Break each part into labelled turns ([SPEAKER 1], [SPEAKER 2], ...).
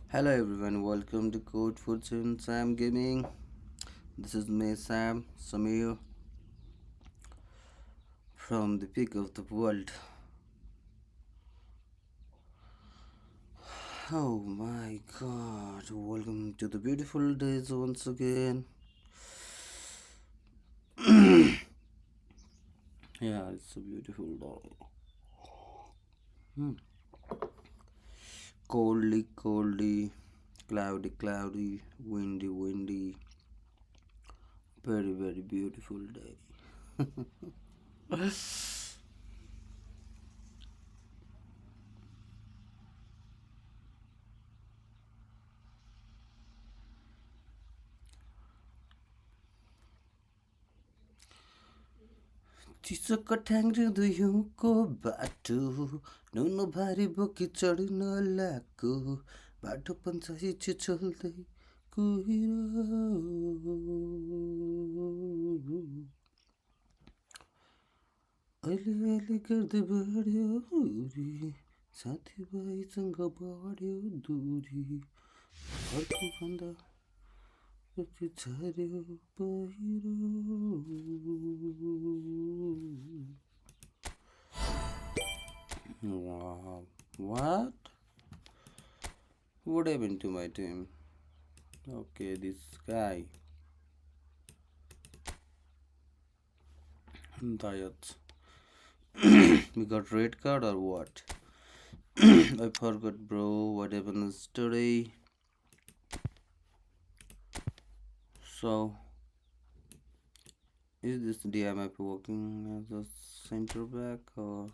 [SPEAKER 1] Hello everyone, welcome to Code Foods and Sam Gaming. This is me Sam Samir from the peak of the world. Oh my god, welcome to the beautiful days once again. Yeah, it's a beautiful day. Hmm. Coldly, cloudy, windy. Very beautiful day. चिसो कठ्याङ्ग्रिँदैको बाटो नुन भारी बोकी चढ्न लाएको बाटो पन्छाइ छिचल्दै कुहिरो अहिले गर्दै बढ्यो हुरी साथीभाइसँग बढ्यो दुरी अर्को भन्दा पछि झर्यो पहिरो Wow. What? What happened to my team? Okay, this guy. Diet. We got red card or what? I forgot, bro. What happened yesterday? So, is this DMF working as a center back or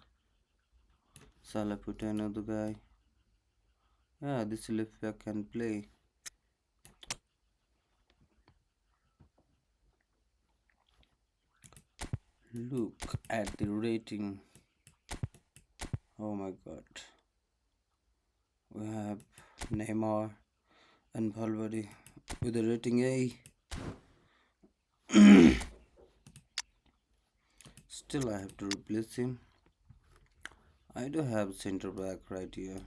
[SPEAKER 1] shall I put another guy? Yeah, this left back can play. Look at the rating. Oh my god. We have Neymar and Valverde with a rating A. Still, I have to replace him. I do have center back right here.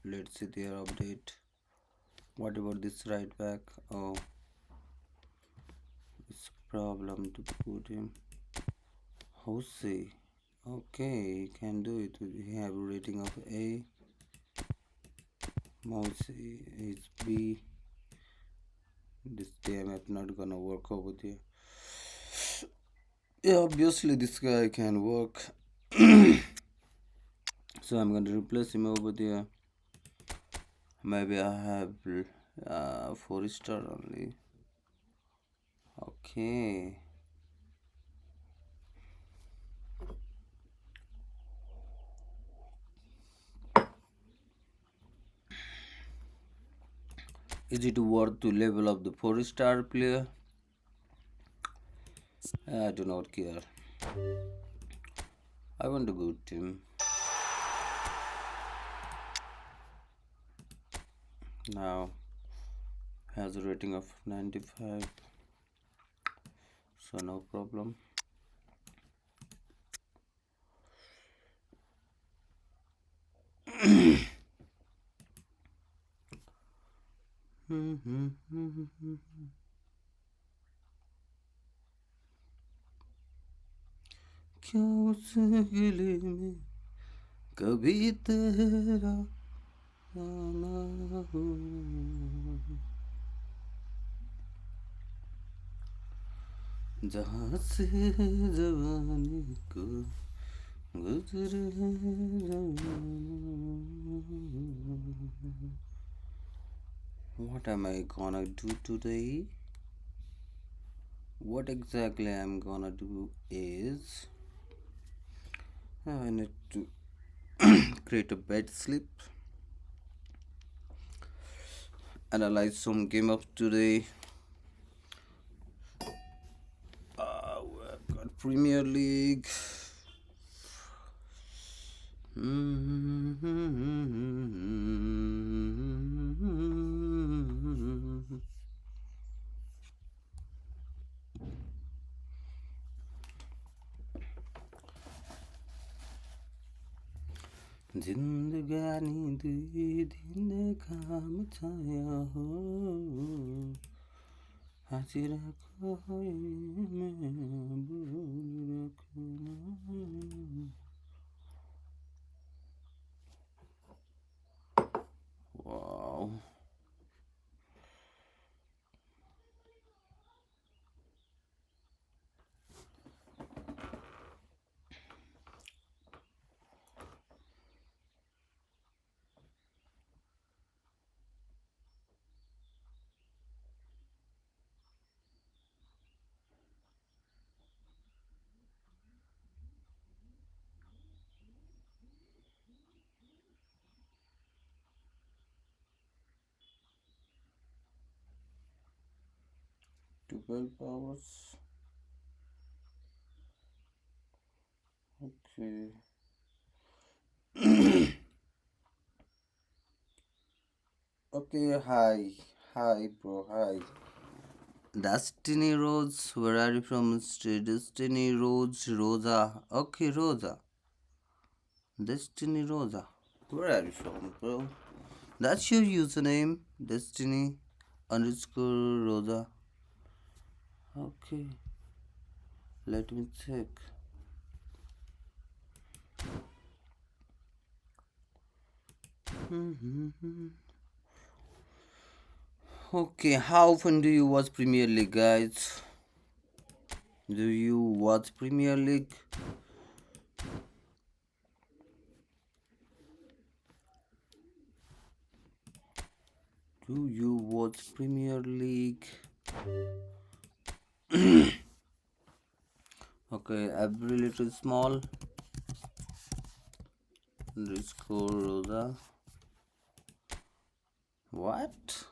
[SPEAKER 1] Let's see their update. What about this right back? Oh, it's a problem to put him. Jose. Okay, he can do it. We have a rating of A. Mouse is B. This DMF not gonna work over there. Yeah, obviously this guy can work. So I'm gonna replace him over there. Maybe I have 4 star only. Okay. Is it worth to level up the 4 star player? I do not care. I want a good team. Now has a rating of 95, so no problem. क्यों से गिले में कभी तेरा आना हो जहाँ से जवानी को गुजरे What am I gonna do today? What exactly I'm gonna do is I need to create a bed sleep, analyze some game of today. We've got Premier League. जिंदगानी दुई दिन काम छाया हो हाँसिरहेको Wow. 12 hours. Okay. Okay, hi. Hi, bro. Hi. Destiny Rose, where are you from? Destiny Rose, Rosa. Okay, Rosa. Destiny Rosa. Where are you from, bro? That's your username, Destiny underscore Rosa. Okay, let me check. Okay, how often do you watch Premier League, guys? Do you watch Premier League? Do you watch Premier League? Okay, every little small underscore Rosa. What?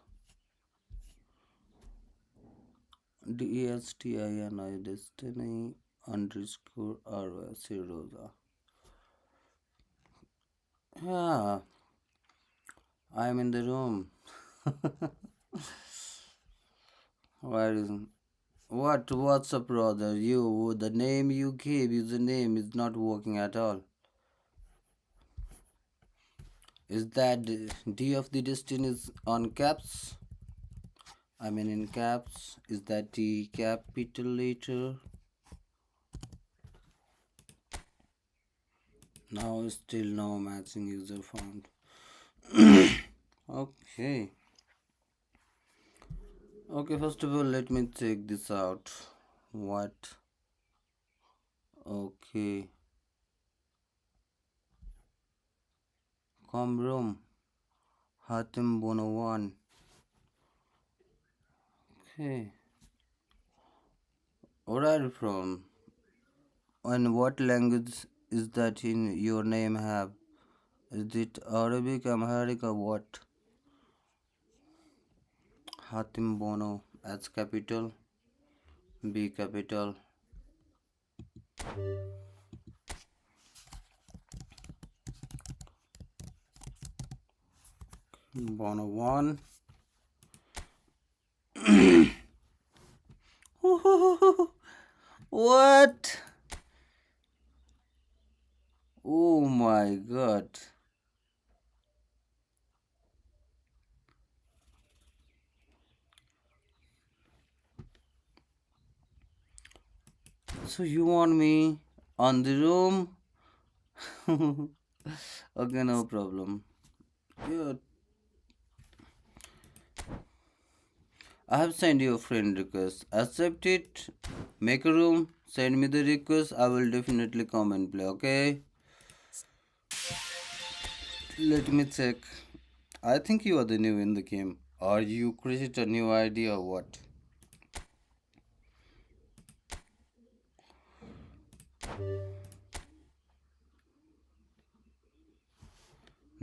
[SPEAKER 1] DESTINI Destiny underscore ROC Rosa. Yeah, I'm in the room. Where is what's up, brother? The name you gave, username is not working at all. Is that D of the Destiny is on caps? I mean in caps. Is that the capital letter? Now still no matching user found. Okay. Okay, first of all, let me check this out. What? Okay. Comrom. Hatim Bonowan. Okay. Where are you from? And what language is that in your name have? Is it Arabic, Amharic, or what? Hatim Bono. H capital. B capital. Bono 1. What? Oh my god. So you want me on the room? Okay, no problem. Yeah, I have sent you a friend request. Accept it. Make a room. Send me the request. I will definitely come and play. Okay. Let me check. I think you are the new in the game. Or you created a new ID or what?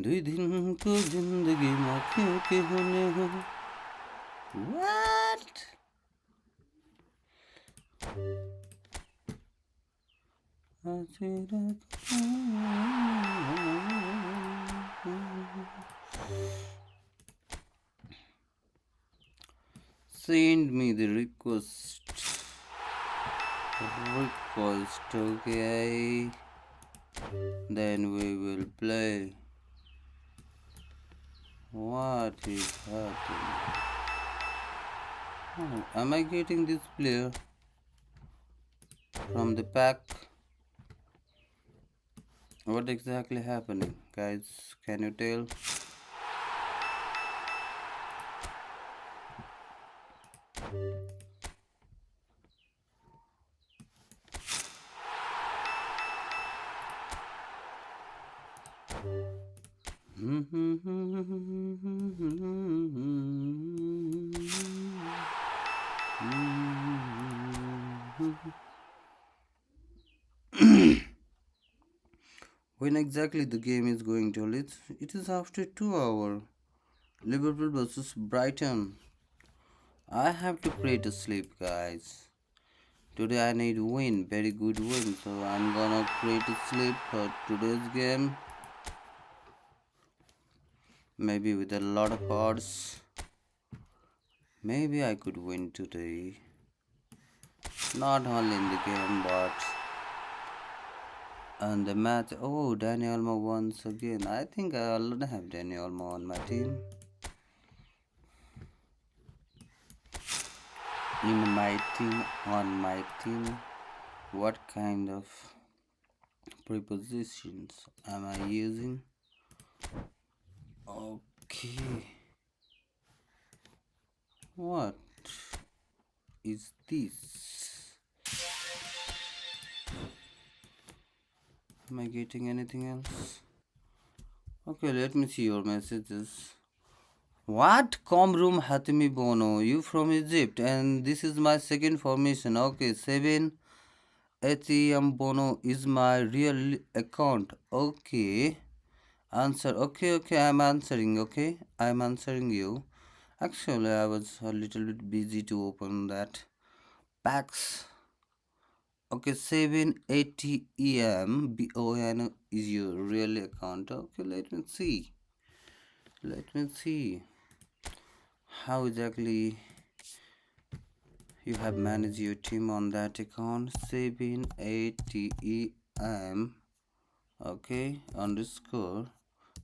[SPEAKER 1] दुई दिनको जिन्दगीमा के हुने हो What? Send me the request. Okay. Then we will play. What is happening? Oh, am I getting this player from the pack? What exactly happening, guys? Can you tell? When exactly the game is going to? It is after 2 hours. Liverpool versus Brighton. I have to pray to sleep, guys. Today I need win, very good win. So I'm gonna pray to sleep for today's game. Maybe with a lot of odds. Maybe I could win today. Not only in the game, but on the match. Oh, Danny Olmo once again. I think I already have Danny Olmo on my team. On my team. What kind of prepositions am I using? Okay. What is this? Am I getting anything else? Okay, let me see your messages. What? Comroom Hatimi Bono, you from Egypt, and this is my second formation. Okay, 7 ATM Bono is my real account. Okay, answer. Okay, I'm answering. Okay, I'm answering you. Actually, I was a little bit busy to open that packs. Okay, 780 BON is your real account. Okay, let me see. Let me see how exactly you have managed your team on that account. 780 okay, underscore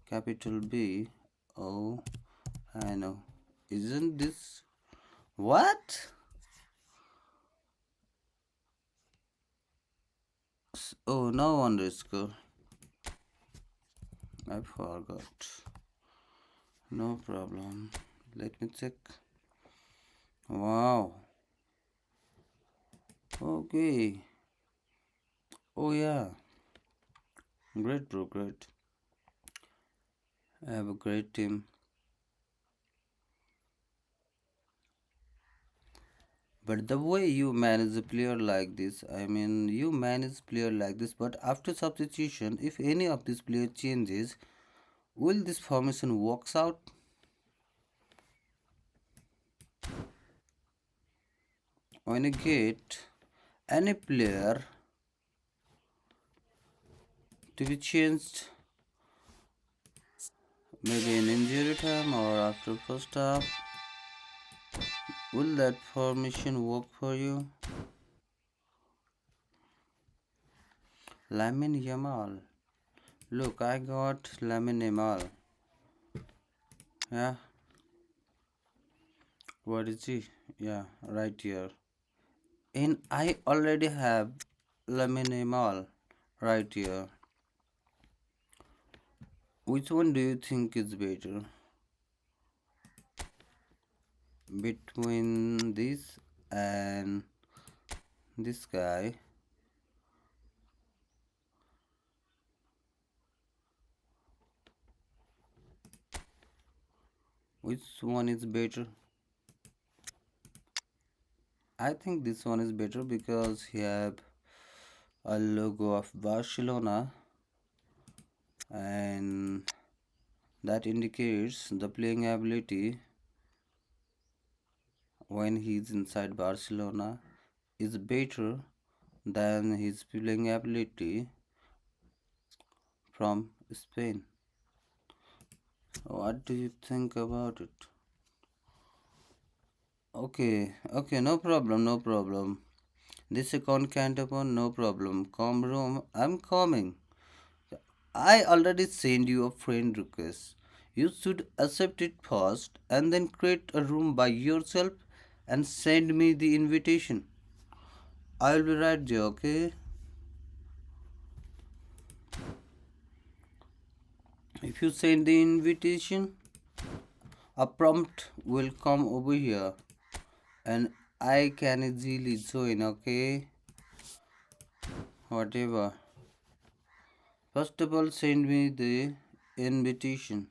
[SPEAKER 1] capital B. Oh, I know. Isn't this what? Oh, no underscore. I forgot. No problem. Let me check. Wow. Okay. Oh yeah. Great, bro. Great. I have a great team. But the way you manage a player like this, I mean, you manage player like this, but after substitution, if any of this player changes, will this formation works out? When you get any player to be changed, maybe in injury time or after first half, will that formation work for you? Lamine Yamal. Look, I got Lamine Yamal. Yeah, what is he? Yeah, right here. And I already have Lamine Yamal right here. Which one do you think is better between this and this guy? Which one is better? I think this one is better because he have a logo of Barcelona, and that indicates the playing ability when he's inside Barcelona is better than his playing ability from Spain. What do you think about it? Okay, no problem, no problem. This account can't open, no problem. Come room, I'm coming. I already sent you a friend request. You should accept it first and then create a room by yourself and send me the invitation. I'll be right there, okay? If you send the invitation, a prompt will come over here and I can easily join, okay? Whatever. First of all, send me the invitation.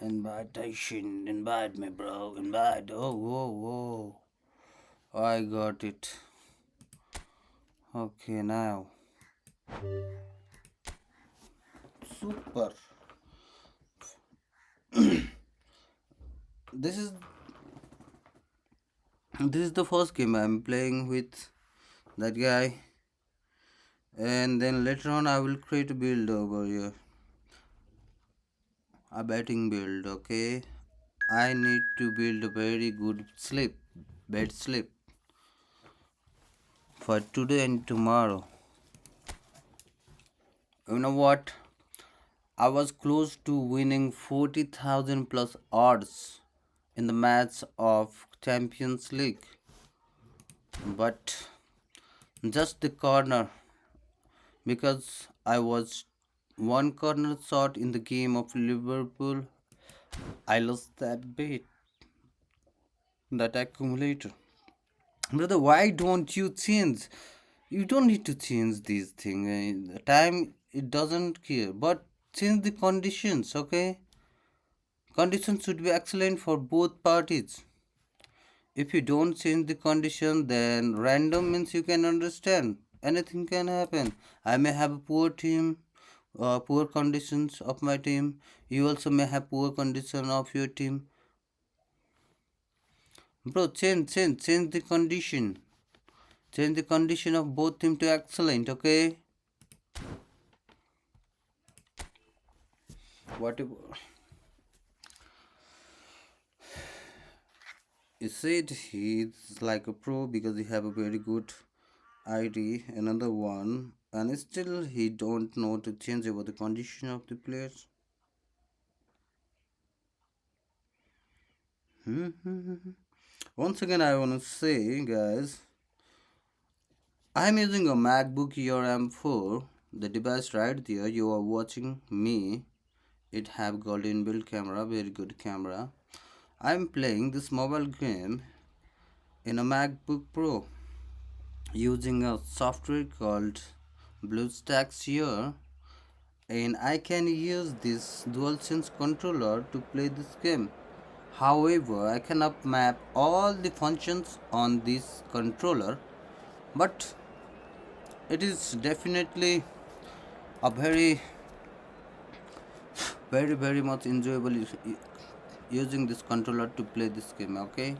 [SPEAKER 1] Invitation, invite me, bro, invite. Oh, whoa, whoa. I got it. Okay, now. Super. This is the first game I'm playing with that guy, and then later on I will create a build over here, a betting build. Okay, I need to build a very good bed sleep for today and tomorrow. You know what? I was close to winning 40,000 plus odds in the match of Champions League, but just the corner, because I was one corner shot in the game of Liverpool. I lost that bet, that accumulator. Brother, why don't you change? You don't need to change these things. The time it doesn't care, but change the conditions. Okay, conditions should be excellent for both parties. If you don't change the condition, then random means you can understand anything can happen. I may have a poor team, poor conditions of my team. You also may have poor condition of your team. Bro, change the condition. Change the condition of both team to excellent. Okay. Whatever. He said he's like a pro because he have a very good ID. Another one, and still he don't know to change about the condition of the players. Once again, I want to say, guys, I'm using a MacBook Air M4. The device right there, you are watching me. It have got inbuilt camera, very good camera. I'm playing this mobile game in a MacBook Pro using a software called BlueStacks here, and I can use this DualSense controller to play this game. However, I cannot map all the functions on this controller, but it is definitely a very much enjoyable using this controller to play this game. Okay,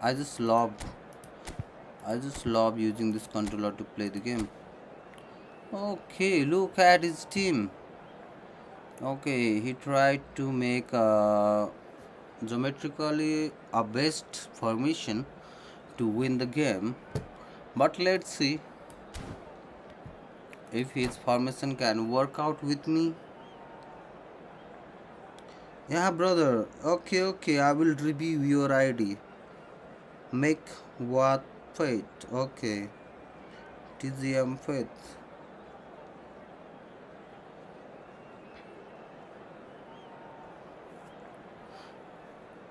[SPEAKER 1] I just love using this controller to play the game. Okay, look at his team. Okay, he tried to make geometrically a best formation to win the game, but let's see if his formation can work out with me. Yeah, brother. Okay, I will review your ID. Make what faith? Okay, TZM faith.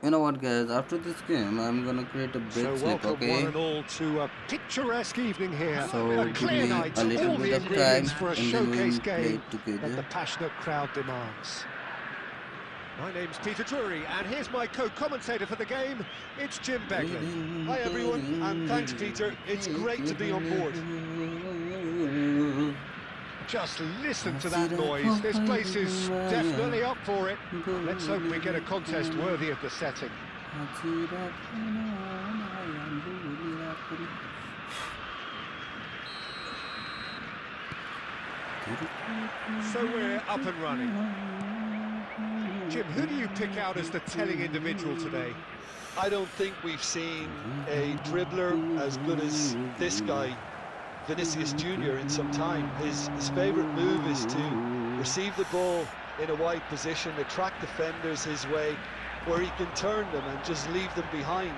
[SPEAKER 1] You know what, guys? After this game, I'm gonna create a bed slip. Okay.
[SPEAKER 2] One and all to a picturesque evening here.
[SPEAKER 1] So
[SPEAKER 2] a
[SPEAKER 1] give
[SPEAKER 2] clear
[SPEAKER 1] me
[SPEAKER 2] night,
[SPEAKER 1] a little
[SPEAKER 2] all
[SPEAKER 1] bit
[SPEAKER 2] the
[SPEAKER 1] of time,
[SPEAKER 2] ingredients for a
[SPEAKER 1] and then we'll
[SPEAKER 2] showcase
[SPEAKER 1] play
[SPEAKER 2] game
[SPEAKER 1] it together.
[SPEAKER 2] that the passionate crowd demands. My name's Peter Drury, and here's my co-commentator for the game. It's Jim Beglin. Hi everyone, and thanks Peter. It's great to be on board. Just listen to that noise. This place is definitely up for it. Let's hope we get a contest worthy of the setting. So we're up and running. Jim, who do you pick out as the telling individual today?
[SPEAKER 3] I don't think we've seen a dribbler as good as this guy, Vinicius Jr., in some time. His favourite move is to receive the ball in a wide position, attract defenders his way, where he can turn them and just leave them behind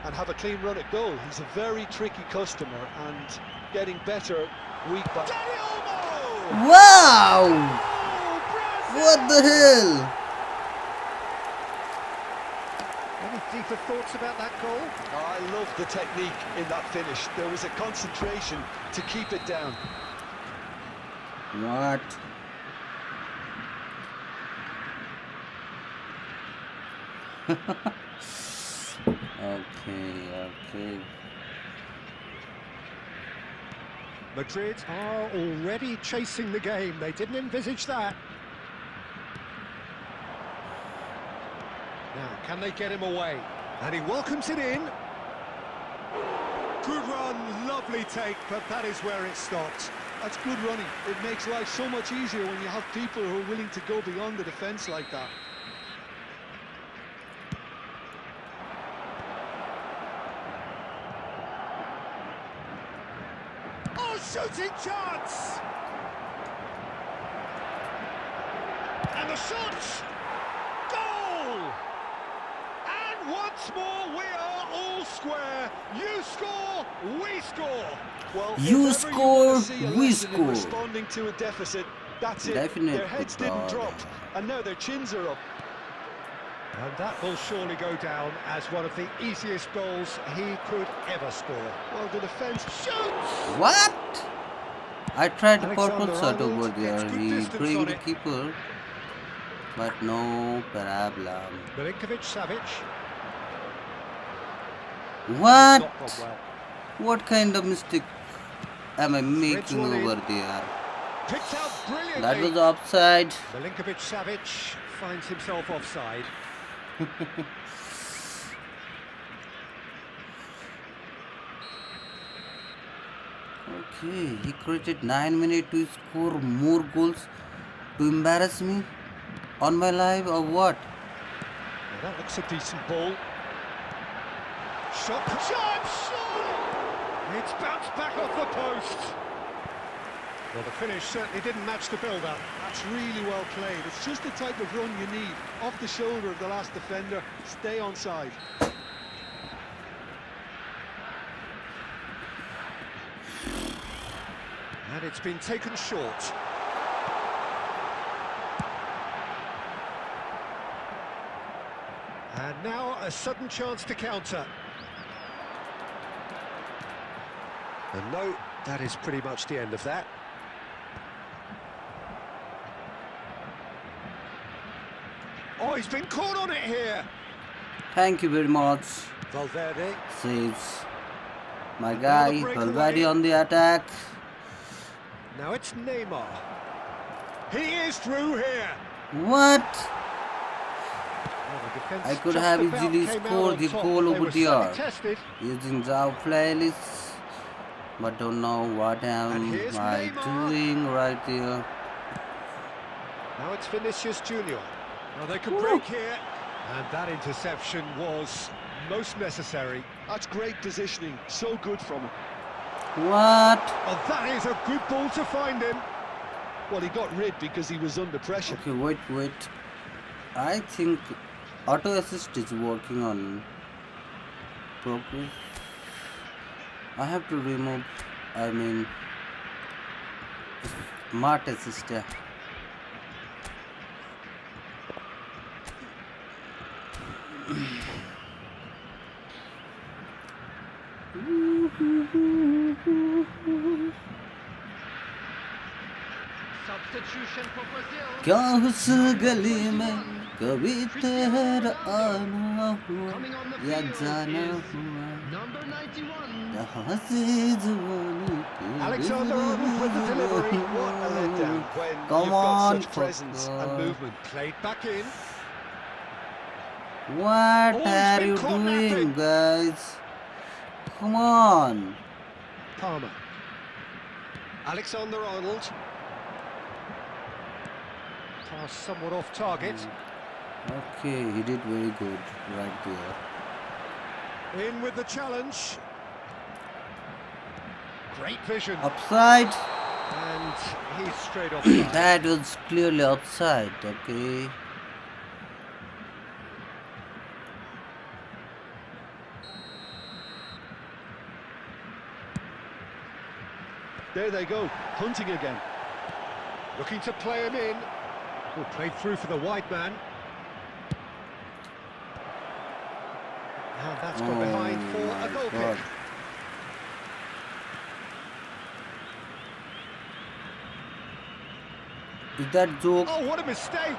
[SPEAKER 3] and have a clean run at goal. He's a very tricky customer and getting better week by week.
[SPEAKER 1] Wow! What the hell?
[SPEAKER 2] Any deeper thoughts about that goal?
[SPEAKER 3] I love the technique in that finish. There was a concentration to keep it down.
[SPEAKER 1] What? Okay.
[SPEAKER 2] Madrid are already chasing the game. They didn't envisage that. Now, can they get him away? And he welcomes it in. Good run, lovely take, but that is where it stopped.
[SPEAKER 3] That's good running. It makes life so much easier when you have people who are willing to go beyond the defence like that.
[SPEAKER 2] Oh, shooting chance! And the shot! Goal! And once more we are all square. You score, we score.
[SPEAKER 3] Well,
[SPEAKER 1] You
[SPEAKER 3] if ever
[SPEAKER 1] score,
[SPEAKER 3] want to see a
[SPEAKER 1] we
[SPEAKER 3] lesson in
[SPEAKER 1] score.
[SPEAKER 3] responding to a deficit, that's it.
[SPEAKER 1] Definite
[SPEAKER 3] Their heads didn't
[SPEAKER 1] football.
[SPEAKER 3] drop, and now their chins are up.
[SPEAKER 2] And that will surely go down as one of the easiest goals he could ever score.
[SPEAKER 3] Well, the defence
[SPEAKER 2] Shoots!
[SPEAKER 1] What? I tried the purple
[SPEAKER 2] Alexander
[SPEAKER 1] shot
[SPEAKER 2] Arnold
[SPEAKER 1] over
[SPEAKER 2] gets
[SPEAKER 1] there.
[SPEAKER 2] good
[SPEAKER 1] He
[SPEAKER 2] distance
[SPEAKER 1] bring
[SPEAKER 2] on
[SPEAKER 1] the
[SPEAKER 2] it.
[SPEAKER 1] keeper, but no problem.
[SPEAKER 2] Milinkovic-Savic.
[SPEAKER 1] What?
[SPEAKER 2] Not gone well.
[SPEAKER 1] What kind of mistake am I making
[SPEAKER 2] one in.
[SPEAKER 1] over there?
[SPEAKER 2] Picked out brilliantly.
[SPEAKER 1] That was offside.
[SPEAKER 2] Milinkovic-Savic finds himself offside.
[SPEAKER 1] Okay, he created 9 minutes to score more goals to embarrass me on my live or what?
[SPEAKER 2] Well, that looks a decent ball. Shot! It's bounced back off the post. Well, the finish certainly didn't match the build-up.
[SPEAKER 3] That's really well played. It's just the type of run you need. Off the shoulder of the last defender, stay onside.
[SPEAKER 2] And it's been taken short. And now a sudden chance to counter. And no, that is pretty much the end of that. Oh, he's been caught on it here.
[SPEAKER 1] Thank you very much.
[SPEAKER 2] Valverde.
[SPEAKER 1] Saves my
[SPEAKER 2] Another
[SPEAKER 1] guy
[SPEAKER 2] breakaway.
[SPEAKER 1] already on the attack.
[SPEAKER 2] Now it's Neymar. He is through here.
[SPEAKER 1] What?
[SPEAKER 2] Well, the defence
[SPEAKER 1] I could
[SPEAKER 2] just
[SPEAKER 1] have
[SPEAKER 2] about
[SPEAKER 1] easily
[SPEAKER 2] came out
[SPEAKER 1] scored
[SPEAKER 2] on
[SPEAKER 1] the
[SPEAKER 2] top,
[SPEAKER 1] goal
[SPEAKER 2] but they
[SPEAKER 1] over
[SPEAKER 2] were certainly
[SPEAKER 1] there
[SPEAKER 2] tested.
[SPEAKER 1] using Zhao playlist, but don't know what am
[SPEAKER 2] here's
[SPEAKER 1] I
[SPEAKER 2] Neymar.
[SPEAKER 1] doing right there.
[SPEAKER 2] Now it's Vinicius Junior. Now they can
[SPEAKER 1] Woo.
[SPEAKER 2] break here. And that interception was most necessary.
[SPEAKER 3] That's great positioning. So good from him.
[SPEAKER 1] What?
[SPEAKER 2] Oh, that is a good ball to find him.
[SPEAKER 3] Well, he got rid because he was under pressure.
[SPEAKER 1] Okay, wait. I think auto assist is working on progress. I have to remove, smart assist. Yeah. क्या उस गली में कभी तेरा आना हुआ या जाना हुआ यहाँ से जवानी की
[SPEAKER 2] Alexander Arnold with the delivery.
[SPEAKER 3] What a letdown when
[SPEAKER 1] Come
[SPEAKER 3] you've got
[SPEAKER 1] on,
[SPEAKER 3] such presence and
[SPEAKER 1] football.
[SPEAKER 3] movement.
[SPEAKER 2] Played back in.
[SPEAKER 1] What
[SPEAKER 2] Oh, he's
[SPEAKER 1] are
[SPEAKER 2] been
[SPEAKER 1] you
[SPEAKER 2] caught
[SPEAKER 1] doing,
[SPEAKER 2] napping.
[SPEAKER 1] guys? Come on.
[SPEAKER 2] Palmer. Alexander Arnold. Pass somewhat off target.
[SPEAKER 1] Okay, he did very good right there.
[SPEAKER 2] In with the challenge. Great vision.
[SPEAKER 1] Upside.
[SPEAKER 2] And he's straight offside.
[SPEAKER 1] That was clearly offside, okay.
[SPEAKER 3] There they go, hunting again.
[SPEAKER 2] Looking to play him in. Oh, played through for the wide man. Now that's gone behind for a goal kick.
[SPEAKER 1] Is that joke?
[SPEAKER 2] Oh, what a mistake!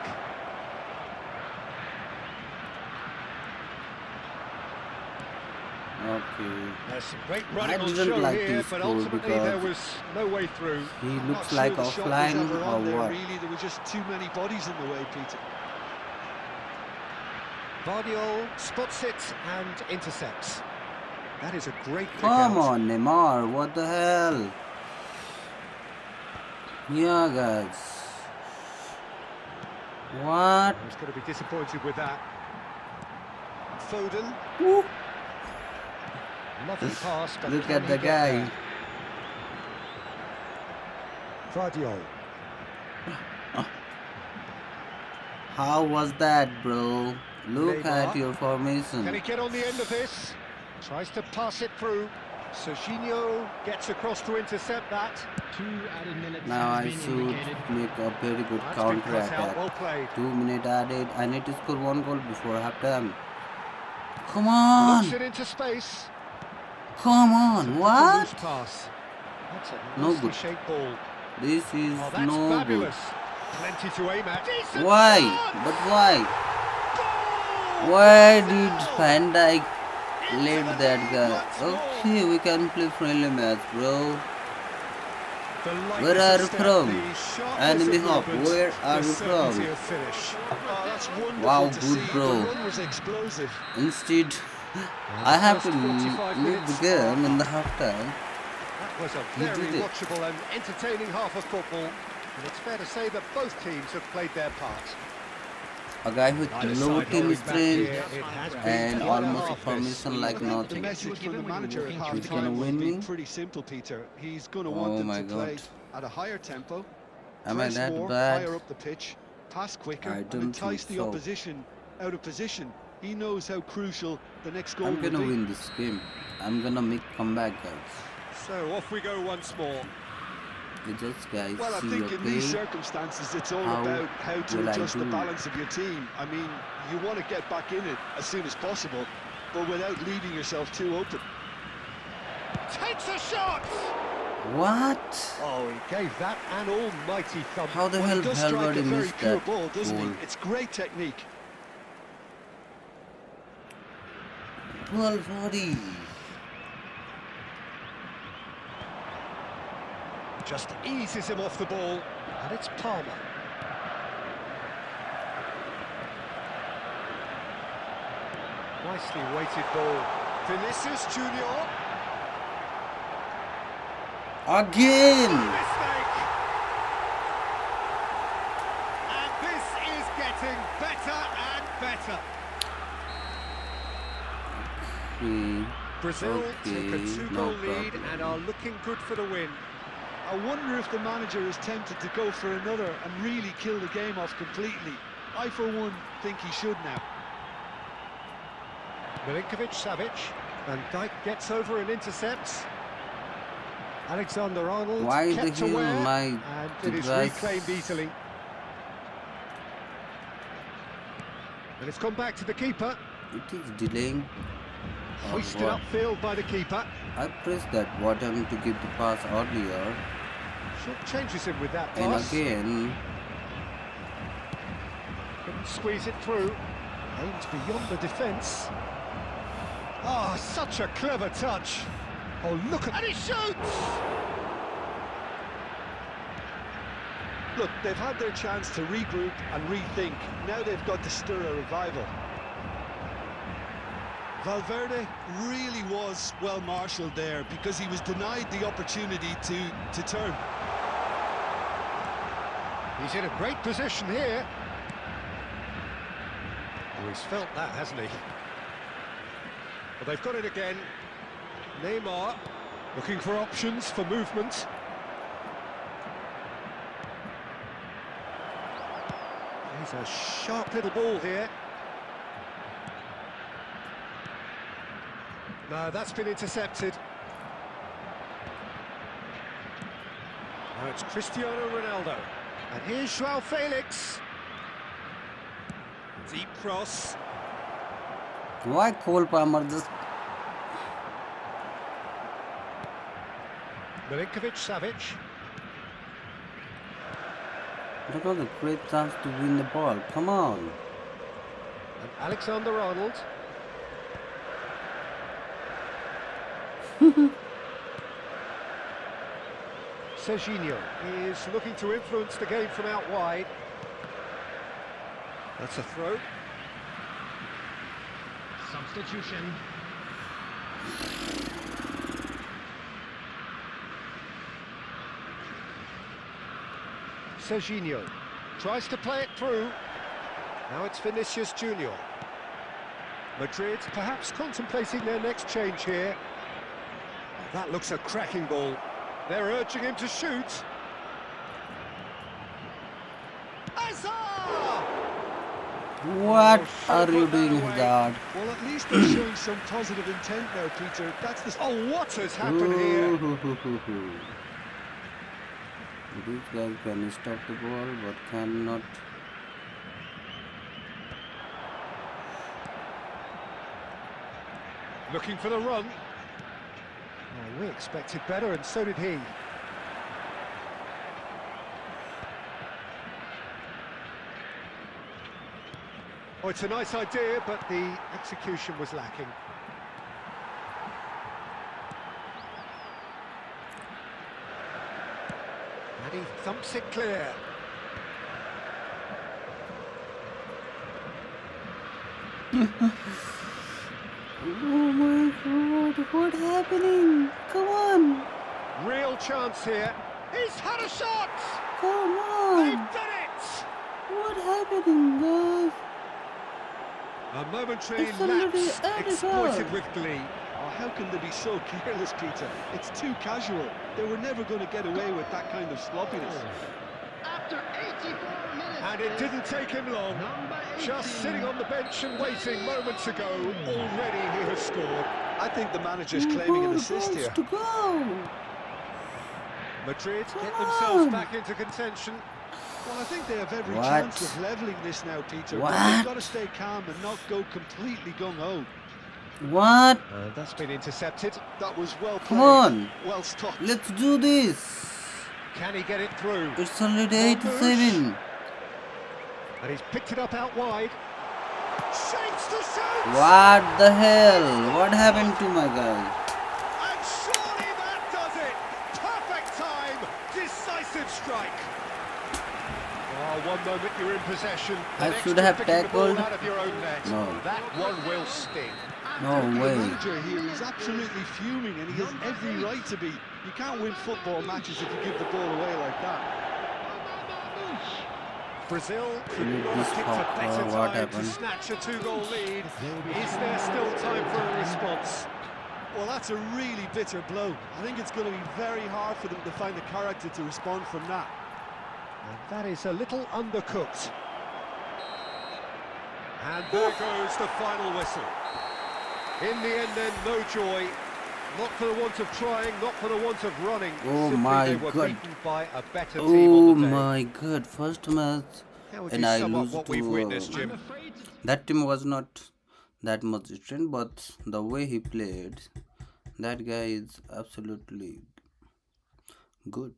[SPEAKER 1] Okay.
[SPEAKER 2] There's some great
[SPEAKER 1] I
[SPEAKER 2] running on
[SPEAKER 1] didn't
[SPEAKER 2] show
[SPEAKER 1] like
[SPEAKER 2] here,
[SPEAKER 1] this
[SPEAKER 2] but
[SPEAKER 1] goal
[SPEAKER 2] ultimately there
[SPEAKER 1] because
[SPEAKER 2] was no way through.
[SPEAKER 1] he
[SPEAKER 3] I'm
[SPEAKER 1] looks
[SPEAKER 3] not
[SPEAKER 1] like
[SPEAKER 3] sure the shot was
[SPEAKER 1] offline
[SPEAKER 3] ever
[SPEAKER 1] or
[SPEAKER 3] on there,
[SPEAKER 1] what?
[SPEAKER 3] really. There were just too many bodies in the way, Peter.
[SPEAKER 2] Vardiol spots it and intercepts. That is a great kick
[SPEAKER 1] Come
[SPEAKER 2] out.
[SPEAKER 1] on, Neymar, what the hell? Yeah, guys. What?
[SPEAKER 2] He's going to be disappointed with that. Foden.
[SPEAKER 1] Woo.
[SPEAKER 2] Lovely pass, but
[SPEAKER 1] Look
[SPEAKER 2] can
[SPEAKER 1] at
[SPEAKER 2] he
[SPEAKER 1] the
[SPEAKER 2] get
[SPEAKER 1] guy.
[SPEAKER 2] there? Vardiol.
[SPEAKER 1] How was that, bro? Look at
[SPEAKER 2] Neymar.
[SPEAKER 1] your
[SPEAKER 2] Can
[SPEAKER 1] formation.
[SPEAKER 2] he get on the end of this? Tries to pass it through. Serginho gets across to intercept that.
[SPEAKER 4] 2 added minutes
[SPEAKER 1] Now
[SPEAKER 4] has
[SPEAKER 1] I
[SPEAKER 4] been
[SPEAKER 1] should
[SPEAKER 4] indicated.
[SPEAKER 1] make a very good
[SPEAKER 2] That's been
[SPEAKER 1] counter
[SPEAKER 2] cut out,
[SPEAKER 1] attack.
[SPEAKER 2] well played.
[SPEAKER 1] 2 minutes added. I need to score 1 goal before halftime. Come
[SPEAKER 2] Knocks
[SPEAKER 1] on!
[SPEAKER 2] it into space.
[SPEAKER 1] Come
[SPEAKER 2] It's a
[SPEAKER 1] on!
[SPEAKER 2] proper
[SPEAKER 1] What?
[SPEAKER 2] loose pass. That's a
[SPEAKER 1] No
[SPEAKER 2] nicely
[SPEAKER 1] good.
[SPEAKER 2] shaped ball.
[SPEAKER 1] This is
[SPEAKER 2] Oh, that's
[SPEAKER 1] no good.
[SPEAKER 2] fabulous. Plenty to aim at. Decent
[SPEAKER 1] Why?
[SPEAKER 2] shot!
[SPEAKER 1] But why?
[SPEAKER 2] Goal!
[SPEAKER 1] Why
[SPEAKER 2] Brazil!
[SPEAKER 1] did Van Dijk
[SPEAKER 2] Into
[SPEAKER 1] let
[SPEAKER 2] the
[SPEAKER 1] that
[SPEAKER 2] lead
[SPEAKER 1] guy?
[SPEAKER 2] once more.
[SPEAKER 1] Okay, we can play friendly match, bro.
[SPEAKER 2] The
[SPEAKER 1] Where
[SPEAKER 2] lightness
[SPEAKER 1] are
[SPEAKER 2] of
[SPEAKER 1] you
[SPEAKER 2] step,
[SPEAKER 1] from?
[SPEAKER 2] the sharpness
[SPEAKER 1] Enemy
[SPEAKER 2] of
[SPEAKER 1] hop,
[SPEAKER 2] movement,
[SPEAKER 1] where are
[SPEAKER 2] the
[SPEAKER 1] you
[SPEAKER 2] certainty
[SPEAKER 1] from?
[SPEAKER 2] of finish.
[SPEAKER 3] Oh, that's wonderful
[SPEAKER 1] Wow,
[SPEAKER 3] to
[SPEAKER 1] good
[SPEAKER 3] see.
[SPEAKER 1] bro.
[SPEAKER 3] The run was explosive.
[SPEAKER 1] Instead,
[SPEAKER 2] And
[SPEAKER 1] I
[SPEAKER 2] the
[SPEAKER 1] have to
[SPEAKER 2] first 45
[SPEAKER 1] leave
[SPEAKER 2] minutes
[SPEAKER 1] the game
[SPEAKER 2] are
[SPEAKER 1] in the
[SPEAKER 2] up.
[SPEAKER 1] halftime.
[SPEAKER 2] That was a
[SPEAKER 1] You
[SPEAKER 2] very
[SPEAKER 1] did it.
[SPEAKER 2] watchable and entertaining half of football. And it's fair to say that both teams have played their part.
[SPEAKER 1] A guy with
[SPEAKER 2] Neither
[SPEAKER 1] low
[SPEAKER 2] side
[SPEAKER 1] team
[SPEAKER 2] holding back
[SPEAKER 1] strength
[SPEAKER 2] here. It has been
[SPEAKER 1] and
[SPEAKER 2] quite a
[SPEAKER 1] almost
[SPEAKER 2] half this.
[SPEAKER 1] formation like
[SPEAKER 3] I think the
[SPEAKER 1] nothing.
[SPEAKER 3] message from the manager at
[SPEAKER 1] He's
[SPEAKER 3] half-time
[SPEAKER 1] gonna
[SPEAKER 3] will
[SPEAKER 1] win
[SPEAKER 3] be
[SPEAKER 1] me?
[SPEAKER 3] pretty simple, Peter. He's going to
[SPEAKER 1] Oh
[SPEAKER 3] want them
[SPEAKER 1] my
[SPEAKER 3] to play
[SPEAKER 1] God.
[SPEAKER 3] at a higher tempo,
[SPEAKER 1] Am I
[SPEAKER 3] press
[SPEAKER 1] that
[SPEAKER 3] more,
[SPEAKER 1] bad?
[SPEAKER 3] higher up the pitch, pass quicker,
[SPEAKER 1] I
[SPEAKER 3] and
[SPEAKER 1] don't
[SPEAKER 3] entice
[SPEAKER 1] think
[SPEAKER 3] the
[SPEAKER 1] so.
[SPEAKER 3] opposition out of position. He knows how crucial the next goal
[SPEAKER 1] I'm
[SPEAKER 3] will
[SPEAKER 1] gonna
[SPEAKER 3] be.
[SPEAKER 1] win this game. I'm gonna make comeback, guys.
[SPEAKER 2] So off we go once more.
[SPEAKER 1] You just guys
[SPEAKER 3] Well, I
[SPEAKER 1] see,
[SPEAKER 3] think in these
[SPEAKER 1] okay?
[SPEAKER 3] circumstances, it's all
[SPEAKER 1] How
[SPEAKER 3] about how to
[SPEAKER 1] will I
[SPEAKER 3] adjust the
[SPEAKER 1] do?
[SPEAKER 3] balance of your team. I mean, you want to get back in it as soon as possible, but without leaving yourself too open.
[SPEAKER 2] Takes a shot!
[SPEAKER 1] What?
[SPEAKER 2] Oh, he gave that an almighty thump.
[SPEAKER 1] How the
[SPEAKER 3] Well,
[SPEAKER 1] hell
[SPEAKER 3] he does strike
[SPEAKER 1] Valverde
[SPEAKER 3] a very
[SPEAKER 1] missed
[SPEAKER 3] pure
[SPEAKER 1] that
[SPEAKER 3] ball, doesn't
[SPEAKER 1] goal?
[SPEAKER 3] he? It's great technique.
[SPEAKER 1] Valverde.
[SPEAKER 2] Just eases him off the ball. And it's Palmer. Nicely weighted ball. Vinicius Junior.
[SPEAKER 1] Again!
[SPEAKER 2] Mistake! And this is getting better and better. Brazil take a
[SPEAKER 1] Okay,
[SPEAKER 2] two-goal
[SPEAKER 1] no
[SPEAKER 2] lead
[SPEAKER 1] problem.
[SPEAKER 2] and are looking good for the win.
[SPEAKER 3] I wonder if the manager is tempted to go for another and really kill the game off completely. I, for one, think he should now.
[SPEAKER 2] Milinkovic-Savic. Van Dijk gets over and intercepts. Alexander-Arnold
[SPEAKER 1] Why the
[SPEAKER 2] kept
[SPEAKER 1] hell
[SPEAKER 2] aware,
[SPEAKER 1] my
[SPEAKER 2] and it is
[SPEAKER 1] device-
[SPEAKER 2] reclaimed easily. And it's come back to the keeper,
[SPEAKER 1] It is delaying. Or
[SPEAKER 2] hoisted
[SPEAKER 1] what?
[SPEAKER 2] upfield by the keeper.
[SPEAKER 1] I pressed that button to give the pass earlier,
[SPEAKER 2] Short changes him with that
[SPEAKER 1] and
[SPEAKER 2] pass.
[SPEAKER 1] again,
[SPEAKER 2] Couldn't squeeze it through. Aims beyond the defence. Oh, such a clever touch. Oh, look at... And he shoots!
[SPEAKER 3] Look, they've had their chance to regroup and rethink. Now they've got to stir a revival.
[SPEAKER 5] Valverde really was well marshalled there because he was denied the opportunity to turn.
[SPEAKER 2] He's in a great position here. Oh, he's felt that, hasn't he? Well, they've got it again. Neymar looking for options for movement. He's a sharp little ball here. No, that's been intercepted. Now it's Cristiano Ronaldo. And here's Joao Felix. Deep cross.
[SPEAKER 1] Why Cole Palmer just...
[SPEAKER 2] Milinkovic-Savic.
[SPEAKER 1] That was a great chance to win the ball. Come on.
[SPEAKER 2] And Alexander-Arnold. Serginho is looking to influence the game from out wide. That's a throw.
[SPEAKER 4] Substitution.
[SPEAKER 2] Serginho tries to play it through. Now it's Vinicius Junior. Madrid perhaps contemplating their next change here. That looks a cracking ball. They're urging him to shoot. Hazard!
[SPEAKER 1] What are you doing, Dad?
[SPEAKER 3] Well, at least they're showing some positive intent now, Peter. That's the...
[SPEAKER 2] Oh, what has happened here?
[SPEAKER 1] These guys can stop the ball but cannot.
[SPEAKER 2] Looking for the run. Oh, we expected better, and so did he. Oh, it's a nice idea, but the execution was lacking. And he thumps it clear.
[SPEAKER 1] Oh my God, what happening? Come on.
[SPEAKER 2] Real chance here. He's had a shot!
[SPEAKER 1] Come
[SPEAKER 2] They've
[SPEAKER 1] on.
[SPEAKER 2] done it!
[SPEAKER 1] What happening, guys?
[SPEAKER 2] A momentary
[SPEAKER 1] It's somebody
[SPEAKER 2] lapse
[SPEAKER 1] at his
[SPEAKER 2] exploited
[SPEAKER 1] goal.
[SPEAKER 2] with glee.
[SPEAKER 3] Oh, how can they be so careless, Peter? It's too casual. They were never going to get away with that kind of sloppiness.
[SPEAKER 4] After 84 minutes.
[SPEAKER 2] And it didn't take him long.
[SPEAKER 4] Number 18.
[SPEAKER 2] Just sitting on the bench and waiting moments ago, already he has scored.
[SPEAKER 3] I think the manager's claiming an assist here.
[SPEAKER 1] To go.
[SPEAKER 2] Madrid get
[SPEAKER 1] Come
[SPEAKER 2] themselves
[SPEAKER 1] on.
[SPEAKER 2] back into contention.
[SPEAKER 3] Well, I think they have every
[SPEAKER 1] What?
[SPEAKER 3] chance of levelling this now, Peter. But
[SPEAKER 1] What?
[SPEAKER 3] they've got to stay calm and not go completely gung-ho.
[SPEAKER 1] What?
[SPEAKER 2] That's been intercepted.
[SPEAKER 3] That was well played.
[SPEAKER 1] Come on.
[SPEAKER 3] Well stopped.
[SPEAKER 1] Let's do this.
[SPEAKER 2] Can he get it through?
[SPEAKER 1] It's already 8-7.
[SPEAKER 2] And he's picked it up out wide. Shapes to shoot!
[SPEAKER 1] What the hell? What happened to my guy?
[SPEAKER 2] And surely that does it! Perfect time! Decisive strike! Oh, one moment you're in possession.
[SPEAKER 1] I
[SPEAKER 2] the next
[SPEAKER 1] should
[SPEAKER 2] you're
[SPEAKER 1] have
[SPEAKER 2] picking the ball
[SPEAKER 1] tackled.
[SPEAKER 2] out of your own net.
[SPEAKER 1] No.
[SPEAKER 2] That one will sting.
[SPEAKER 1] No
[SPEAKER 3] The
[SPEAKER 1] way.
[SPEAKER 3] manager here is absolutely fuming, and he has every right to be. You can't win football matches if you give the ball away like that.
[SPEAKER 2] Brazil could
[SPEAKER 1] Look,
[SPEAKER 2] not
[SPEAKER 1] this
[SPEAKER 2] have picked a
[SPEAKER 1] fucker,
[SPEAKER 2] better
[SPEAKER 1] what
[SPEAKER 2] time to
[SPEAKER 1] happened?
[SPEAKER 2] snatch a two-goal lead. Is there still time for a response?
[SPEAKER 3] Well, that's a really bitter blow. I think it's going to be very hard for them to find the character to respond from that.
[SPEAKER 2] And that is a little undercooked. And there goes the final whistle. In the end then, no joy. Not for the want of trying, not for the want of running.
[SPEAKER 1] Oh
[SPEAKER 2] Simply
[SPEAKER 1] my
[SPEAKER 2] they were
[SPEAKER 1] God.
[SPEAKER 2] beaten by a better team
[SPEAKER 1] Oh
[SPEAKER 2] on the day.
[SPEAKER 1] my God. First match.
[SPEAKER 2] How would
[SPEAKER 1] And
[SPEAKER 2] you
[SPEAKER 1] I
[SPEAKER 2] sum up
[SPEAKER 1] lose
[SPEAKER 2] what we've
[SPEAKER 1] to
[SPEAKER 2] witnessed, Jim?
[SPEAKER 1] that team was not that much strength, but the way he played, that guy is absolutely good.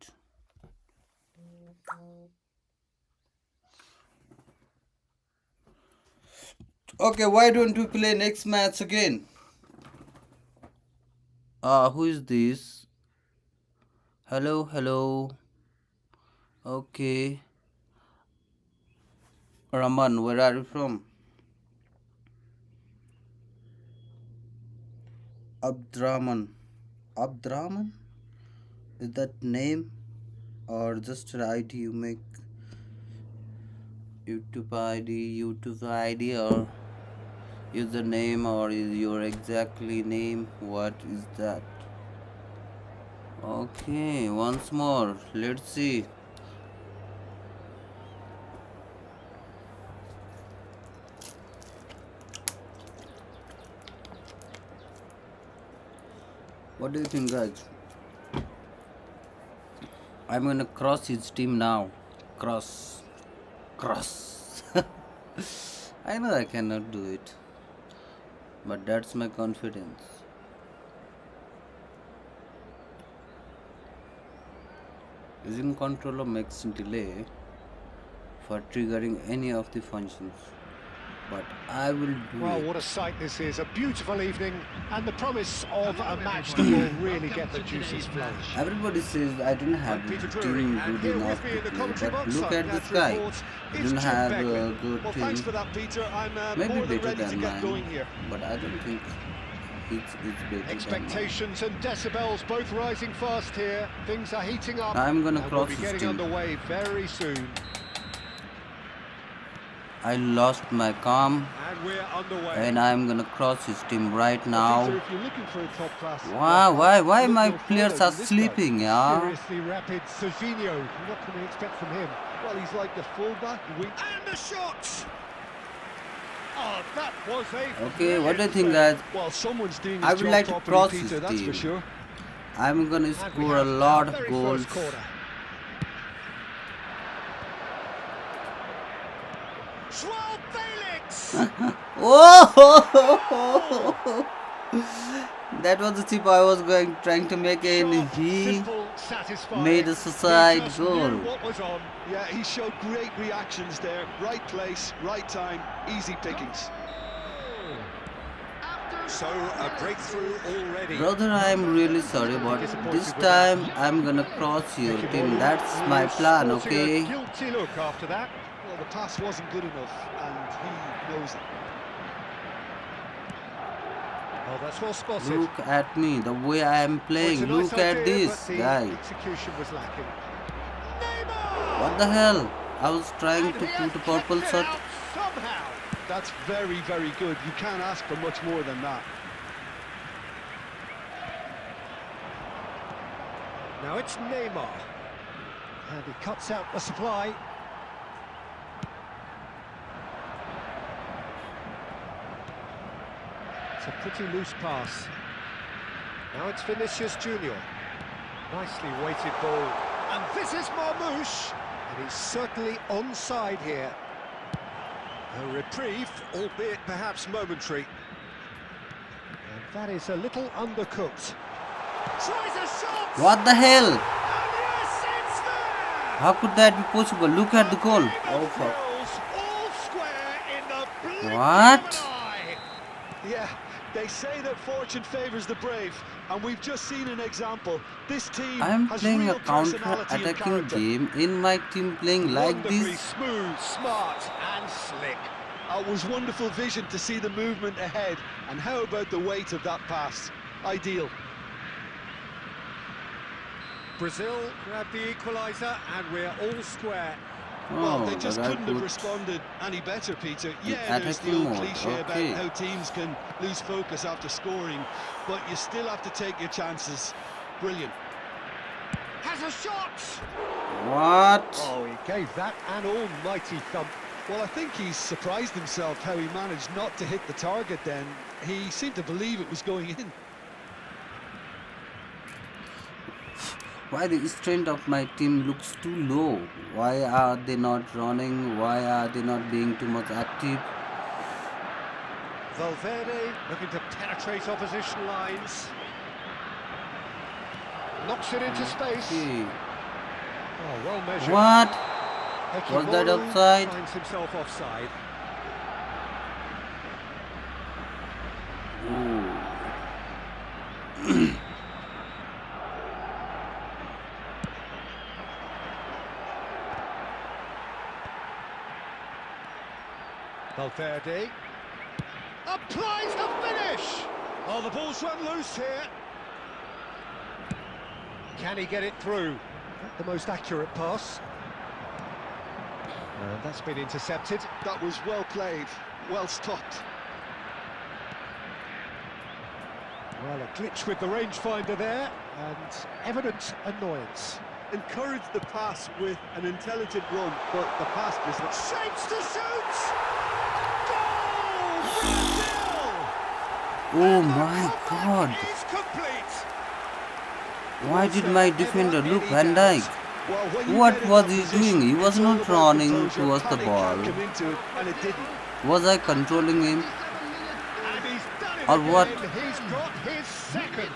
[SPEAKER 1] Okay, why don't we play next match again? Who is this? Hello, hello. Okay. Raman, where are you from? Abdraman. Abdraman? Is that name or just an ID you make? YouTube ID or username or is your exactly name? What is that? Okay, once more. Let's see. What do you think, guys? I'm gonna cross his team now. Cross. Cross. I know I cannot do it, but that's my confidence. Using controller makes delay for triggering any of the functions, but I will do
[SPEAKER 2] Well,
[SPEAKER 1] it.
[SPEAKER 2] what a sight this is. A beautiful evening and the promise of a match that will really get the juices flowing.
[SPEAKER 1] Everybody says I didn't have
[SPEAKER 2] I'm Peter
[SPEAKER 1] a
[SPEAKER 2] Drury,
[SPEAKER 1] team
[SPEAKER 2] and
[SPEAKER 1] good
[SPEAKER 2] here
[SPEAKER 1] enough
[SPEAKER 2] with me
[SPEAKER 1] to
[SPEAKER 2] in the
[SPEAKER 1] play,
[SPEAKER 2] commentary
[SPEAKER 1] but
[SPEAKER 2] box,
[SPEAKER 1] look
[SPEAKER 2] I'm
[SPEAKER 1] at
[SPEAKER 2] glad
[SPEAKER 1] this
[SPEAKER 2] to
[SPEAKER 1] guy.
[SPEAKER 2] report it's
[SPEAKER 1] Didn't
[SPEAKER 2] Jim
[SPEAKER 1] have a
[SPEAKER 2] Begley.
[SPEAKER 1] good
[SPEAKER 3] Well,
[SPEAKER 1] team,
[SPEAKER 3] thanks for that, Peter. I'm
[SPEAKER 1] maybe
[SPEAKER 3] more than
[SPEAKER 1] better
[SPEAKER 3] ready to
[SPEAKER 1] than
[SPEAKER 3] get going
[SPEAKER 1] mine,
[SPEAKER 3] here.
[SPEAKER 1] but I don't think it's better than mine.
[SPEAKER 2] Expectations and decibels both rising fast here. Things are heating up.
[SPEAKER 1] I'm gonna
[SPEAKER 2] and we'll
[SPEAKER 1] cross
[SPEAKER 2] be
[SPEAKER 1] his
[SPEAKER 2] getting
[SPEAKER 1] team.
[SPEAKER 2] underway very soon.
[SPEAKER 1] I lost my calm,
[SPEAKER 2] And we're underway.
[SPEAKER 1] and I'm gonna cross his team right
[SPEAKER 3] Peter,
[SPEAKER 1] now.
[SPEAKER 3] if you're looking for a top-class
[SPEAKER 1] Wow,
[SPEAKER 3] left
[SPEAKER 1] why
[SPEAKER 3] back,
[SPEAKER 1] my
[SPEAKER 3] look no
[SPEAKER 1] players
[SPEAKER 3] further
[SPEAKER 1] are
[SPEAKER 3] than this guy.
[SPEAKER 1] sleeping, yeah?
[SPEAKER 2] Seriously rapid Serginho. What can we expect from him?
[SPEAKER 3] Well, he's like the full-back wing.
[SPEAKER 2] And the shot! Oh, that was a
[SPEAKER 1] Okay, what do you
[SPEAKER 2] brilliant
[SPEAKER 1] think,
[SPEAKER 2] save.
[SPEAKER 1] guys?
[SPEAKER 3] Well, someone's doing
[SPEAKER 1] I
[SPEAKER 3] his
[SPEAKER 1] would
[SPEAKER 3] job
[SPEAKER 1] like to
[SPEAKER 3] properly,
[SPEAKER 1] cross
[SPEAKER 3] Peter,
[SPEAKER 1] his
[SPEAKER 3] that's for
[SPEAKER 1] team.
[SPEAKER 3] sure.
[SPEAKER 1] I'm gonna
[SPEAKER 2] And we
[SPEAKER 1] score a
[SPEAKER 2] have
[SPEAKER 1] lot
[SPEAKER 2] our
[SPEAKER 1] of
[SPEAKER 2] very
[SPEAKER 1] goals.
[SPEAKER 2] first corner. Joao Felix!
[SPEAKER 1] Oh! That was the tip I was trying to make, and
[SPEAKER 2] Sharp,
[SPEAKER 1] he
[SPEAKER 2] simple, satisfying.
[SPEAKER 1] made a
[SPEAKER 2] He
[SPEAKER 1] suicide
[SPEAKER 2] just
[SPEAKER 1] goal.
[SPEAKER 2] knew what was on.
[SPEAKER 3] Yeah, he showed great reactions there. Right place, right time, easy pickings.
[SPEAKER 2] So, a breakthrough already.
[SPEAKER 1] Brother, I'm really sorry, but this time I'm gonna cross your team. That's my plan,
[SPEAKER 2] Sporting a
[SPEAKER 1] okay?
[SPEAKER 2] guilty look after that.
[SPEAKER 3] Well, the pass wasn't good enough, and he knows it.
[SPEAKER 2] Oh, that's well spotted.
[SPEAKER 1] Look at me, the way I am
[SPEAKER 2] Well,
[SPEAKER 1] playing.
[SPEAKER 2] it's a nice
[SPEAKER 1] Look at
[SPEAKER 2] idea,
[SPEAKER 1] this
[SPEAKER 2] but the
[SPEAKER 1] guy.
[SPEAKER 2] execution was lacking. Neymar!
[SPEAKER 1] What the hell? I was trying
[SPEAKER 2] And
[SPEAKER 1] to
[SPEAKER 2] he has
[SPEAKER 1] put a purple
[SPEAKER 2] kept it
[SPEAKER 1] shot.
[SPEAKER 2] out somehow.
[SPEAKER 3] That's very, very good. You can't ask for much more than that.
[SPEAKER 2] Now it's Neymar. And he cuts out the supply. It's a pretty loose pass. Now it's Vinicius Junior. Nicely weighted ball. And this is Marmouche. And he's certainly onside here. A reprieve, albeit perhaps momentary. And that is a little undercooked. Tries a shot!
[SPEAKER 1] What the hell?
[SPEAKER 2] And yes, it's there!
[SPEAKER 1] How could that be possible? Look at the goal. Oh fuck.
[SPEAKER 2] Thrills, all square in the blink
[SPEAKER 1] What?
[SPEAKER 2] of an eye.
[SPEAKER 3] Yeah, they say that fortune favours the brave, and we've just seen an example. This team
[SPEAKER 1] I am
[SPEAKER 3] has
[SPEAKER 1] playing
[SPEAKER 3] real
[SPEAKER 1] a
[SPEAKER 3] personality and
[SPEAKER 1] counter-attacking
[SPEAKER 3] character.
[SPEAKER 1] game in my team playing like
[SPEAKER 2] Wonderfully
[SPEAKER 1] this.
[SPEAKER 2] smooth, smart, and slick.
[SPEAKER 3] It was wonderful vision to see the movement ahead, and how about the weight of that pass? Ideal.
[SPEAKER 2] Brazil grabbed the equaliser, and we're all square.
[SPEAKER 3] Well, they
[SPEAKER 1] Oh,
[SPEAKER 3] just
[SPEAKER 1] but I
[SPEAKER 3] couldn't have
[SPEAKER 1] put
[SPEAKER 3] responded any better, Peter. Yeah, there's the
[SPEAKER 1] attacking
[SPEAKER 3] old
[SPEAKER 1] mode,
[SPEAKER 3] cliche
[SPEAKER 1] okay.
[SPEAKER 3] about how teams can lose focus after scoring, but you still have to take your chances. Brilliant.
[SPEAKER 2] Has a shot!
[SPEAKER 1] What?
[SPEAKER 2] Oh, he gave that an almighty thump.
[SPEAKER 3] Well, I think he's surprised himself how he managed not to hit the target then. He seemed to believe it was going in.
[SPEAKER 1] Why the strength of my team looks too low? Why are they not running? Why are they not being too much active?
[SPEAKER 2] Valverde looking to penetrate opposition lines. Knocks it into space.
[SPEAKER 1] Okay.
[SPEAKER 2] Oh, well measured.
[SPEAKER 1] What?
[SPEAKER 2] Heki
[SPEAKER 1] Was that
[SPEAKER 2] Moru
[SPEAKER 1] offside?
[SPEAKER 2] finds himself offside.
[SPEAKER 1] Ooh.
[SPEAKER 2] Valverde applies the finish. Oh, the ball's run loose here. Can he get it through? Not the most accurate pass. And that's been intercepted.
[SPEAKER 3] That was well played, well stopped.
[SPEAKER 2] Well, a glitch with the rangefinder there, and evident annoyance.
[SPEAKER 3] Encourage the pass with an intelligent run, but the pass does not.
[SPEAKER 2] Shapes to shoot! Goal! Brazil!
[SPEAKER 1] Oh my God.
[SPEAKER 2] Is complete.
[SPEAKER 1] Why did my defender look
[SPEAKER 3] Any
[SPEAKER 1] Van
[SPEAKER 3] doubt?
[SPEAKER 1] Dijk?
[SPEAKER 3] Well, when you
[SPEAKER 1] What
[SPEAKER 3] get in
[SPEAKER 1] was
[SPEAKER 3] that
[SPEAKER 1] he
[SPEAKER 3] position,
[SPEAKER 1] doing? He was
[SPEAKER 3] it's all
[SPEAKER 1] not
[SPEAKER 3] about
[SPEAKER 1] running
[SPEAKER 3] composure.
[SPEAKER 1] towards the
[SPEAKER 3] Panic
[SPEAKER 1] ball.
[SPEAKER 3] can't come into it, and it didn't.
[SPEAKER 1] Was I controlling him?
[SPEAKER 2] And he's done it
[SPEAKER 1] Or
[SPEAKER 2] again.
[SPEAKER 1] what?
[SPEAKER 2] He's got his second.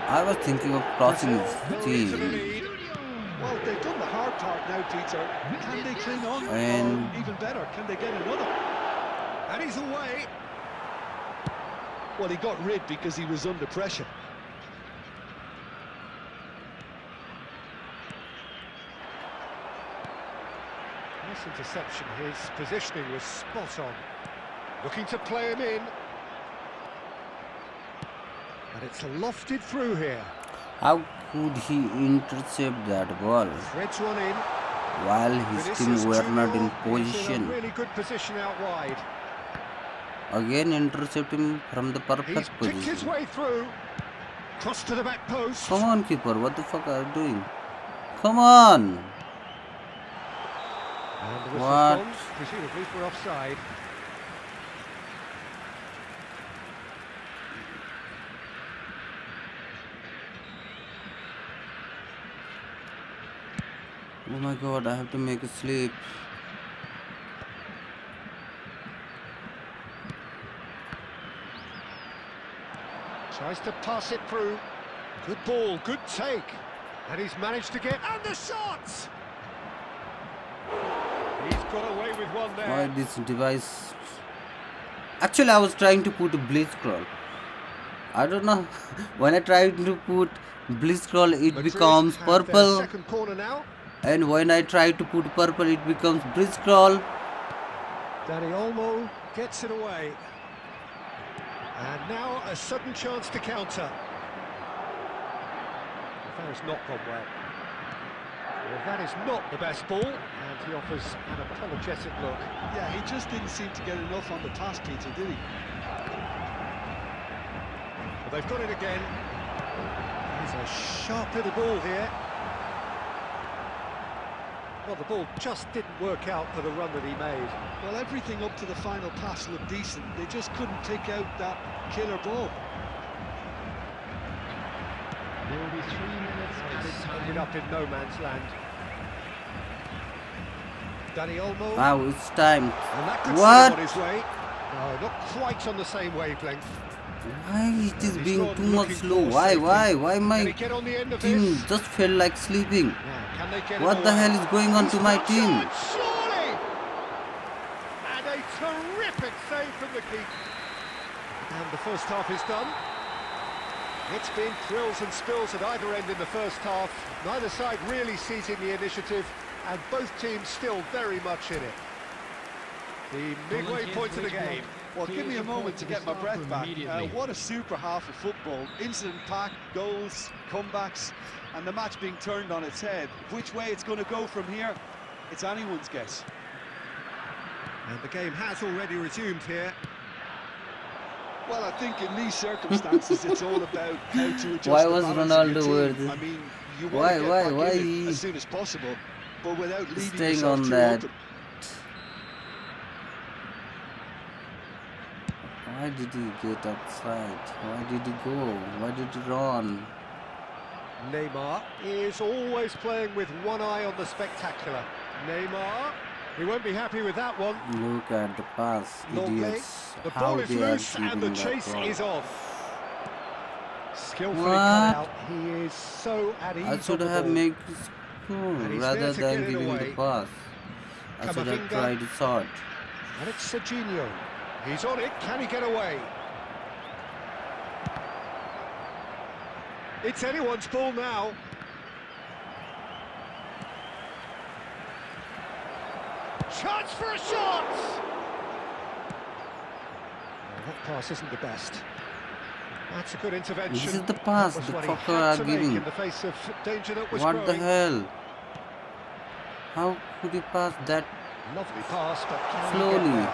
[SPEAKER 1] I was thinking of crossing
[SPEAKER 2] Brazil
[SPEAKER 1] his
[SPEAKER 2] go into the
[SPEAKER 1] team.
[SPEAKER 2] lead.
[SPEAKER 3] Well, they've done the hard part now, Peter. Can they cling on?
[SPEAKER 1] And-
[SPEAKER 3] Or even better, can they get another?
[SPEAKER 2] And he's away.
[SPEAKER 3] Well, he got rid because he was under pressure.
[SPEAKER 2] Nice interception. His positioning was spot on. Looking to play him in. And it's lofted through here.
[SPEAKER 1] How could he intercept that ball
[SPEAKER 2] Threads one in.
[SPEAKER 1] while his team
[SPEAKER 2] Vinicius
[SPEAKER 1] were not in
[SPEAKER 2] Junior is in a
[SPEAKER 1] position?
[SPEAKER 2] really good position out wide.
[SPEAKER 1] Again intercept him from the
[SPEAKER 2] He's
[SPEAKER 1] perfect
[SPEAKER 2] picked his
[SPEAKER 1] position.
[SPEAKER 2] way through. Cross to the back post.
[SPEAKER 1] Come on, keeper, what the fuck are you doing? Come on!
[SPEAKER 2] And the whistle's
[SPEAKER 1] What?
[SPEAKER 2] gone, presumably for offside.
[SPEAKER 1] Oh my god, I have to make a sleep.
[SPEAKER 2] Tries to pass it through. Good ball, good take. And he's managed to get... And the shots! He's got away with one
[SPEAKER 1] Why
[SPEAKER 2] there.
[SPEAKER 1] this device? Actually, I was trying to put a blitzcrawl. I don't know. When I try to put blitzcrawl, it
[SPEAKER 2] Madrid
[SPEAKER 1] becomes
[SPEAKER 2] have their
[SPEAKER 1] purple.
[SPEAKER 2] second corner now.
[SPEAKER 1] And when I try to put purple, it becomes blitzcrawl.
[SPEAKER 2] Danny Olmo gets it away. And now a sudden chance to counter. That has not gone well. Well, that is not the best ball, and he offers an apologetic look.
[SPEAKER 3] Yeah, he just didn't seem to get enough on the pass, Peter, did he?
[SPEAKER 2] Well, they've got it again. There's a sharp little ball here. Well, the ball just didn't work out for the run that he made.
[SPEAKER 3] Well, everything up to the final pass looked decent. They just couldn't pick out that killer ball.
[SPEAKER 4] There will be 3 minutes added
[SPEAKER 2] Ended
[SPEAKER 4] time.
[SPEAKER 2] up in no man's land. Danny Olmo.
[SPEAKER 1] Wow, it's time.
[SPEAKER 2] And that could
[SPEAKER 1] What?
[SPEAKER 2] send him on his way. No, not quite on the same wavelength.
[SPEAKER 1] Why it is
[SPEAKER 2] He's
[SPEAKER 1] being
[SPEAKER 2] not
[SPEAKER 1] too much
[SPEAKER 2] looking
[SPEAKER 1] slow?
[SPEAKER 2] for
[SPEAKER 1] Why?
[SPEAKER 2] safety.
[SPEAKER 1] Why
[SPEAKER 2] Can
[SPEAKER 1] my
[SPEAKER 2] he get on the end of
[SPEAKER 1] team
[SPEAKER 2] this?
[SPEAKER 1] just felt like sleeping?
[SPEAKER 2] Now, can they get
[SPEAKER 1] What
[SPEAKER 2] him
[SPEAKER 1] the
[SPEAKER 2] away?
[SPEAKER 1] hell is going on
[SPEAKER 2] He's
[SPEAKER 1] to my
[SPEAKER 2] got
[SPEAKER 1] team?
[SPEAKER 2] shot, surely! And a terrific save from the keeper. And the first half is done. It's been thrills and spills at either end in the first half. Neither side really seizing the initiative, and both teams still very much in it. The midway point of the game.
[SPEAKER 3] Well, give me a moment to get my breath back. What a super half of football. Incident-packed, goals, comebacks, and the match being turned on its head. Which way it's going to go from here, it's anyone's guess.
[SPEAKER 2] And the game has already resumed here.
[SPEAKER 3] Well, I think in these circumstances, it's all about how to adjust
[SPEAKER 1] Why
[SPEAKER 3] the
[SPEAKER 1] was
[SPEAKER 3] balance of your
[SPEAKER 1] Ronaldo
[SPEAKER 3] team.
[SPEAKER 1] over there?
[SPEAKER 3] I mean, you want
[SPEAKER 1] Why-
[SPEAKER 3] to get
[SPEAKER 1] why-
[SPEAKER 3] back
[SPEAKER 1] why
[SPEAKER 3] in it
[SPEAKER 1] he
[SPEAKER 3] as soon as possible, but without leaving
[SPEAKER 1] staying
[SPEAKER 3] yourself
[SPEAKER 1] on
[SPEAKER 3] too
[SPEAKER 1] that?
[SPEAKER 3] open.
[SPEAKER 1] Why did he get outside? Why did he go? Why did he run?
[SPEAKER 2] Neymar is always playing with one eye on the spectacular. Neymar, he won't be happy with that one.
[SPEAKER 1] Look at the pass,
[SPEAKER 2] Longley,
[SPEAKER 1] idiots.
[SPEAKER 2] the
[SPEAKER 1] How
[SPEAKER 2] ball is
[SPEAKER 1] they are
[SPEAKER 2] loose and the
[SPEAKER 1] giving that
[SPEAKER 2] chase
[SPEAKER 1] ball.
[SPEAKER 2] is on. Skillfully
[SPEAKER 1] What?
[SPEAKER 2] cut out. He is so at ease
[SPEAKER 1] I should
[SPEAKER 2] on the
[SPEAKER 1] have
[SPEAKER 2] ball.
[SPEAKER 1] made score
[SPEAKER 2] And he's
[SPEAKER 1] rather
[SPEAKER 2] there to
[SPEAKER 1] than
[SPEAKER 2] get it
[SPEAKER 1] giving
[SPEAKER 2] away.
[SPEAKER 1] the pass. I should have
[SPEAKER 2] Camavinga.
[SPEAKER 1] tried a shot.
[SPEAKER 2] And it's Serginho. He's on it. Can he get away? It's anyone's ball now. Chance for a shot! Well, that pass isn't the best. That's a good intervention.
[SPEAKER 1] This is the pass
[SPEAKER 2] That was
[SPEAKER 1] the
[SPEAKER 2] what he
[SPEAKER 1] fucker
[SPEAKER 2] had
[SPEAKER 1] are
[SPEAKER 2] to make
[SPEAKER 1] giving.
[SPEAKER 2] in the face of danger that was
[SPEAKER 1] What the
[SPEAKER 2] growing.
[SPEAKER 1] hell? How could he pass that
[SPEAKER 2] Lovely pass, but can he get
[SPEAKER 1] slowly?
[SPEAKER 2] there?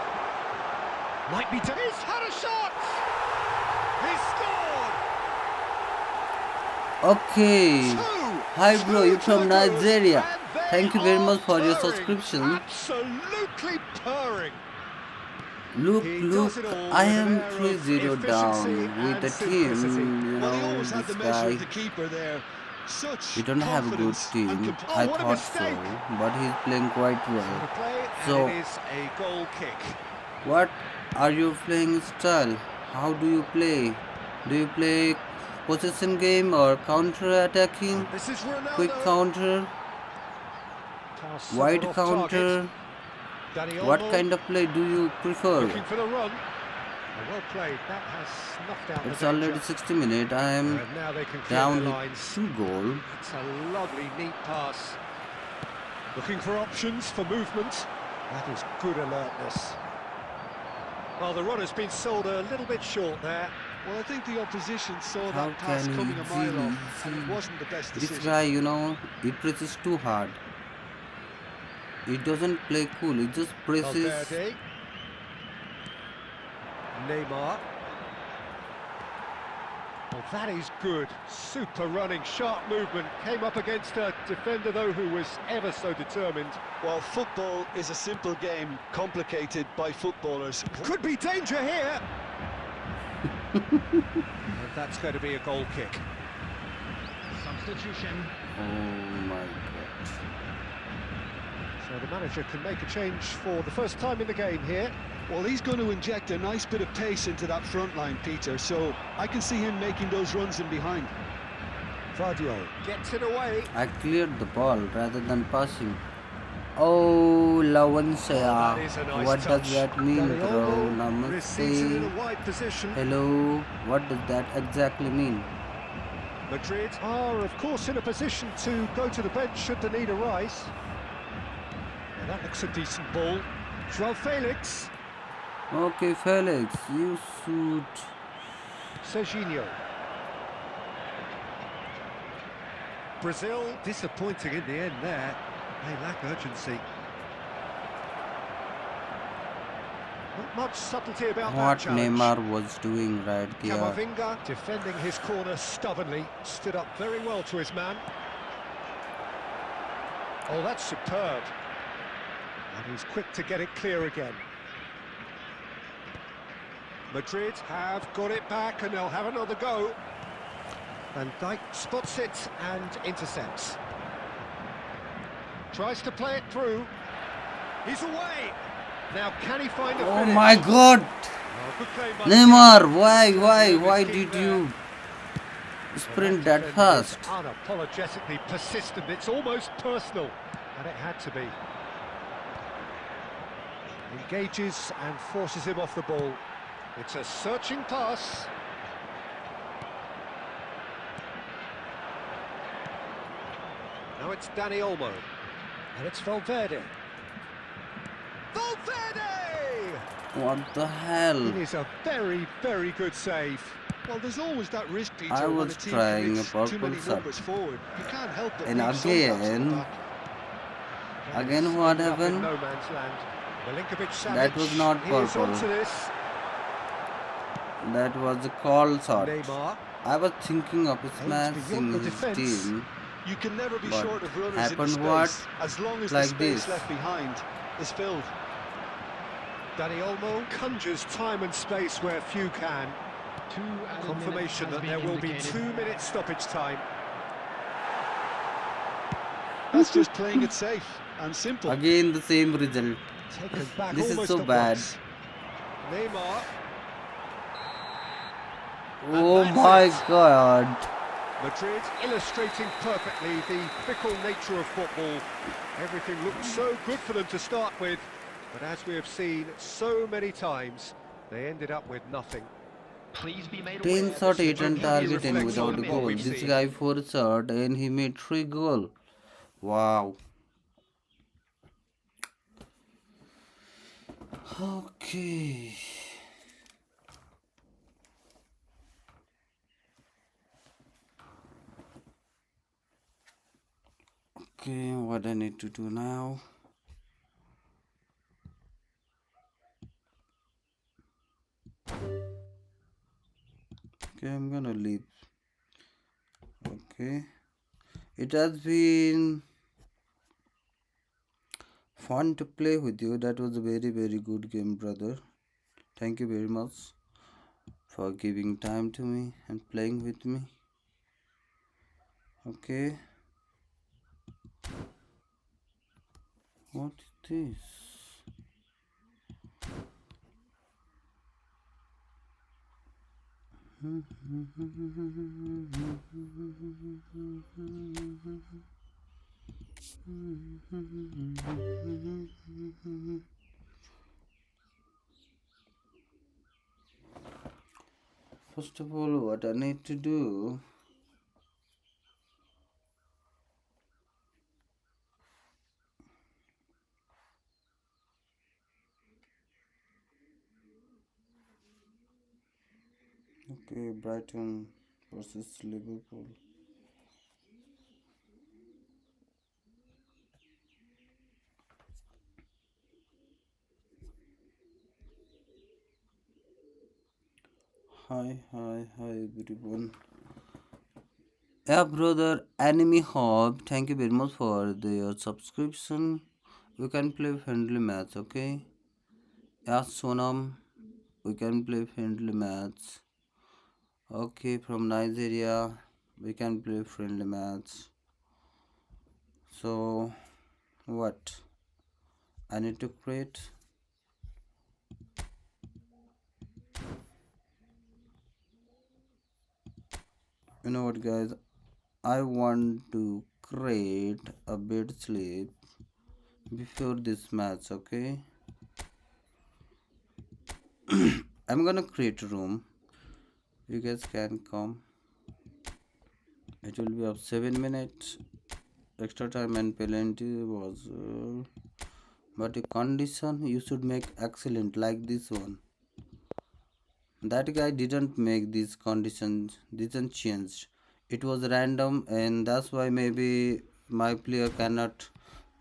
[SPEAKER 2] Might be. He's had a shot. He scored.
[SPEAKER 1] Okay.
[SPEAKER 2] Two.
[SPEAKER 1] Hi bro,
[SPEAKER 2] Two
[SPEAKER 1] you're
[SPEAKER 2] to
[SPEAKER 1] from
[SPEAKER 2] the good.
[SPEAKER 1] Nigeria.
[SPEAKER 2] And they
[SPEAKER 1] Thank you very
[SPEAKER 2] are
[SPEAKER 1] much for your
[SPEAKER 2] purring.
[SPEAKER 1] subscription.
[SPEAKER 2] Absolutely purring.
[SPEAKER 1] Look,
[SPEAKER 2] He does it
[SPEAKER 1] look,
[SPEAKER 2] all
[SPEAKER 1] I
[SPEAKER 2] with an
[SPEAKER 1] am
[SPEAKER 2] air of
[SPEAKER 1] 3-0
[SPEAKER 2] efficiency
[SPEAKER 1] down with
[SPEAKER 2] and
[SPEAKER 1] the
[SPEAKER 2] simplicity.
[SPEAKER 1] team.
[SPEAKER 5] Well, he always had
[SPEAKER 1] This
[SPEAKER 5] the measure of
[SPEAKER 1] guy,
[SPEAKER 5] the keeper there. Such
[SPEAKER 1] we don't have a good
[SPEAKER 5] confidence and
[SPEAKER 1] team.
[SPEAKER 5] complete.
[SPEAKER 1] I
[SPEAKER 2] Oh, what a
[SPEAKER 1] thought so,
[SPEAKER 2] mistake!
[SPEAKER 1] but he's playing quite
[SPEAKER 2] So
[SPEAKER 1] well.
[SPEAKER 2] to play, and it
[SPEAKER 1] So,
[SPEAKER 2] is a goal kick.
[SPEAKER 1] what are your playing style? How do you play? Do you play possession game or counter attacking?
[SPEAKER 2] And this is
[SPEAKER 1] Quick
[SPEAKER 2] Ronaldo.
[SPEAKER 1] counter?
[SPEAKER 2] Pass somewhat
[SPEAKER 1] Wide
[SPEAKER 2] off target.
[SPEAKER 1] counter?
[SPEAKER 2] Dani
[SPEAKER 1] What
[SPEAKER 2] Olmo
[SPEAKER 1] kind of play do you prefer?
[SPEAKER 2] looking for the run. Well played. That has snuffed out the
[SPEAKER 1] It's
[SPEAKER 2] danger.
[SPEAKER 1] already 60 minutes. I am
[SPEAKER 2] And now they can clear their
[SPEAKER 1] down with
[SPEAKER 2] lines.
[SPEAKER 1] 2 goal.
[SPEAKER 2] It's a lovely, neat pass. Looking for options for movement. That is good alertness. Well, the run has been sold a little bit short there.
[SPEAKER 3] Well, I think the opposition saw
[SPEAKER 1] How
[SPEAKER 3] that pass
[SPEAKER 1] can he
[SPEAKER 3] coming a mile off, and it
[SPEAKER 1] easily?
[SPEAKER 3] wasn't the best
[SPEAKER 1] This
[SPEAKER 3] decision.
[SPEAKER 1] guy, he presses too hard. He doesn't play cool. He just presses.
[SPEAKER 2] Valverde. Neymar. Well, that is good. Super running, sharp movement. Came up against a defender, though, who was ever so determined.
[SPEAKER 3] While football is a simple game, complicated by footballers.
[SPEAKER 2] Could be danger here. And that's going to be a goal kick.
[SPEAKER 4] Substitution.
[SPEAKER 1] Oh my god.
[SPEAKER 2] So the manager can make a change for the first time in the game here.
[SPEAKER 3] Well, he's going to inject a nice bit of pace into that front line, Peter, so I can see him making those runs in behind.
[SPEAKER 2] Vardio gets it away.
[SPEAKER 1] I cleared the ball rather than passing. Oh, Lawansaya.
[SPEAKER 2] That is a nice
[SPEAKER 1] What
[SPEAKER 2] touch.
[SPEAKER 1] does that mean,
[SPEAKER 2] Dani
[SPEAKER 1] bro?
[SPEAKER 2] Olmo receives it in
[SPEAKER 1] Namaste.
[SPEAKER 2] a wide position.
[SPEAKER 1] Hello. What does that exactly mean?
[SPEAKER 2] Madrid are, of course, in a position to go to the bench should the need arise. Now that looks a decent ball. Joao Felix.
[SPEAKER 1] Okay, Felix, you shoot.
[SPEAKER 2] Serginho. Brazil disappointing in the end there. They lack urgency. Not much subtlety about that
[SPEAKER 1] What
[SPEAKER 2] challenge.
[SPEAKER 1] Neymar was doing right there.
[SPEAKER 2] Camavinga defending his corner stubbornly, stood up very well to his man. Oh, that's superb. And he's quick to get it clear again. Madrid have got it back and they'll have another go. Van Dijk spots it and intercepts. Tries to play it through. He's away. Now can he find a
[SPEAKER 1] Oh
[SPEAKER 2] finish?
[SPEAKER 1] my god.
[SPEAKER 2] Oh, good play by
[SPEAKER 1] Neymar,
[SPEAKER 2] the
[SPEAKER 1] why
[SPEAKER 2] keeper.
[SPEAKER 1] did you
[SPEAKER 2] Well,
[SPEAKER 1] sprint that
[SPEAKER 2] defender is
[SPEAKER 1] fast?
[SPEAKER 2] unapologetically persistent. It's almost personal, and it had to be. Engages and forces him off the ball. It's a searching pass. Now it's Dani Olmo, and it's Valverde. Valverde!
[SPEAKER 1] What the hell?
[SPEAKER 2] It is a very, very good save.
[SPEAKER 3] Well, there's always that risk, Peter,
[SPEAKER 1] I
[SPEAKER 3] when
[SPEAKER 1] was
[SPEAKER 3] a team
[SPEAKER 1] trying
[SPEAKER 3] commits
[SPEAKER 1] a purple
[SPEAKER 3] too many
[SPEAKER 1] shot.
[SPEAKER 3] numbers forward. You can't help but
[SPEAKER 1] And
[SPEAKER 3] leave some gaps at the
[SPEAKER 1] again,
[SPEAKER 3] back.
[SPEAKER 1] Again, what
[SPEAKER 2] Up in
[SPEAKER 1] happened?
[SPEAKER 2] no man's land. Milinkovic-Savic,
[SPEAKER 1] That was not
[SPEAKER 2] he is
[SPEAKER 1] purple.
[SPEAKER 2] onto this.
[SPEAKER 1] That was a call shot.
[SPEAKER 2] Neymar.
[SPEAKER 1] I was thinking of
[SPEAKER 2] Aims
[SPEAKER 1] smashing
[SPEAKER 2] beyond the
[SPEAKER 1] his
[SPEAKER 2] defence.
[SPEAKER 1] team.
[SPEAKER 3] You can never be
[SPEAKER 1] But
[SPEAKER 3] short of runners in the
[SPEAKER 1] happened
[SPEAKER 3] space,
[SPEAKER 1] what?
[SPEAKER 3] as long as
[SPEAKER 1] Like
[SPEAKER 3] the space
[SPEAKER 1] this.
[SPEAKER 3] left behind is filled.
[SPEAKER 2] Dani Olmo conjures time and space where few can.
[SPEAKER 4] 2 added
[SPEAKER 2] Confirmation
[SPEAKER 4] minutes
[SPEAKER 2] that
[SPEAKER 4] has
[SPEAKER 2] there will
[SPEAKER 4] been
[SPEAKER 2] be
[SPEAKER 4] indicated.
[SPEAKER 2] 2 minutes stoppage time.
[SPEAKER 3] That's just playing it safe and simple.
[SPEAKER 1] Again, the same result.
[SPEAKER 2] Taken back
[SPEAKER 1] This is
[SPEAKER 2] almost
[SPEAKER 1] so
[SPEAKER 2] at
[SPEAKER 1] bad.
[SPEAKER 2] once. Neymar.
[SPEAKER 1] Oh
[SPEAKER 2] that's
[SPEAKER 1] my
[SPEAKER 2] it.
[SPEAKER 1] god.
[SPEAKER 2] Madrid illustrating perfectly the fickle nature of football. Everything looked so good for them to start with, but as we have seen so many times, they ended up with nothing.
[SPEAKER 4] Please be made
[SPEAKER 1] 10
[SPEAKER 4] aware
[SPEAKER 1] shot,
[SPEAKER 4] that
[SPEAKER 1] 8 and
[SPEAKER 2] He
[SPEAKER 1] target and
[SPEAKER 2] reflects
[SPEAKER 1] without
[SPEAKER 2] on
[SPEAKER 1] a
[SPEAKER 2] what
[SPEAKER 1] goal.
[SPEAKER 2] we've
[SPEAKER 1] This
[SPEAKER 2] seen.
[SPEAKER 1] guy 4 shot and he made 3 goal. Wow. Okay. Okay, what I need to do now? Okay, I'm gonna leave. Okay. It has been fun to play with you. That was a very, very good game, brother. Thank you very much for giving time to me and playing with me. Okay, what is this? First of all, what I need to do. Okay, Brighton versus Liverpool. Hi, everyone. Yeah, brother, Enemy Hub, thank you very much for your subscription. We can play friendly match, okay? Yeah, Sonam, we can play friendly match. Okay, from Nigeria, we can play friendly match. So, what? I need to create. You know what, guys? I want to create a bed sleep before this match, okay? I'm gonna create a room. You guys can come. It will be of 7 minutes. Extra time and penalty was, but a condition you should make excellent like this one. That guy didn't make these conditions, didn't change. It was random, and that's why maybe my player cannot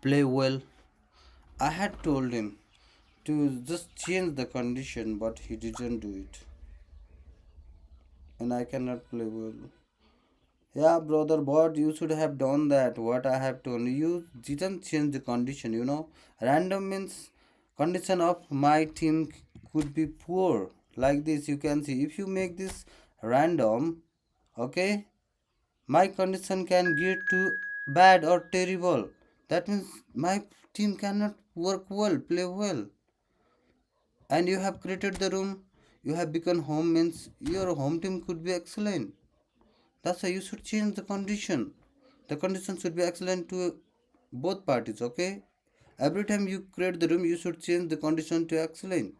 [SPEAKER 1] play well. I had told him to just change the condition, but he didn't do it, and I cannot play well. Yeah, brother, but you should have done that. What I have done, you didn't change the condition. Random means condition of my team could be poor. Like this, you can see. If you make this random, okay, my condition can get to bad or terrible. That means my team cannot work well, play well. And you have created the room. You have become home means your home team could be excellent. That's why you should change the condition. The condition should be excellent to both parties, okay? Every time you create the room, you should change the condition to excellent.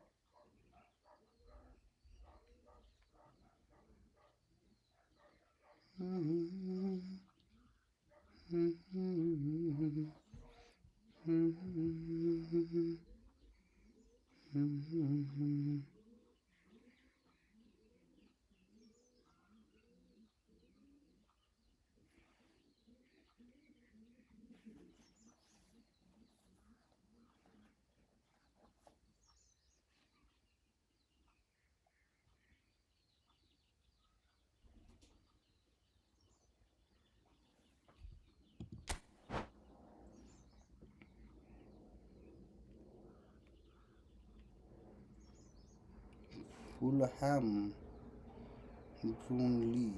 [SPEAKER 1] Fulham, Brownlee.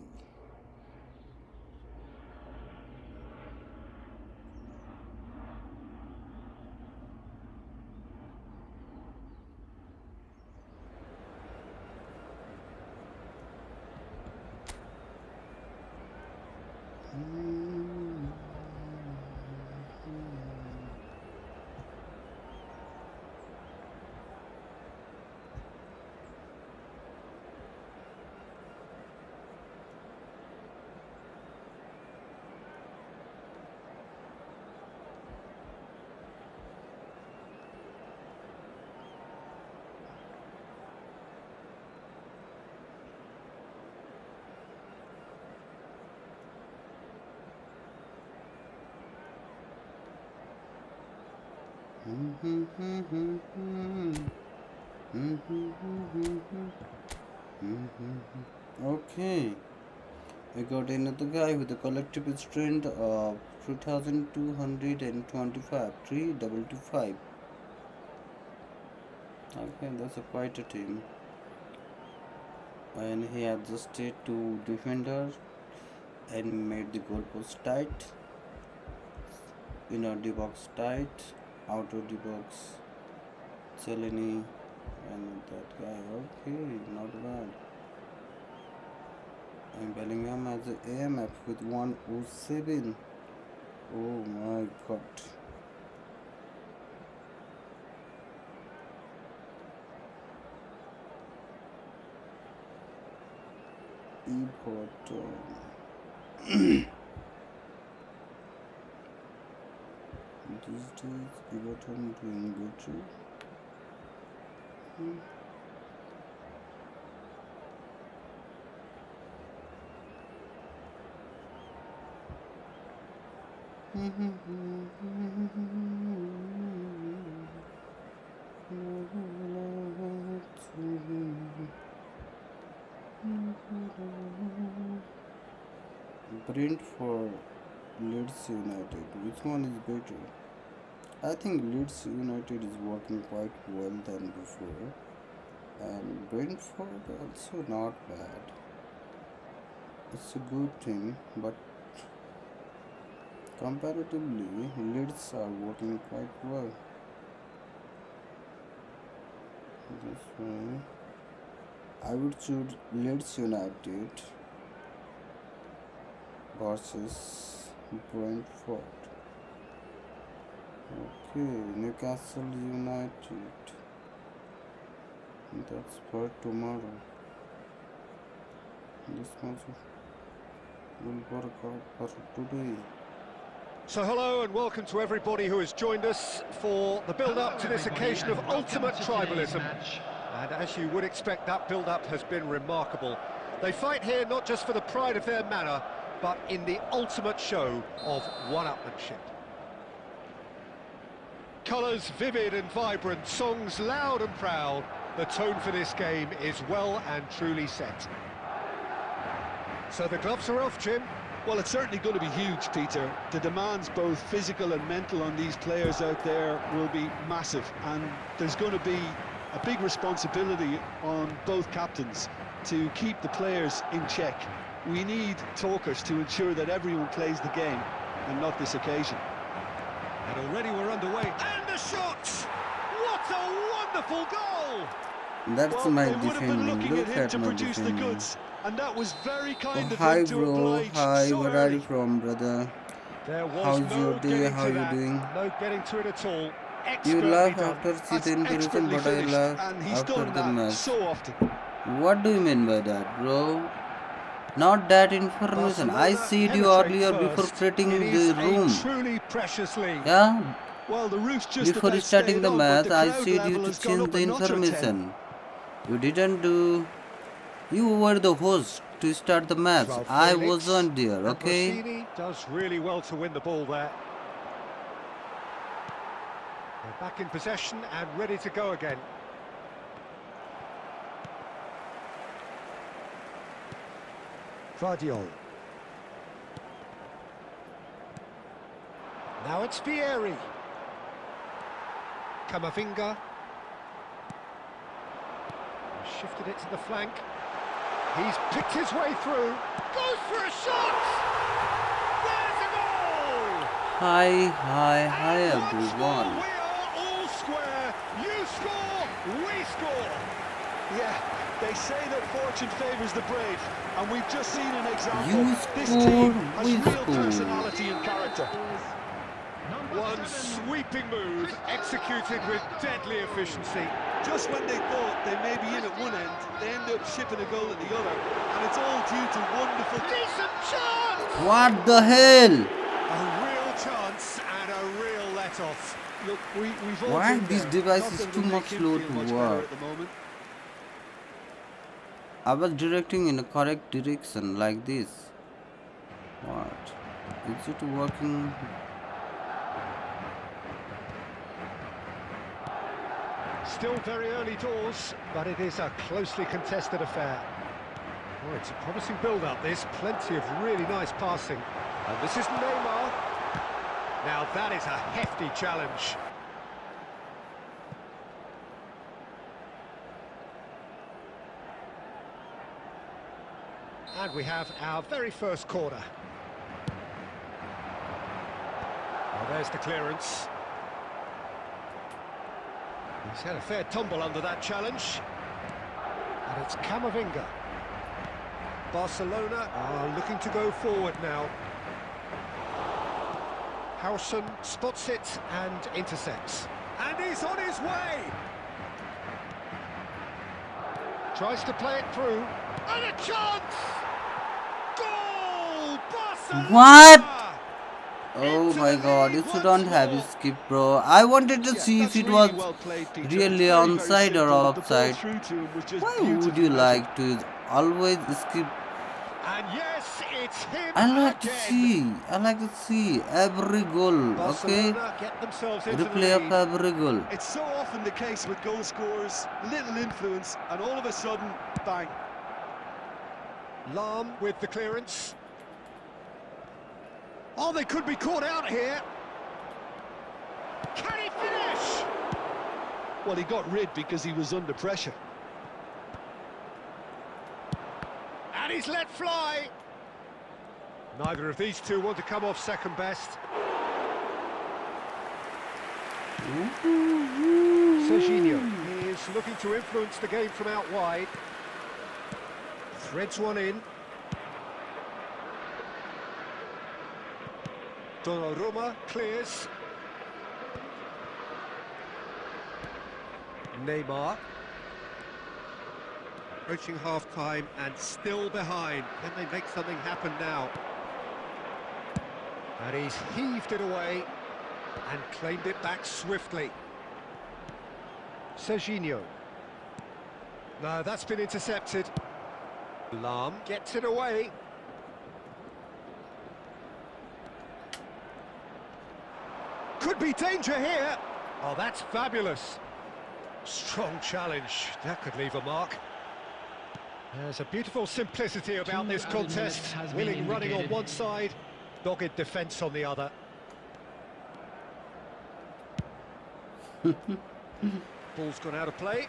[SPEAKER 1] Okay, we got another guy with a collective strength of 3225, 3225. Okay, that's a quite a team. And he adjusted to defender and made the goalpost tight, inner the box tight, outer the box Cellini and that guy. Okay, not bad. And Bellingham has an AMF with 107. Oh my god. EFootball. These days, Everton doing better. Brentford, Leeds United. Which one is better? I think Leeds United is working quite well than before, and Brentford also not bad. It's a good thing, but comparatively, Leeds are working quite well. This way, I would choose Leeds United versus Brentford. Okay, Newcastle United. That's for tomorrow. This much will work out for today.
[SPEAKER 2] So hello and welcome to everybody who has joined us for the build-up to this occasion of ultimate tribalism. And as you would expect, that build-up has been remarkable. They fight here not just for the pride of their manor, but in the ultimate show of one-upmanship. Colours vivid and vibrant, songs loud and proud. The tone for this game is well and truly set. So the gloves are off, Jim.
[SPEAKER 3] Well, it's certainly going to be huge, Peter. The demands, both physical and mental, on these players out there will be massive, and there's going to be a big responsibility on both captains to keep the players in check. We need talkers to ensure that everyone plays the game, and not this occasion.
[SPEAKER 2] And already we're underway. And the shot! What a wonderful goal!
[SPEAKER 1] That's
[SPEAKER 3] Well,
[SPEAKER 1] my
[SPEAKER 3] they would have been
[SPEAKER 1] defending.
[SPEAKER 3] looking
[SPEAKER 1] Look
[SPEAKER 3] at him
[SPEAKER 1] at
[SPEAKER 3] to
[SPEAKER 1] my
[SPEAKER 3] produce the
[SPEAKER 1] defending.
[SPEAKER 3] goods, and that was very kind
[SPEAKER 1] Oh,
[SPEAKER 3] of
[SPEAKER 1] hi
[SPEAKER 3] him to
[SPEAKER 1] bro,
[SPEAKER 3] oblige
[SPEAKER 1] hi,
[SPEAKER 3] so
[SPEAKER 1] where are
[SPEAKER 3] early.
[SPEAKER 1] you from, brother?
[SPEAKER 2] There was
[SPEAKER 1] How's
[SPEAKER 2] no
[SPEAKER 1] your day?
[SPEAKER 2] getting
[SPEAKER 1] How
[SPEAKER 2] to
[SPEAKER 1] you
[SPEAKER 2] that.
[SPEAKER 1] doing?
[SPEAKER 2] No getting to it at all.
[SPEAKER 1] You
[SPEAKER 2] Expertly
[SPEAKER 1] laugh
[SPEAKER 2] done.
[SPEAKER 1] after
[SPEAKER 3] That's
[SPEAKER 1] sit in person,
[SPEAKER 3] expertly
[SPEAKER 1] but I
[SPEAKER 3] finished,
[SPEAKER 1] laugh
[SPEAKER 3] and he's
[SPEAKER 1] after
[SPEAKER 3] done
[SPEAKER 1] the
[SPEAKER 3] that
[SPEAKER 1] match.
[SPEAKER 3] so often.
[SPEAKER 1] What do you mean by that, bro? Not that information. I
[SPEAKER 2] Barcelona
[SPEAKER 1] said you
[SPEAKER 2] penetrate
[SPEAKER 1] earlier before
[SPEAKER 2] first.
[SPEAKER 1] creating
[SPEAKER 2] It is
[SPEAKER 1] the
[SPEAKER 2] a
[SPEAKER 1] room.
[SPEAKER 2] truly precious league.
[SPEAKER 1] Yeah,
[SPEAKER 3] Well, the roof's just
[SPEAKER 1] before
[SPEAKER 3] about
[SPEAKER 1] starting
[SPEAKER 3] stayed
[SPEAKER 1] the
[SPEAKER 3] on, but
[SPEAKER 1] match,
[SPEAKER 3] the
[SPEAKER 1] I
[SPEAKER 3] crowd
[SPEAKER 1] said you
[SPEAKER 3] level
[SPEAKER 1] to
[SPEAKER 3] has gone
[SPEAKER 1] change
[SPEAKER 3] up
[SPEAKER 1] the
[SPEAKER 3] a notch or 10.
[SPEAKER 1] information. You didn't do. You were the host to start the match.
[SPEAKER 2] Joao
[SPEAKER 1] I
[SPEAKER 2] Felix,
[SPEAKER 1] wasn't there,
[SPEAKER 2] and
[SPEAKER 1] okay?
[SPEAKER 2] Rossini does really well to win the ball there. They're back in possession and ready to go again. Vardiol. Now it's Vieri. Camavinga. Shifted it to the flank. He's picked his way through. Goes for a shot! There's a goal!
[SPEAKER 1] Hi
[SPEAKER 2] Once more,
[SPEAKER 1] everyone.
[SPEAKER 2] we are all square. You score, we score.
[SPEAKER 3] Yeah, they say that fortune favours the brave, and we've just seen an example.
[SPEAKER 1] You
[SPEAKER 3] This
[SPEAKER 1] scored,
[SPEAKER 3] team has
[SPEAKER 1] we
[SPEAKER 3] real
[SPEAKER 1] scored.
[SPEAKER 3] personality and character.
[SPEAKER 2] One sweeping move executed with deadly efficiency.
[SPEAKER 3] Just when they thought they may be in at one end, they end up shipping a goal at the other, and it's all due to wonderful...
[SPEAKER 2] Decent chance!
[SPEAKER 1] What the hell?
[SPEAKER 2] A real chance and a real let-off.
[SPEAKER 3] Look, we've all
[SPEAKER 1] Why
[SPEAKER 3] been
[SPEAKER 1] this
[SPEAKER 3] there.
[SPEAKER 1] device is
[SPEAKER 3] Nothing
[SPEAKER 1] too
[SPEAKER 3] will
[SPEAKER 1] much
[SPEAKER 3] make him
[SPEAKER 1] slow
[SPEAKER 3] feel
[SPEAKER 1] to
[SPEAKER 3] much better
[SPEAKER 1] work?
[SPEAKER 3] at the moment.
[SPEAKER 1] I was directing in a correct direction like this. What? Is it working?
[SPEAKER 2] Still very early doors, but it is a closely contested affair. Oh, it's a promising build-up, this. Plenty of really nice passing. And this is Neymar. Now that is a hefty challenge. And we have our very first corner. Well, there's the clearance. He's had a fair tumble under that challenge. And it's Camavinga. Barcelona are looking to go forward now. Howson spots it and intercepts. And he's on his way! Tries to play it through. And a chance! Goal! Barcelona!
[SPEAKER 1] What? Oh my god, you shouldn't have skipped, bro. I wanted to see if
[SPEAKER 3] That's
[SPEAKER 1] it was
[SPEAKER 3] really well played, Peter.
[SPEAKER 1] really
[SPEAKER 3] It's very, very
[SPEAKER 1] onside or
[SPEAKER 3] simple. The ball
[SPEAKER 1] offside.
[SPEAKER 3] through to him was just
[SPEAKER 1] Why would
[SPEAKER 3] beautifully
[SPEAKER 1] you
[SPEAKER 3] measured.
[SPEAKER 1] like to always skip?
[SPEAKER 2] And yes, it's him
[SPEAKER 1] I like to
[SPEAKER 2] again.
[SPEAKER 1] see every goal, okay?
[SPEAKER 2] Barcelona get themselves into the
[SPEAKER 1] Replay of
[SPEAKER 2] lead.
[SPEAKER 1] every goal.
[SPEAKER 3] It's so often the case with goal scorers, little influence, and all of a sudden, bang.
[SPEAKER 2] Lahm with the clearance. Oh, they could be caught out here. Can he finish?
[SPEAKER 3] Well, he got rid because he was under pressure.
[SPEAKER 2] And he's let fly. Neither of these two want to come off second best. Serginho is looking to influence the game from out wide. Threads one in. Donnarumma clears. Neymar. Approaching half-time and still behind. Can they make something happen now? And he's heaved it away and claimed it back swiftly. Serginho. No, that's been intercepted. Lahm gets it away. Could be danger here. Oh, that's fabulous. Strong challenge. That could leave a mark. There's a beautiful simplicity about this contest. Willing running on one side, dogged defence on the other. Ball's gone out of play.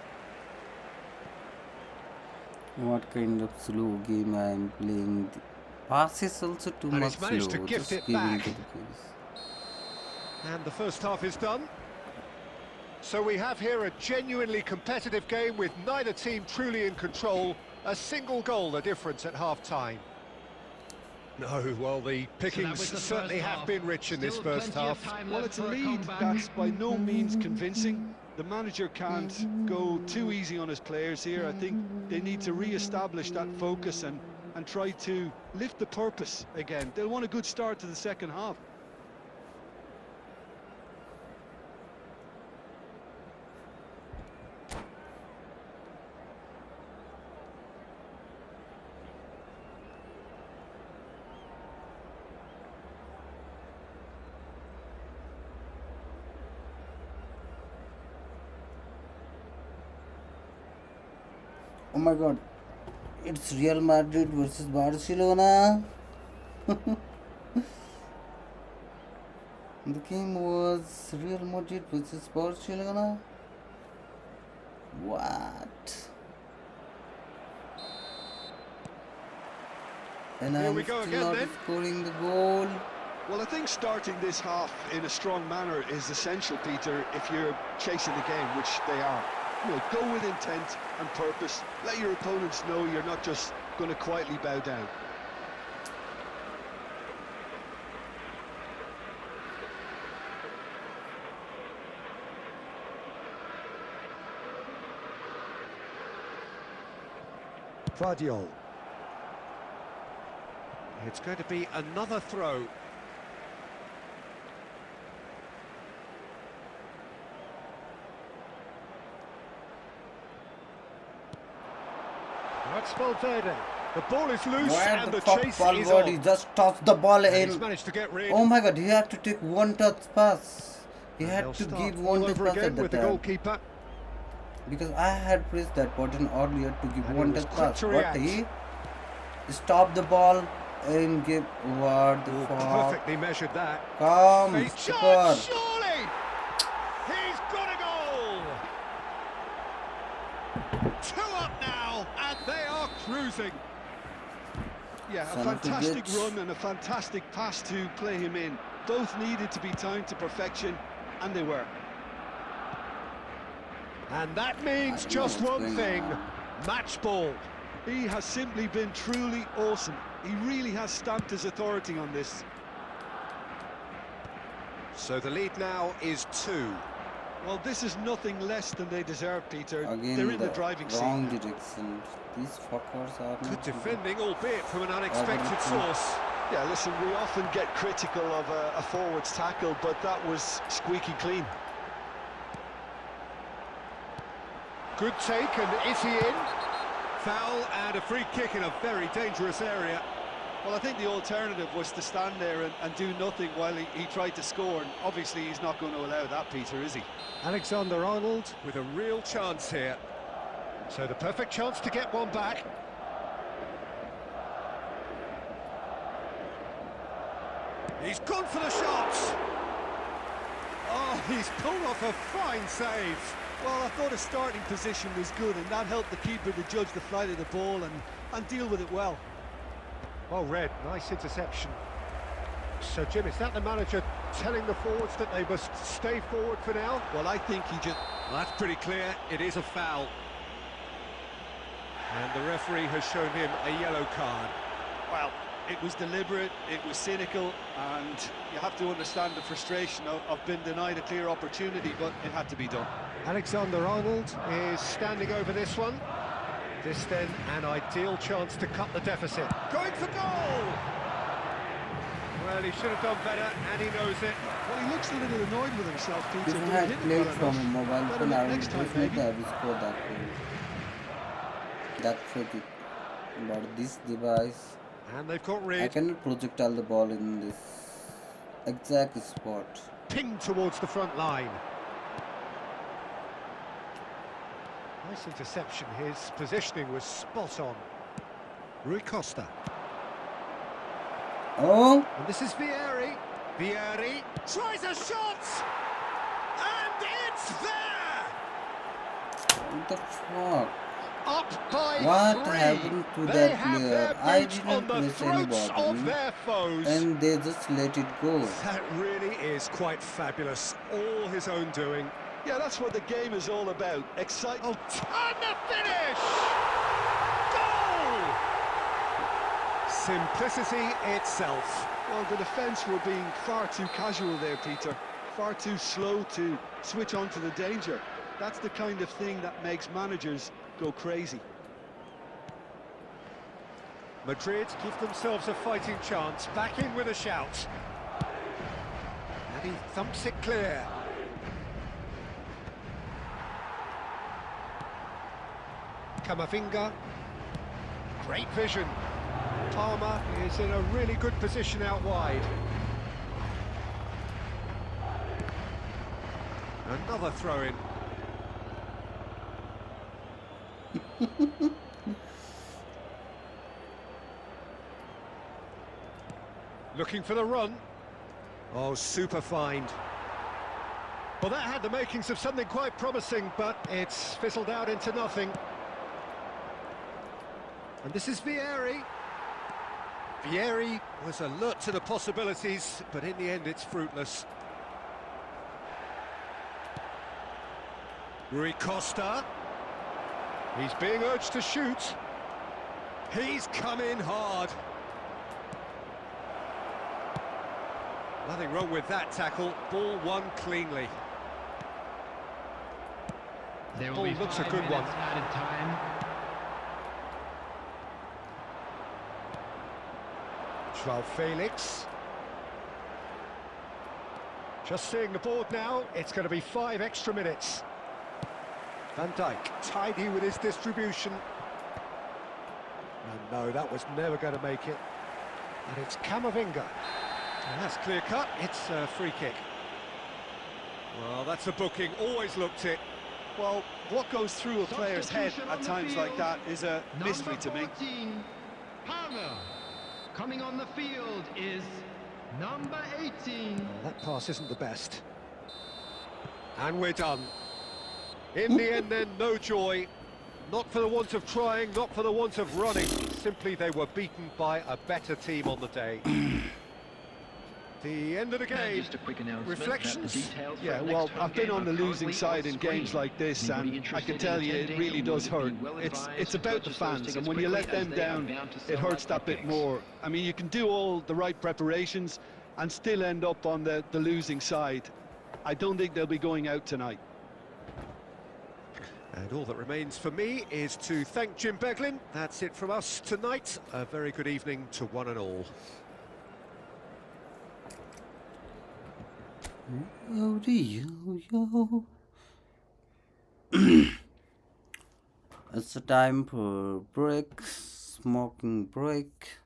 [SPEAKER 1] What kind of slow game I am playing? The pass is also too
[SPEAKER 2] And
[SPEAKER 1] much
[SPEAKER 2] he's managed
[SPEAKER 1] slow.
[SPEAKER 2] to gift
[SPEAKER 1] Just
[SPEAKER 2] it
[SPEAKER 1] giving
[SPEAKER 2] back.
[SPEAKER 1] to the case.
[SPEAKER 2] And the first half is done. So we have here a genuinely competitive game with neither team truly in control. A single goal the difference at half-time. No, well, the pickings certainly have been rich in this first half.
[SPEAKER 3] Well, it's a lead that's by no means convincing. The manager can't go too easy on his players here. I think they need to re-establish that focus and try to lift the purpose again. They'll want a good start to the second half.
[SPEAKER 1] Oh my god, it's Real Madrid versus Barcelona. The game was Real Madrid versus Barcelona. What? And
[SPEAKER 2] Here
[SPEAKER 1] I'm
[SPEAKER 2] we go
[SPEAKER 1] still
[SPEAKER 2] again
[SPEAKER 1] not
[SPEAKER 2] then.
[SPEAKER 1] scoring the goal.
[SPEAKER 3] Well, I think starting this half in a strong manner is essential, Peter, if you're chasing the game, which they are. You know, go with intent and purpose. Let your opponents know you're not just going to quietly bow down.
[SPEAKER 2] Vardiol. It's going to be another throw. That's Valverde. The ball is loose
[SPEAKER 1] Where
[SPEAKER 2] and
[SPEAKER 1] the
[SPEAKER 2] the
[SPEAKER 1] fuck
[SPEAKER 2] chase is
[SPEAKER 1] Valverde
[SPEAKER 2] on.
[SPEAKER 1] just tossed the ball
[SPEAKER 2] And
[SPEAKER 1] in?
[SPEAKER 2] he's managed to get rid.
[SPEAKER 1] Oh my god, he had to take one touch pass. He
[SPEAKER 2] And
[SPEAKER 1] had
[SPEAKER 2] they'll
[SPEAKER 1] to
[SPEAKER 2] start
[SPEAKER 1] give
[SPEAKER 2] all
[SPEAKER 1] one touch
[SPEAKER 2] over
[SPEAKER 1] pass
[SPEAKER 2] again
[SPEAKER 1] at the
[SPEAKER 2] with the
[SPEAKER 1] time.
[SPEAKER 2] goalkeeper.
[SPEAKER 1] Because I had pressed that button earlier to give
[SPEAKER 2] And
[SPEAKER 1] one
[SPEAKER 2] he was
[SPEAKER 1] touch
[SPEAKER 2] quick
[SPEAKER 1] pass.
[SPEAKER 2] to
[SPEAKER 1] But
[SPEAKER 2] react.
[SPEAKER 1] he stopped the ball and gave what the fuck.
[SPEAKER 2] Perfectly measured that.
[SPEAKER 1] Come,
[SPEAKER 2] A
[SPEAKER 1] skipper.
[SPEAKER 2] shot, surely! He's got a goal! 2 up now, and they are cruising.
[SPEAKER 3] Yeah, a
[SPEAKER 1] Son of a
[SPEAKER 3] fantastic
[SPEAKER 1] bitch.
[SPEAKER 3] run and a fantastic pass to play him in. Both needed to be timed to perfection, and they were.
[SPEAKER 2] And that
[SPEAKER 1] I
[SPEAKER 2] means
[SPEAKER 1] don't know
[SPEAKER 2] just
[SPEAKER 1] what's
[SPEAKER 2] one
[SPEAKER 1] going
[SPEAKER 2] thing,
[SPEAKER 1] on.
[SPEAKER 2] match ball.
[SPEAKER 3] He has simply been truly awesome. He really has stamped his authority on this.
[SPEAKER 2] So the lead now is 2.
[SPEAKER 3] Well, this is nothing less than they deserve, Peter. They're
[SPEAKER 1] Again,
[SPEAKER 3] in the
[SPEAKER 1] the
[SPEAKER 3] driving
[SPEAKER 1] wrong
[SPEAKER 3] seat.
[SPEAKER 1] direction. These fuckers are
[SPEAKER 2] Good
[SPEAKER 1] not
[SPEAKER 2] defending, albeit from an unexpected
[SPEAKER 1] Everything.
[SPEAKER 2] source.
[SPEAKER 3] Yeah, listen, we often get critical of a forward's tackle, but that was squeaky clean.
[SPEAKER 2] Good take, and is he in? Foul and a free kick in a very dangerous area.
[SPEAKER 3] Well, I think the alternative was to stand there and do nothing while he tried to score, and obviously he's not going to allow that, Peter, is he?
[SPEAKER 2] Alexander-Arnold with a real chance here. So the perfect chance to get one back. He's gone for the shots. Oh, he's pulled off a fine save.
[SPEAKER 3] Well, I thought his starting position was good, and that helped the keeper to judge the flight of the ball and deal with it well.
[SPEAKER 2] Well read, nice interception. So, Jim, is that the manager telling the forwards that they must stay forward for now?
[SPEAKER 3] Well, I think he just...
[SPEAKER 2] Well, that's pretty clear, it is a foul. And the referee has shown him a yellow card.
[SPEAKER 3] Well, it was deliberate, it was cynical, and you have to understand the frustration of being denied a clear opportunity, but it had to be done.
[SPEAKER 2] Alexander-Arnold is standing over this one. This then an ideal chance to cut the deficit. Going for goal! Well, he should have done better, and he knows it.
[SPEAKER 3] Well, he looks a little annoyed with himself, Peter.
[SPEAKER 1] If I
[SPEAKER 3] but he
[SPEAKER 1] had
[SPEAKER 3] did it
[SPEAKER 1] played
[SPEAKER 3] well
[SPEAKER 1] from a
[SPEAKER 3] enough.
[SPEAKER 1] mobile
[SPEAKER 3] Better
[SPEAKER 1] phone,
[SPEAKER 3] luck
[SPEAKER 1] I would
[SPEAKER 3] next time,
[SPEAKER 1] definitely
[SPEAKER 3] maybe.
[SPEAKER 1] have scored that goal. That free kick. But this device,
[SPEAKER 2] And they've got
[SPEAKER 1] I
[SPEAKER 2] rid.
[SPEAKER 1] cannot projectile the ball in this exact spot.
[SPEAKER 2] Pinged towards the front line. Nice interception. His positioning was spot on. Rui Costa.
[SPEAKER 1] Oh,
[SPEAKER 2] And this is Vieri. Vieri tries a shot! And it's there!
[SPEAKER 1] what the fuck?
[SPEAKER 2] Up by
[SPEAKER 1] What
[SPEAKER 2] 3.
[SPEAKER 1] happened to
[SPEAKER 2] They
[SPEAKER 1] that
[SPEAKER 2] have
[SPEAKER 1] player?
[SPEAKER 2] their
[SPEAKER 1] I
[SPEAKER 2] boots
[SPEAKER 1] did
[SPEAKER 2] on
[SPEAKER 1] not
[SPEAKER 2] the
[SPEAKER 1] press any
[SPEAKER 2] throats of
[SPEAKER 1] button
[SPEAKER 2] their foes.
[SPEAKER 1] and they just let it go.
[SPEAKER 2] That really is quite fabulous. All his own doing.
[SPEAKER 3] Yeah, that's what the game is all about.
[SPEAKER 2] Oh, and the finish! Goal! Simplicity itself.
[SPEAKER 3] Well, the defence were being far too casual there, Peter. Far too slow to switch on to the danger. That's the kind of thing that makes managers go crazy.
[SPEAKER 2] Madrid give themselves a fighting chance. Back in with a shout. And he thumps it clear. Camavinga. Great vision. Palmer is in a really good position out wide. Another throw-in. Looking for the run. Oh, super find. Well, that had the makings of something quite promising, but it's fizzled out into nothing. And this is Vieri. Vieri was alert to the possibilities, but in the end it's fruitless. Rui Costa. He's being urged to shoot. He's come in hard. Nothing wrong with that tackle. Ball won cleanly.
[SPEAKER 4] There will
[SPEAKER 2] Ball
[SPEAKER 4] be
[SPEAKER 2] looks a
[SPEAKER 4] 5
[SPEAKER 2] good one.
[SPEAKER 4] minutes added time.
[SPEAKER 2] Joao Felix. Just seeing the board now, it's going to be 5 extra minutes. Van Dijk, tidy with his distribution. And no, that was never going to make it. And it's Camavinga. And that's clear cut, it's a free kick. Well, that's a booking, always looked it.
[SPEAKER 3] Well, what goes through a player's head
[SPEAKER 4] Substitution
[SPEAKER 3] at
[SPEAKER 4] on the
[SPEAKER 3] times like
[SPEAKER 4] field.
[SPEAKER 3] that is a mystery to me.
[SPEAKER 4] Number 14, Palmer. Coming on the field is number 18.
[SPEAKER 2] That pass isn't the best. And we're done. In the end then, no joy. Not for the want of trying, not for the want of running. Simply they were beaten by a better team on the day. The end of the
[SPEAKER 4] And
[SPEAKER 2] game.
[SPEAKER 4] just a quick announcement that the
[SPEAKER 2] Reflections?
[SPEAKER 4] details for
[SPEAKER 3] Yeah,
[SPEAKER 4] the
[SPEAKER 3] well,
[SPEAKER 4] next home
[SPEAKER 3] I've been
[SPEAKER 4] game
[SPEAKER 3] on the
[SPEAKER 4] are
[SPEAKER 3] losing
[SPEAKER 4] currently
[SPEAKER 3] side
[SPEAKER 4] on
[SPEAKER 3] in games
[SPEAKER 4] screen.
[SPEAKER 3] like this,
[SPEAKER 4] Anybody
[SPEAKER 3] and I
[SPEAKER 4] interested
[SPEAKER 3] can tell
[SPEAKER 4] in
[SPEAKER 3] you it
[SPEAKER 4] attending
[SPEAKER 3] really does
[SPEAKER 4] would be
[SPEAKER 3] hurt.
[SPEAKER 4] well
[SPEAKER 3] It's
[SPEAKER 4] advised to
[SPEAKER 3] about the
[SPEAKER 4] purchase those
[SPEAKER 3] fans, and
[SPEAKER 4] tickets
[SPEAKER 3] when you let
[SPEAKER 4] quickly, as
[SPEAKER 3] them
[SPEAKER 4] they are
[SPEAKER 3] down,
[SPEAKER 4] bound to
[SPEAKER 3] it
[SPEAKER 4] sell
[SPEAKER 3] hurts
[SPEAKER 4] like
[SPEAKER 3] that bit
[SPEAKER 4] hotcakes.
[SPEAKER 3] more. I mean, you can do all the right preparations and still end up on the losing side. I don't think they'll be going out tonight.
[SPEAKER 2] And all that remains for me is to thank Jim Beglin. That's it from us tonight. A very good evening to one and all.
[SPEAKER 1] Yo, yo, yo. It's a time for break, smoking break.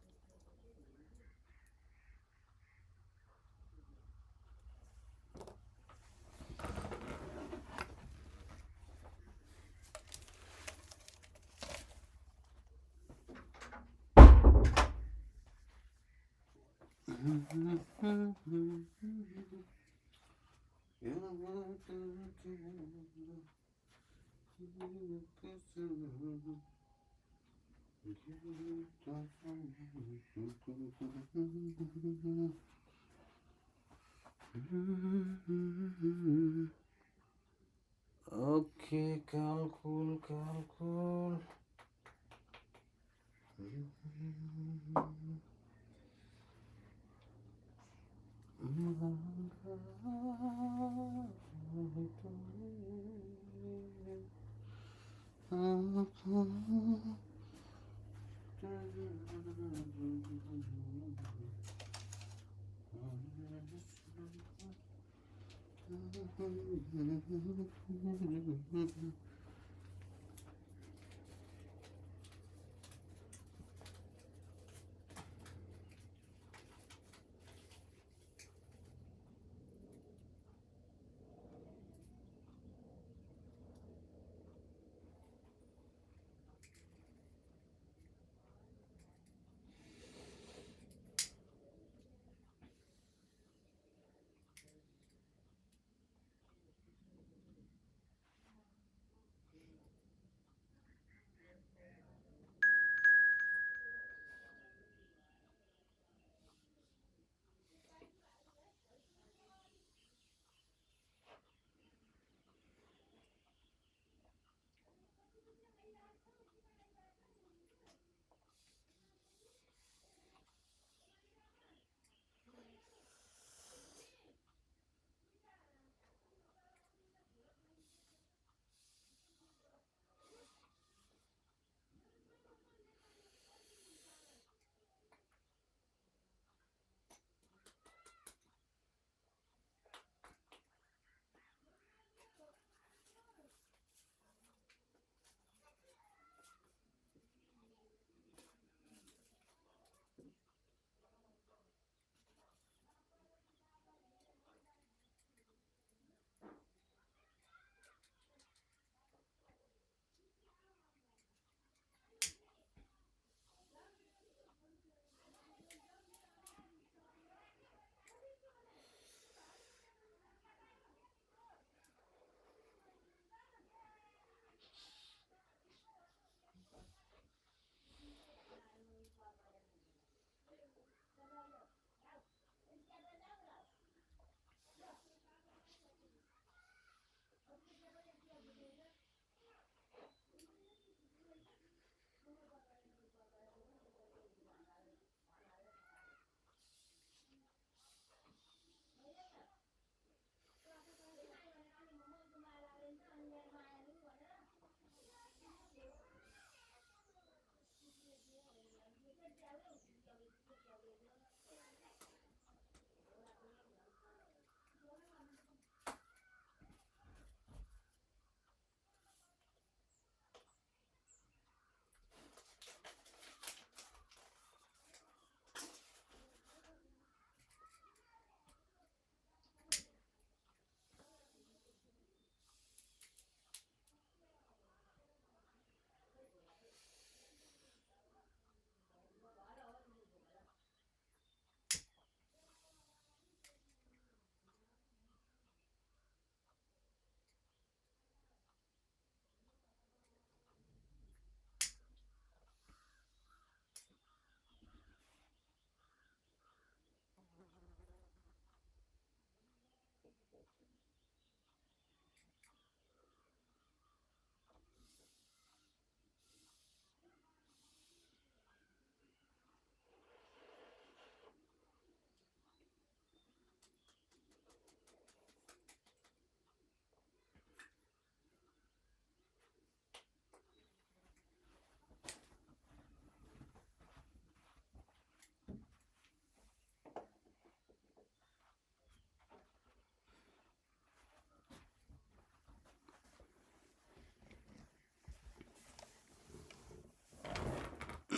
[SPEAKER 1] Okay, calcul, calcul.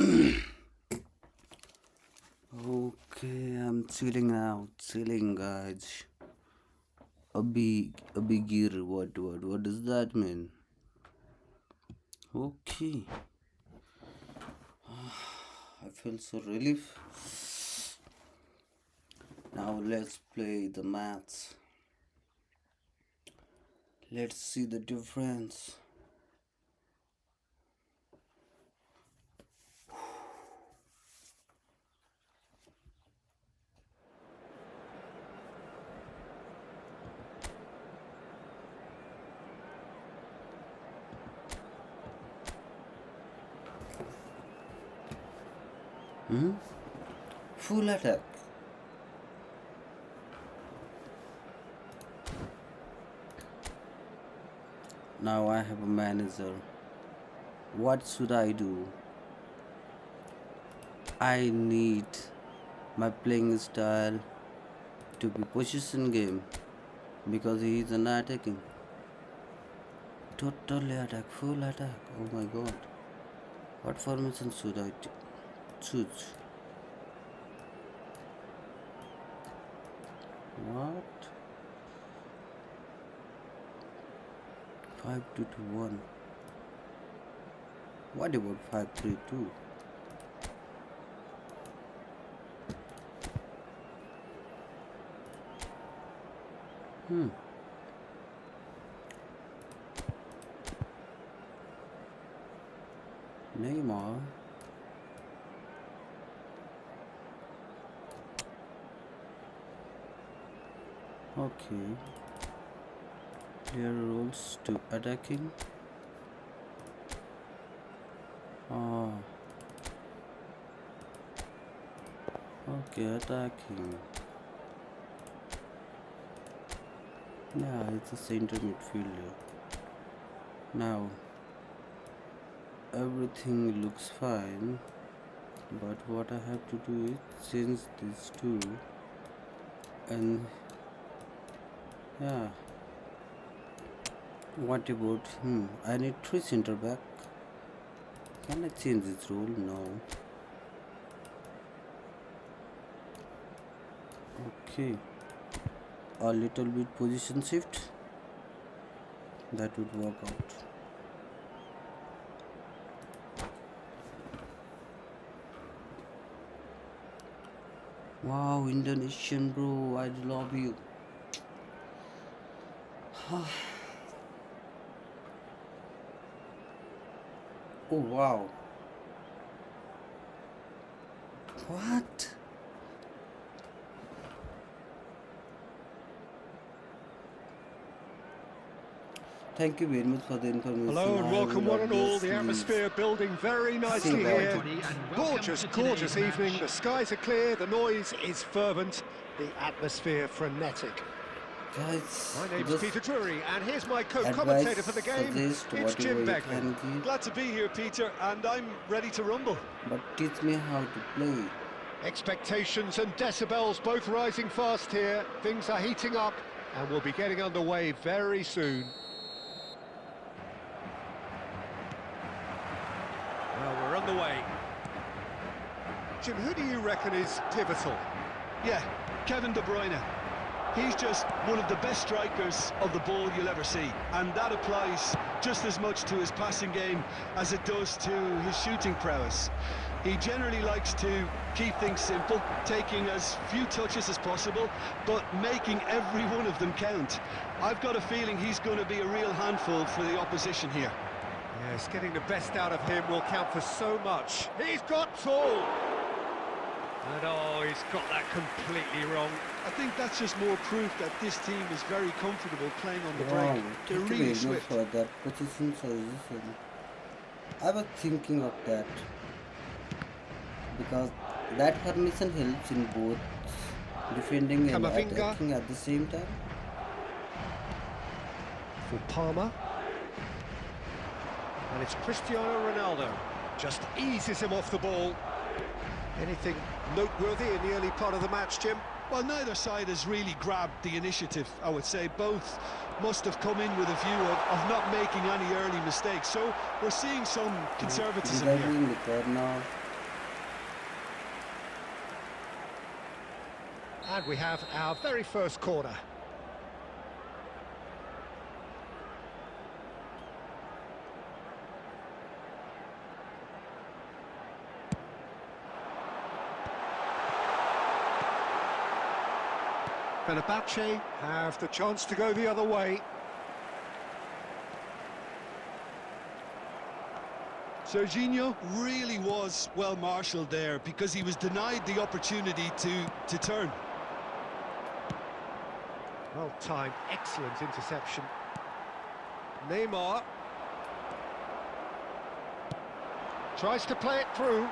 [SPEAKER 1] Okay, I'm chilling now. Chilling, guys. A big ear. What does that mean? Okay, I feel so relief. Now let's play the maths. Let's see the difference. Full attack. Now I have a manager. What should I do? I need my playing style to be position game because he is an attacking. Totally attack, full attack. Oh my god. What formation should I choose? What? 5-2-1. What about 5-3-2? Neymar. Okay. Player roles to attacking. Ah. Okay, attacking. Yeah, it's a center midfielder. Now, everything looks fine, but what I have to do is change these two, and yeah. What about him? I need 3 center back. Can I change this role? No. Okay. A little bit position shift. That would work out. Wow, Indonesian bro, I love you. Oh wow. What? Thank you very much for the information.
[SPEAKER 2] Hello and
[SPEAKER 1] I
[SPEAKER 2] welcome
[SPEAKER 1] will
[SPEAKER 2] one and all. The
[SPEAKER 1] obviously
[SPEAKER 2] atmosphere building very nicely
[SPEAKER 1] see that.
[SPEAKER 2] here. Gorgeous, gorgeous evening. The skies are clear. The noise is fervent. The atmosphere frenetic.
[SPEAKER 1] Guys,
[SPEAKER 2] My name's
[SPEAKER 1] just
[SPEAKER 2] Peter Drury, and here's my
[SPEAKER 1] advice,
[SPEAKER 2] co-commentator for the game.
[SPEAKER 1] suggest
[SPEAKER 2] It's
[SPEAKER 1] whatever
[SPEAKER 2] Jim
[SPEAKER 1] you
[SPEAKER 2] Beglin.
[SPEAKER 1] can give,
[SPEAKER 3] Glad to be here, Peter, and I'm ready to rumble.
[SPEAKER 1] but teach me how to play.
[SPEAKER 2] Expectations and decibels both rising fast here. Things are heating up, and we'll be getting underway very soon. Well, we're underway. Jim, who do you reckon is pivotal?
[SPEAKER 3] Yeah, Kevin De Bruyne. He's just one of the best strikers of the ball you'll ever see, and that applies just as much to his passing game as it does to his shooting prowess. He generally likes to keep things simple, taking as few touches as possible, but making every one of them count. I've got a feeling he's going to be a real handful for the opposition here.
[SPEAKER 2] Yes, getting the best out of him will count for so much. He's got tall! And oh, he's got that completely wrong.
[SPEAKER 3] I think that's just more proof that this team is very comfortable playing on the
[SPEAKER 1] Wow,
[SPEAKER 3] break. They're
[SPEAKER 1] thank you
[SPEAKER 3] really
[SPEAKER 1] very much
[SPEAKER 3] swift.
[SPEAKER 1] for that position suggestion. I was thinking of that because that formation helps in both defending and
[SPEAKER 2] Camavinga.
[SPEAKER 1] attacking at the same time.
[SPEAKER 2] For Palmer. And it's Cristiano Ronaldo. Just eases him off the ball. Anything noteworthy in the early part of the match, Jim?
[SPEAKER 3] Well, neither side has really grabbed the initiative, I would say. Both must have come in with a view of not making any early mistakes. So we're seeing some conservatism
[SPEAKER 1] Did I
[SPEAKER 3] here.
[SPEAKER 1] win the corner?
[SPEAKER 2] And we have our very first corner. Fenerbahce have the chance to go the other way.
[SPEAKER 5] Serginho really was well marshalled there because he was denied the opportunity to turn.
[SPEAKER 2] Well timed, excellent interception. Neymar tries to play it through.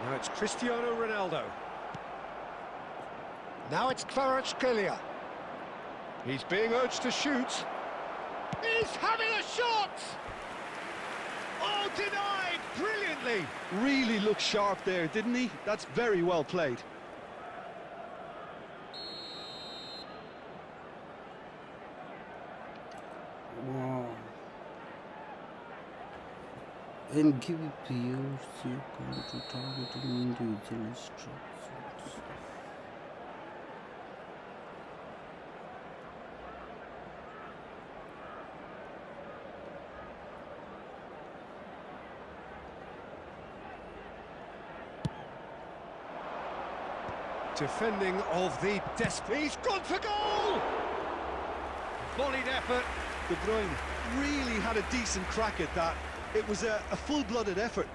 [SPEAKER 2] Now it's Cristiano Ronaldo. Now it's Kvaratskhelia. He's being urged to shoot. He's having a shot! Oh, denied brilliantly!
[SPEAKER 5] Really looked sharp there, didn't he? That's very well played.
[SPEAKER 1] Wow. And give players your power to target individual instructions.
[SPEAKER 2] Defending of the desperate. He's gone for goal! Volleyed effort.
[SPEAKER 5] De Bruyne really had a decent crack at that. It was a full-blooded effort.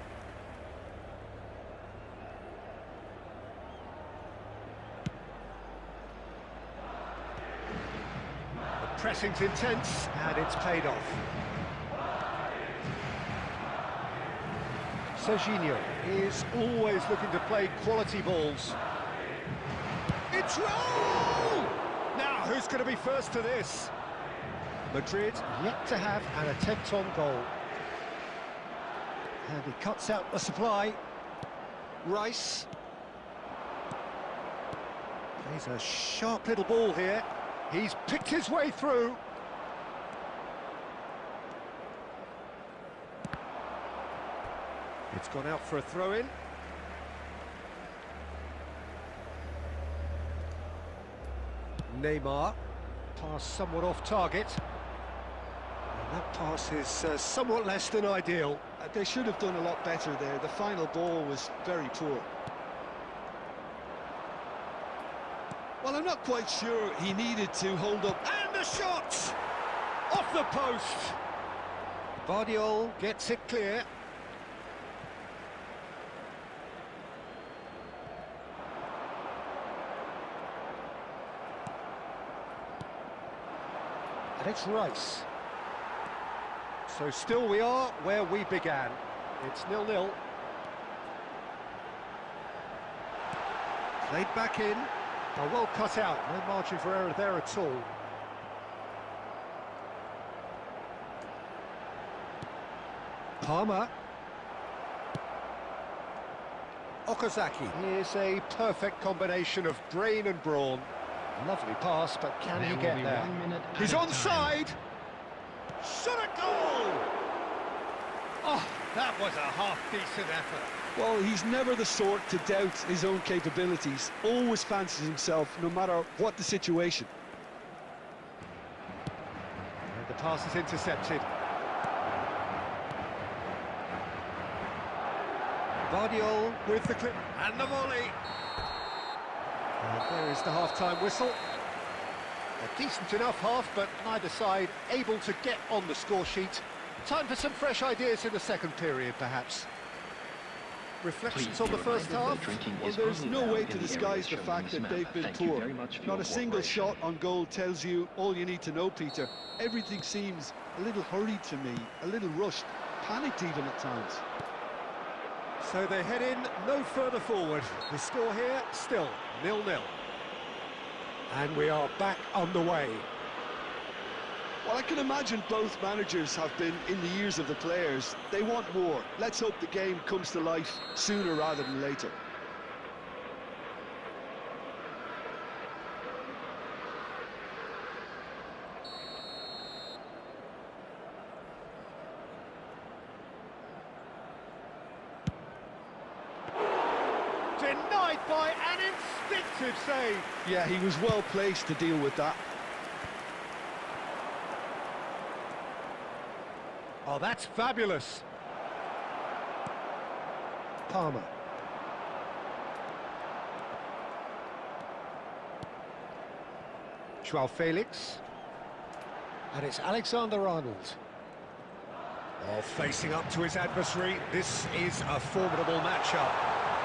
[SPEAKER 2] The pressing's intense, and it's paid off. Serginho is always looking to play quality balls. It's roll! Now, who's going to be first to this? Madrid yet to have an attempt on goal. And he cuts out the supply. Rice. Plays a sharp little ball here. He's picked his way through. It's gone out for a throw-in. Neymar. Pass somewhat off target. And that pass is somewhat less than ideal.
[SPEAKER 5] They should have done a lot better there. The final ball was very poor. Well, I'm not quite sure he needed to hold up.
[SPEAKER 2] And the shot! Off the post! Vardiol gets it clear. And it's Rice. So still we are where we began. It's 0-0. Played back in. Oh, well cut out. No margin for error there at all. Palmer. Okazaki is a perfect combination of brain and brawn. Lovely pass, but can he get there? He's onside! Shot a goal! Oh, that was a half-decent effort.
[SPEAKER 5] Well, he's never the sort to doubt his own capabilities. Always fancies himself, no matter what the situation.
[SPEAKER 2] And the pass is intercepted. Vardiol with the clip and the volley. And there is the half-time whistle. A decent enough half, but neither side able to get on the score sheet. Time for some fresh ideas in the second period, perhaps. Reflections on the first half?
[SPEAKER 5] Well, there's no way to disguise the fact that they've been poor. Not a single shot on goal tells you all you need to know, Peter. Everything seems a little hurried to me, a little rushed, panicked even at times.
[SPEAKER 2] So they head in no further forward. The score here, still 0-0. And we are back underway.
[SPEAKER 5] Well, I can imagine both managers have been in the ears of the players. They want more. Let's hope the game comes to life sooner rather than later.
[SPEAKER 2] Denied offside by an instinctive save.
[SPEAKER 5] Yeah, he was well placed to deal with that.
[SPEAKER 2] Oh, that's fabulous. Palmer. Joao Felix. And it's Alexander-Arnold. Oh, facing up to his adversary. This is a formidable matchup.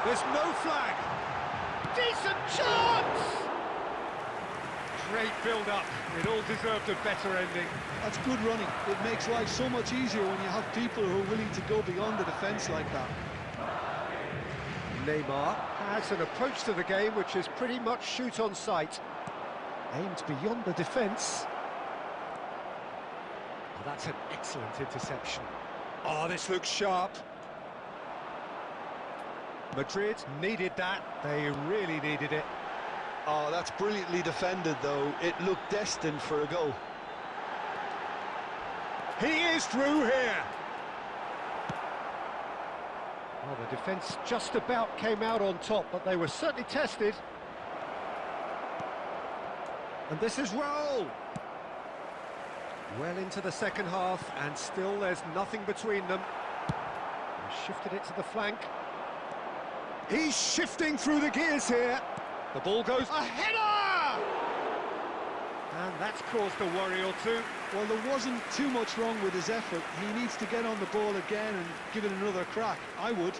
[SPEAKER 2] There's no flag. Decent chance! Great build-up. It all deserved a better ending.
[SPEAKER 5] That's good running. It makes life so much easier when you have people who are willing to go beyond the defence like that.
[SPEAKER 2] Neymar has an approach to the game which is pretty much shoot on sight. Aimed beyond the defence. Oh, that's an excellent interception. Oh, this looks sharp. Madrid needed that. They really needed it.
[SPEAKER 5] Oh, that's brilliantly defended, though. It looked destined for a goal.
[SPEAKER 2] He is through here. Well, the defence just about came out on top, but they were certainly tested. And this is Raul. Well into the second half, and still there's nothing between them. He shifted it to the flank. He's shifting through the gears here. The ball goes... A header! And that's caused a worry or two.
[SPEAKER 5] Well, there wasn't too much wrong with his effort. He needs to get on the ball again and give it another crack. I would.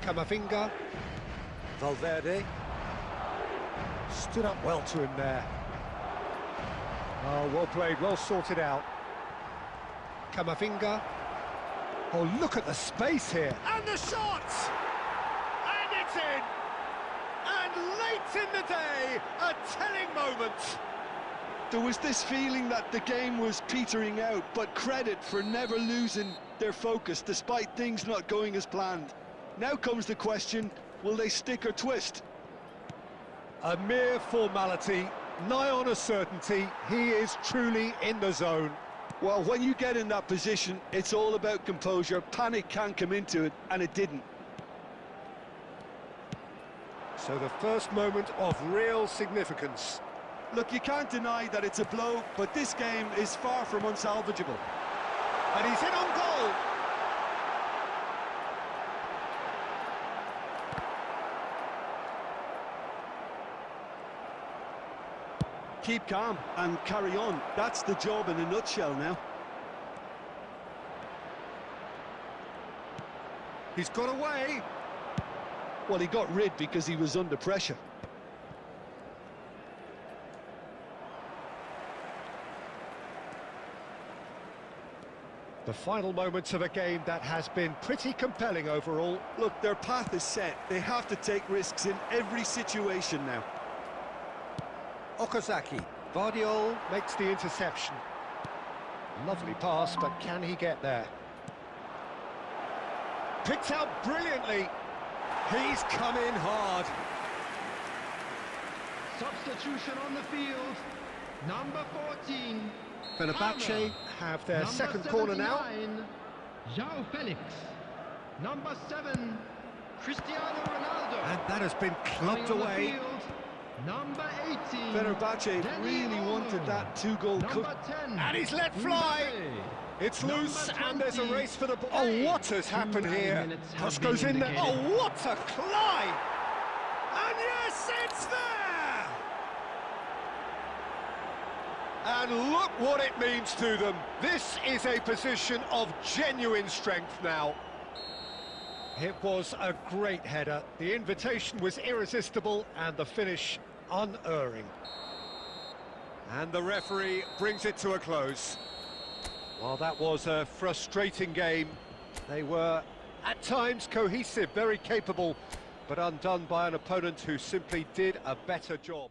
[SPEAKER 2] Camavinga. Valverde. Stood up well to him there. Oh, well played, well sorted out. Camavinga. Oh, look at the space here. And the shot! And it's in! And late in the day, a telling moment.
[SPEAKER 5] There was this feeling that the game was petering out, but credit for never losing their focus despite things not going as planned. Now comes the question, will they stick or twist?
[SPEAKER 2] A mere formality, nigh on a certainty. He is truly in the zone.
[SPEAKER 5] Well, when you get in that position, it's all about composure. Panic can come into it, and it didn't.
[SPEAKER 2] So the first moment of real significance.
[SPEAKER 5] Look, you can't deny that it's a blow, but this game is far from unsalvageable.
[SPEAKER 2] And he's in on goal.
[SPEAKER 5] Keep calm and carry on. That's the job in a nutshell now.
[SPEAKER 2] He's got away.
[SPEAKER 5] Well, he got rid because he was under pressure.
[SPEAKER 2] The final moments of a game that has been pretty compelling overall.
[SPEAKER 5] Look, their path is set. They have to take risks in every situation now.
[SPEAKER 2] Okazaki. Vardiol makes the interception. Lovely pass, but can he get there? Picked out brilliantly. He's come in hard.
[SPEAKER 4] Substitution on the field. Number 14.
[SPEAKER 2] Fenerbahce have their
[SPEAKER 4] Number
[SPEAKER 2] second corner now.
[SPEAKER 4] 79, Joao Felix. Number 7, Cristiano Ronaldo.
[SPEAKER 2] And that has been
[SPEAKER 4] Coming
[SPEAKER 2] clubbed
[SPEAKER 4] on the
[SPEAKER 2] away.
[SPEAKER 4] field, number 18.
[SPEAKER 5] Fenerbahce
[SPEAKER 4] Dani
[SPEAKER 5] really
[SPEAKER 4] Olmo.
[SPEAKER 5] wanted that two-goal
[SPEAKER 4] Number
[SPEAKER 5] cut.
[SPEAKER 4] 10.
[SPEAKER 2] And he's let fly.
[SPEAKER 4] Mbappe.
[SPEAKER 2] It's
[SPEAKER 4] Number
[SPEAKER 2] loose, and there's a
[SPEAKER 4] 20.
[SPEAKER 2] race for the ball. Oh, what has happened
[SPEAKER 4] 2
[SPEAKER 2] here?
[SPEAKER 4] minutes have
[SPEAKER 2] Cross
[SPEAKER 4] been
[SPEAKER 2] goes in there.
[SPEAKER 4] indicated.
[SPEAKER 2] Oh, what a climb! And yes, it's there! And look what it means to them. This is a position of genuine strength now. It was a great header. The invitation was irresistible, and the finish unerring. And the referee brings it to a close. Well, that was a frustrating game. They were, at times, cohesive, very capable, but undone by an opponent who simply did a better job.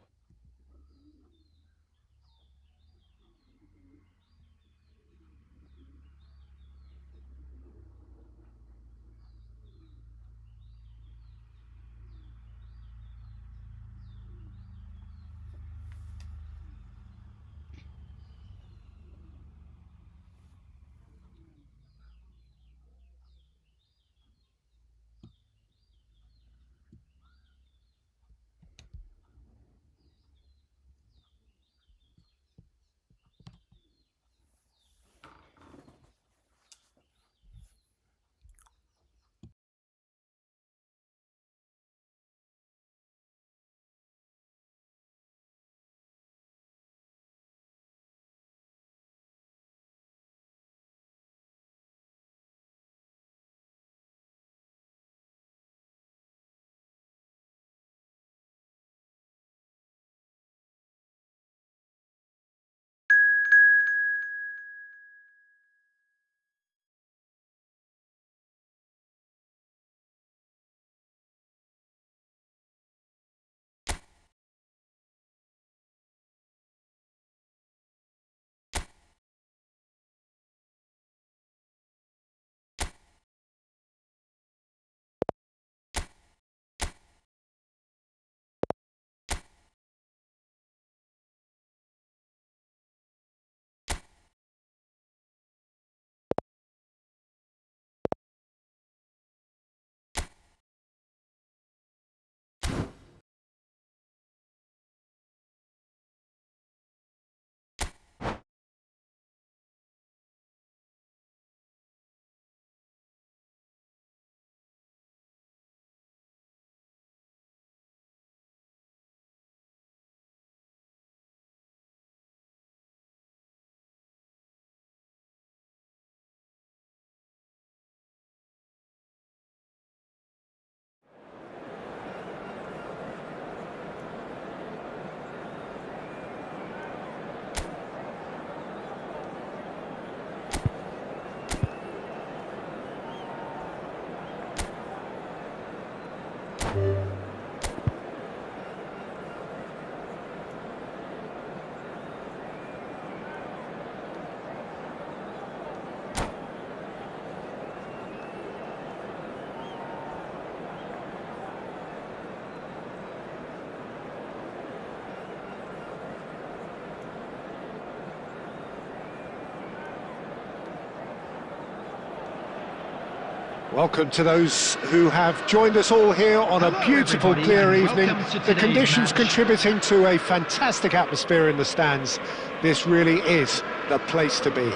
[SPEAKER 2] Welcome to those who have joined us all here on a
[SPEAKER 4] Hello,
[SPEAKER 2] beautiful,
[SPEAKER 4] everybody,
[SPEAKER 2] clear
[SPEAKER 4] and
[SPEAKER 2] evening.
[SPEAKER 4] welcome to
[SPEAKER 2] The
[SPEAKER 4] today's
[SPEAKER 2] conditions
[SPEAKER 4] match.
[SPEAKER 2] contributing to a fantastic atmosphere in the stands. This really is the place to be.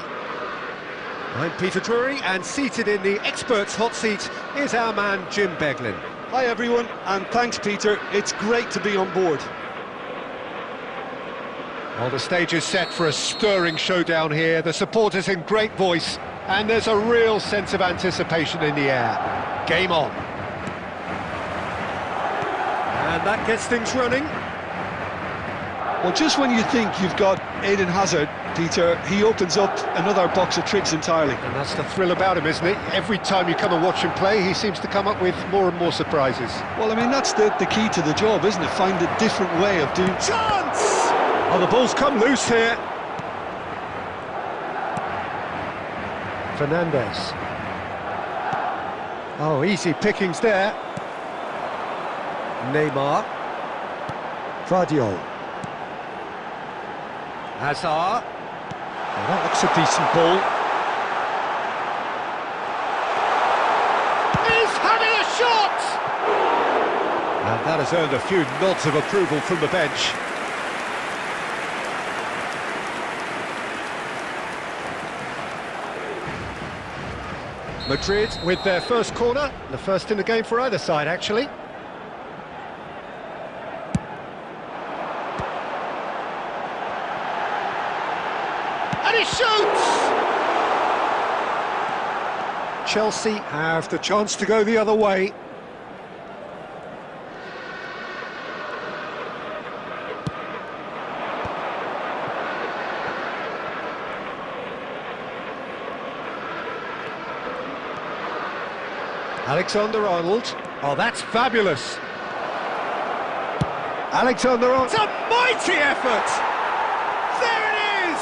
[SPEAKER 2] I'm Peter Drury, and seated in the experts' hot seat is our man Jim Beglin.
[SPEAKER 3] Hi everyone, and thanks Peter, it's great to be on board.
[SPEAKER 2] Well, the stage is set for a stirring showdown here. The supporters in great voice, and there's a real sense of anticipation in the air. Game on. And that gets things running.
[SPEAKER 5] Well, just when you think you've got Eden Hazard, Peter, he opens up another box of tricks entirely.
[SPEAKER 2] And that's the thrill about him, isn't it? Every time you come and watch him play, he seems to come up with more and more surprises.
[SPEAKER 5] Well, I mean, that's the key to the job, isn't it? Find a different way of doing...
[SPEAKER 2] Chance! Oh, the ball's come loose here. Fernandez. Oh, easy pickings there. Neymar. Vardio. Hazard. Oh, that looks a decent ball. He's having a shot! And that has earned a few nods of approval from the bench. Madrid with their first corner, the first in the game for either side, actually. And he shoots! Chelsea have the chance to go the other way. Alexander-Arnold. Oh, that's fabulous. Alexander-Arnold. It's a mighty effort! There it is!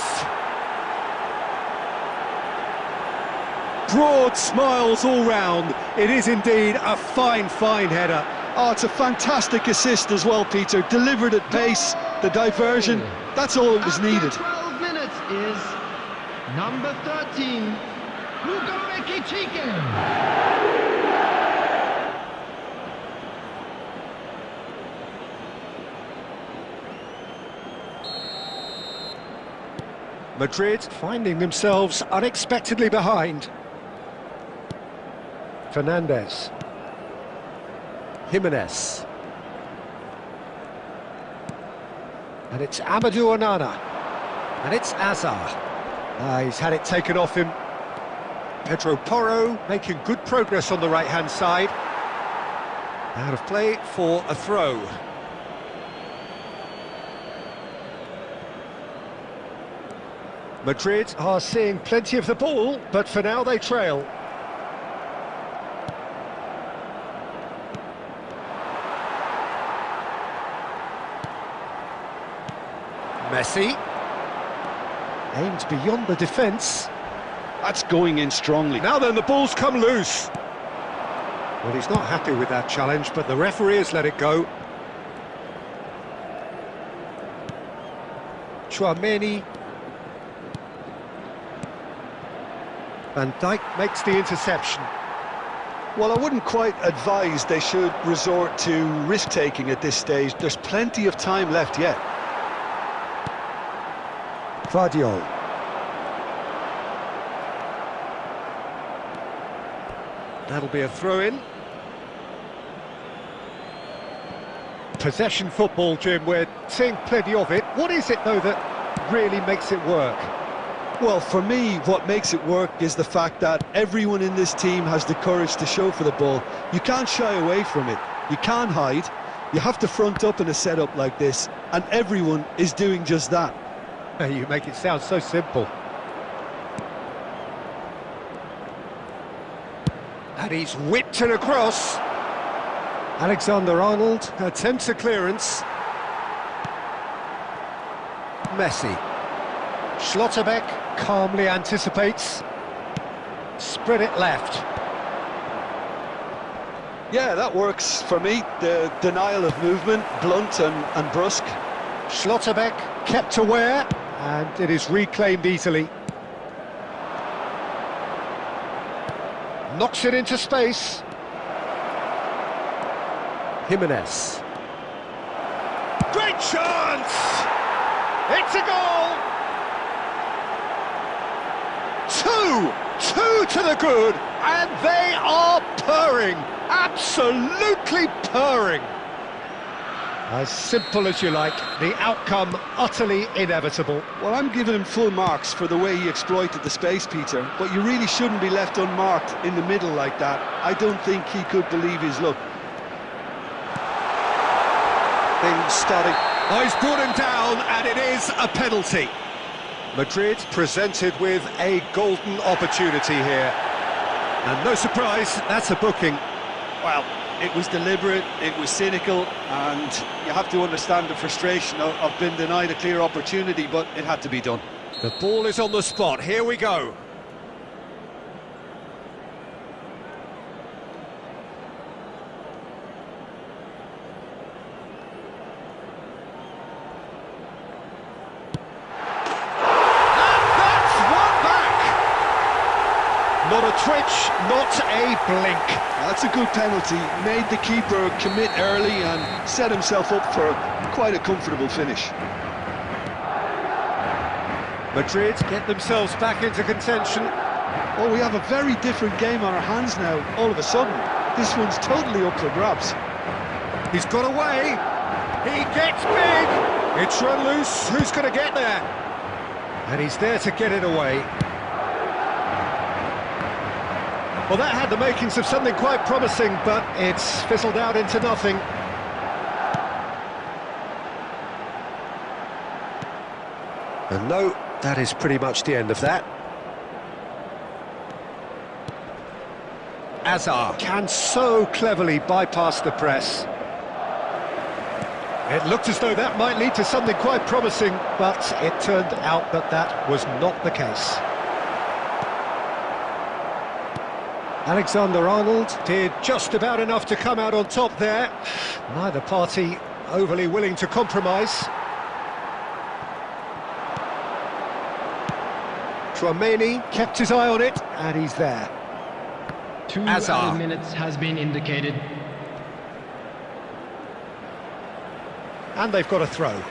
[SPEAKER 2] Broad smiles all round. It is indeed a fine, fine header.
[SPEAKER 5] Oh, it's a fantastic assist as well, Peter. Delivered at pace, the diversion, that's all that was needed.
[SPEAKER 4] After 12 minutes is number 13, Hugo Ekitike.
[SPEAKER 2] Madrid finding themselves unexpectedly behind. Fernandez. Jimenez. And it's Amadou Onana. And it's Azar. He's had it taken off him. Pedro Porro making good progress on the right-hand side. Out of play for a throw. Madrid are seeing plenty of the ball, but for now they trail. Messi. Aimed beyond the defence.
[SPEAKER 5] That's going in strongly.
[SPEAKER 2] Now then, the ball's come loose. Well, he's not happy with that challenge, but the referee has let it go. Chouameni. Van Dijk makes the interception.
[SPEAKER 5] Well, I wouldn't quite advise they should resort to risk-taking at this stage. There's plenty of time left yet.
[SPEAKER 2] Vardio. That'll be a throw-in. Possession football, Jim, we're seeing plenty of it. What is it, though, that really makes it work?
[SPEAKER 5] Well, for me, what makes it work is the fact that everyone in this team has the courage to show for the ball. You can't shy away from it. You can't hide. You have to front up in a setup like this, and everyone is doing just that.
[SPEAKER 2] You make it sound so simple. And he's whipped it across. Alexander-Arnold attempts a clearance. Messi. Schlotterbeck calmly anticipates. Spread it left.
[SPEAKER 5] Yeah, that works for me. The denial of movement, blunt and brusque.
[SPEAKER 2] Schlotterbeck kept aware, and it is reclaimed easily. Knocks it into space. Jimenez. Great chance! It's a goal! Two to the good, and they are purring, absolutely purring. As simple as you like, the outcome utterly inevitable.
[SPEAKER 5] Well, I'm giving him full marks for the way he exploited the space, Peter, but you really shouldn't be left unmarked in the middle like that. I don't think he could believe his luck.
[SPEAKER 2] Things starting. Oh, he's brought him down, and it is a penalty. Madrid presented with a golden opportunity here. And no surprise, that's a booking.
[SPEAKER 5] Well, it was deliberate, it was cynical, and you have to understand the frustration of being denied a clear opportunity, but it had to be done.
[SPEAKER 2] The ball is on the spot, here we go. Not a twitch, not a blink.
[SPEAKER 5] That's a good penalty. Made the keeper commit early and set himself up for quite a comfortable finish.
[SPEAKER 2] Madrid get themselves back into contention.
[SPEAKER 5] Oh, we have a very different game on our hands now, all of a sudden. This one's totally up for grabs.
[SPEAKER 2] He's got away. He gets big. It's run loose. Who's going to get there? And he's there to get it away. Well, that had the makings of something quite promising, but it's fizzled out into nothing. And no, that is pretty much the end of that. Azar can so cleverly bypass the press. It looked as though that might lead to something quite promising, but it turned out that that was not the case. Alexander-Arnold did just about enough to come out on top there. Neither party overly willing to compromise. Tchouaméni kept his eye on it, and he's there.
[SPEAKER 4] 2
[SPEAKER 2] Azar.
[SPEAKER 4] minutes has been indicated.
[SPEAKER 2] And they've got a throw.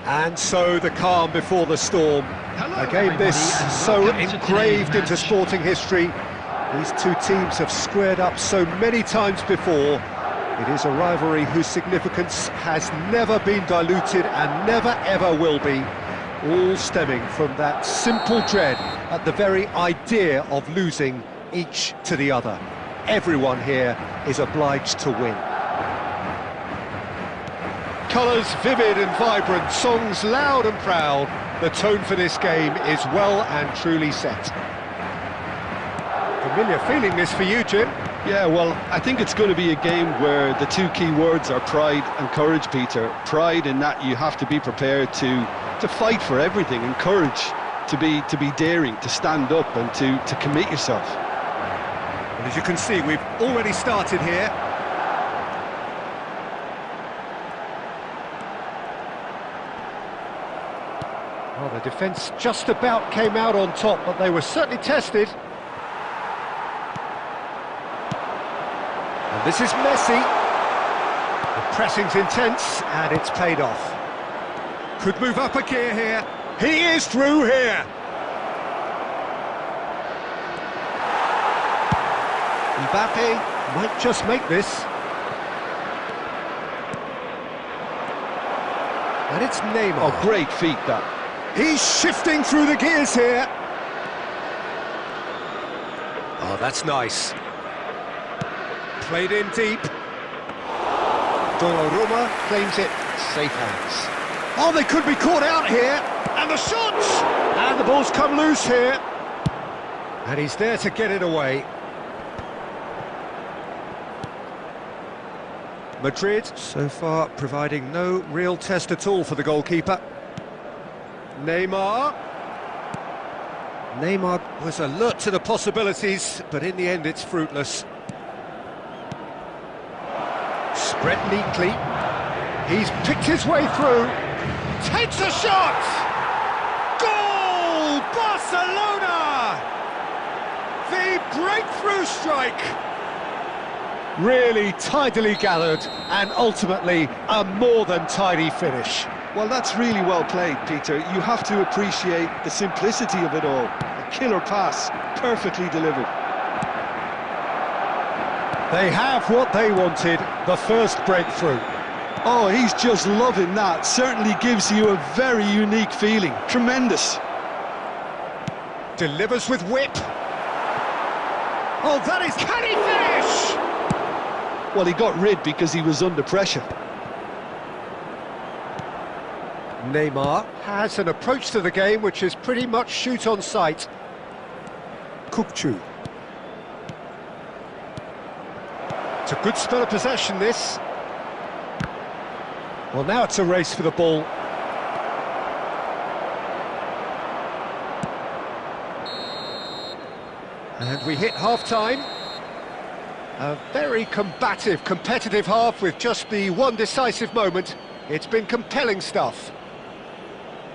[SPEAKER 2] And so the calm before the storm. A game this so engraved into sporting history. These two teams have squared up so many times before. It is a rivalry whose significance has never been diluted and never ever will be. All stemming from that simple dread at the very idea of losing each to the other. Everyone here is obliged to win. Colours vivid and vibrant, songs loud and proud. The tone for this game is well and truly set. Familiar feeling this for you, Jim?
[SPEAKER 5] Yeah, well, I think it's going to be a game where the two key words are pride and courage, Peter. Pride in that you have to be prepared to fight for everything, and courage to be daring, to stand up and to commit yourself.
[SPEAKER 2] And as you can see, we've already started here. Well, the defence just about came out on top, but they were certainly tested. And this is Messi. The pressing's intense, and it's paid off. Could move up a gear here. He is through here. Mbappe might just make this. And it's Neymar.
[SPEAKER 5] Oh, great feat, that.
[SPEAKER 2] He's shifting through the gears here. Oh, that's nice. Played in deep. Donnarumma claims it. Safe hands. Oh, they could be caught out here. And the shots! And the ball's come loose here. And he's there to get it away. Madrid, so far, providing no real test at all for the goalkeeper. Neymar. Neymar was alert to the possibilities, but in the end it's fruitless. Spread neatly. He's picked his way through. Takes a shot! Goal! Barcelona! The breakthrough strike! Really tidily gathered, and ultimately a more than tidy finish.
[SPEAKER 5] Well, that's really well played, Peter. You have to appreciate the simplicity of it all. A killer pass, perfectly delivered.
[SPEAKER 2] They have what they wanted, the first breakthrough.
[SPEAKER 5] Oh, he's just loving that. Certainly gives you a very unique feeling. Tremendous.
[SPEAKER 2] Delivers with whip. Oh, that is... Can he finish?
[SPEAKER 5] Well, he got rid because he was under pressure.
[SPEAKER 2] Neymar has an approach to the game which is pretty much shoot on sight. Kukçu. It's a good spell of possession, this. Well, now it's a race for the ball. And we hit half-time. A very combative, competitive half with just the one decisive moment. It's been compelling stuff.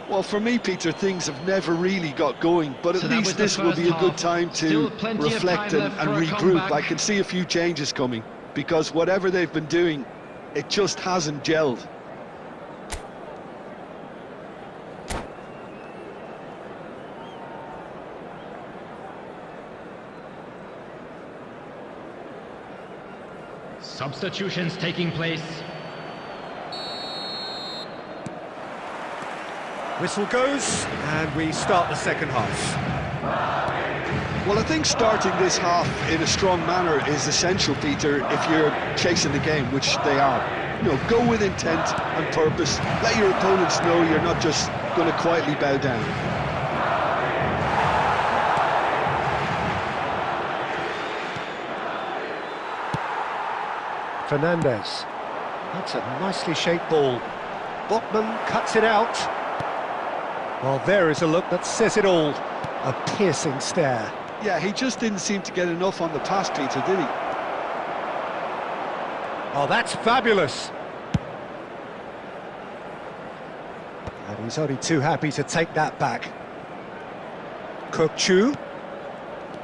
[SPEAKER 5] Well, for me, Peter, things have never really got going, but at least this will be a good time to reflect and regroup. I can see a few changes coming, because whatever they've been doing, it just hasn't gelled.
[SPEAKER 4] Substitutions taking place.
[SPEAKER 2] Whistle goes, and we start the second half.
[SPEAKER 5] Well, I think starting this half in a strong manner is essential, Peter, if you're chasing the game, which they are. You know, go with intent and purpose. Let your opponents know you're not just going to quietly bow down.
[SPEAKER 2] Fernandez. That's a nicely shaped ball. Botman cuts it out. Well, there is a look that says it all. A piercing stare.
[SPEAKER 5] Yeah, he just didn't seem to get enough on the pass, Peter, did he?
[SPEAKER 2] Oh, that's fabulous. And he's only too happy to take that back. Kukçu.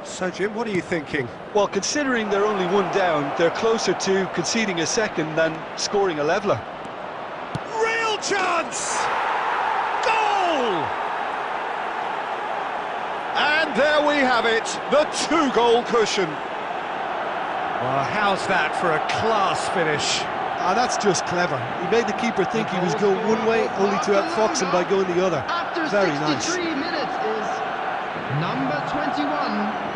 [SPEAKER 2] So, Jim, what are you thinking?
[SPEAKER 5] Well, considering they're only one down, they're closer to conceding a second than scoring a leveller.
[SPEAKER 2] Real chance! Goal! And there we have it, the two-goal cushion. Well, how's that for a class finish?
[SPEAKER 5] Ah, that's just clever. He made the keeper think he was going one way, only to outfox him by going the other.
[SPEAKER 4] After
[SPEAKER 5] Very
[SPEAKER 4] 63
[SPEAKER 5] nice.
[SPEAKER 4] minutes is number 21,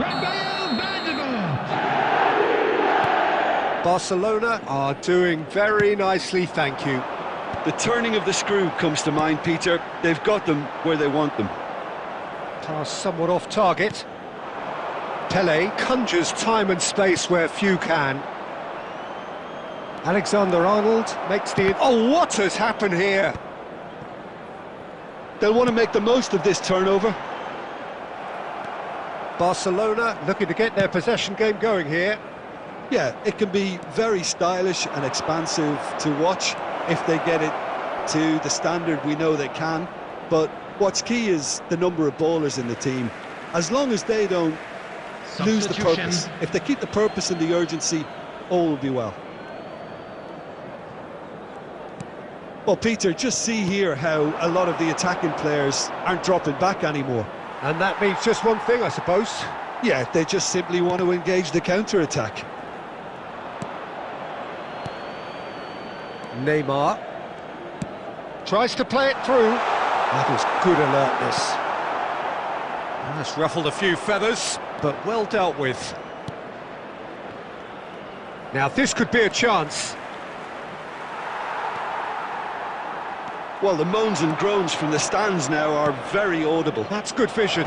[SPEAKER 4] Rafael Vandervoort.
[SPEAKER 2] Barcelona are doing very nicely, thank you.
[SPEAKER 5] The turning of the screw comes to mind, Peter. They've got them where they want them.
[SPEAKER 2] Pass somewhat off target. Pele conjures time and space where few can. Alexander-Arnold makes the... Oh, what has happened here?
[SPEAKER 5] They'll want to make the most of this turnover.
[SPEAKER 2] Barcelona looking to get their possession game going here.
[SPEAKER 5] Yeah, it can be very stylish and expansive to watch if they get it to the standard we know they can. But what's key is the number of ballers in the team. As long as they don't lose the purpose, if they keep the purpose and the urgency, all will be well. Well, Peter, just see here how a lot of the attacking players aren't dropping back anymore.
[SPEAKER 2] And that means just one thing, I suppose.
[SPEAKER 5] Yeah, they just simply want to engage the counter-attack.
[SPEAKER 2] Neymar tries to play it through. That is good alertness. That's ruffled a few feathers, but well dealt with. Now this could be a chance.
[SPEAKER 5] Well, the moans and groans from the stands now are very audible.
[SPEAKER 2] That's good vision.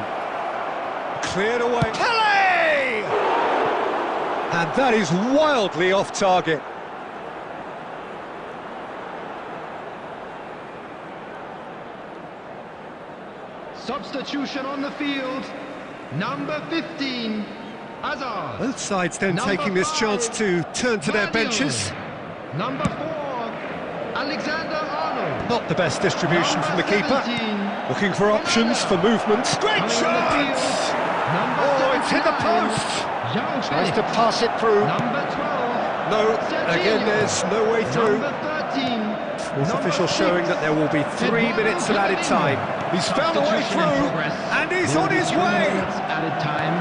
[SPEAKER 2] Cleared away. Pele! And that is wildly off target.
[SPEAKER 4] substitution on the field, number 15, Hazard.
[SPEAKER 2] Both sides then
[SPEAKER 4] Number
[SPEAKER 2] taking this
[SPEAKER 4] 5,
[SPEAKER 2] chance to turn to their
[SPEAKER 4] Guardiola.
[SPEAKER 2] benches.
[SPEAKER 4] Number 4, Alexander-Arnold.
[SPEAKER 2] Not the best distribution from the
[SPEAKER 4] Number
[SPEAKER 2] keeper.
[SPEAKER 4] 17,
[SPEAKER 2] Looking for options for movement. Great
[SPEAKER 4] Coming on the field,
[SPEAKER 2] chance!
[SPEAKER 4] number
[SPEAKER 2] Oh, it's hit the
[SPEAKER 4] 79,
[SPEAKER 2] post!
[SPEAKER 4] João
[SPEAKER 2] Tries to
[SPEAKER 4] Felix.
[SPEAKER 2] pass it through.
[SPEAKER 4] Number 12,
[SPEAKER 2] No,
[SPEAKER 4] Serginho.
[SPEAKER 2] again there's no way through.
[SPEAKER 4] Number 13,
[SPEAKER 2] Fourth
[SPEAKER 4] number
[SPEAKER 2] official
[SPEAKER 4] 6,
[SPEAKER 2] showing that there will be 3 minutes of added time. He's found a way
[SPEAKER 4] Substitution in
[SPEAKER 2] through,
[SPEAKER 4] progress.
[SPEAKER 2] and he's
[SPEAKER 4] Will
[SPEAKER 2] on
[SPEAKER 4] be
[SPEAKER 2] his
[SPEAKER 4] 2
[SPEAKER 2] way!
[SPEAKER 4] minutes added time.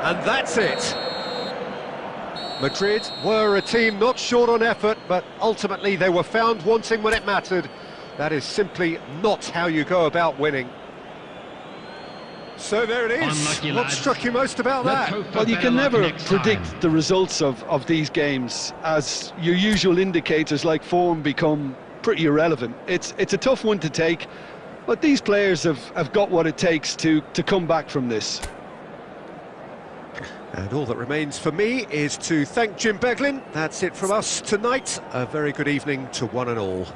[SPEAKER 2] And that's it. Madrid were a team not short on effort, but ultimately they were found wanting when it mattered. That is simply not how you go about winning. So there it is.
[SPEAKER 4] Unlucky
[SPEAKER 2] What
[SPEAKER 4] lads.
[SPEAKER 2] struck you most about
[SPEAKER 4] Let's
[SPEAKER 2] that?
[SPEAKER 4] hope for
[SPEAKER 5] Well, you
[SPEAKER 4] better
[SPEAKER 5] can
[SPEAKER 4] luck
[SPEAKER 5] never
[SPEAKER 4] next
[SPEAKER 5] predict
[SPEAKER 4] time.
[SPEAKER 5] the results of these games, as your usual indicators like form become pretty irrelevant. It's a tough one to take, but these players have got what it takes to come back from this.
[SPEAKER 2] And all that remains for me is to thank Jim Beglin. That's it from us tonight. A very good evening to one and all.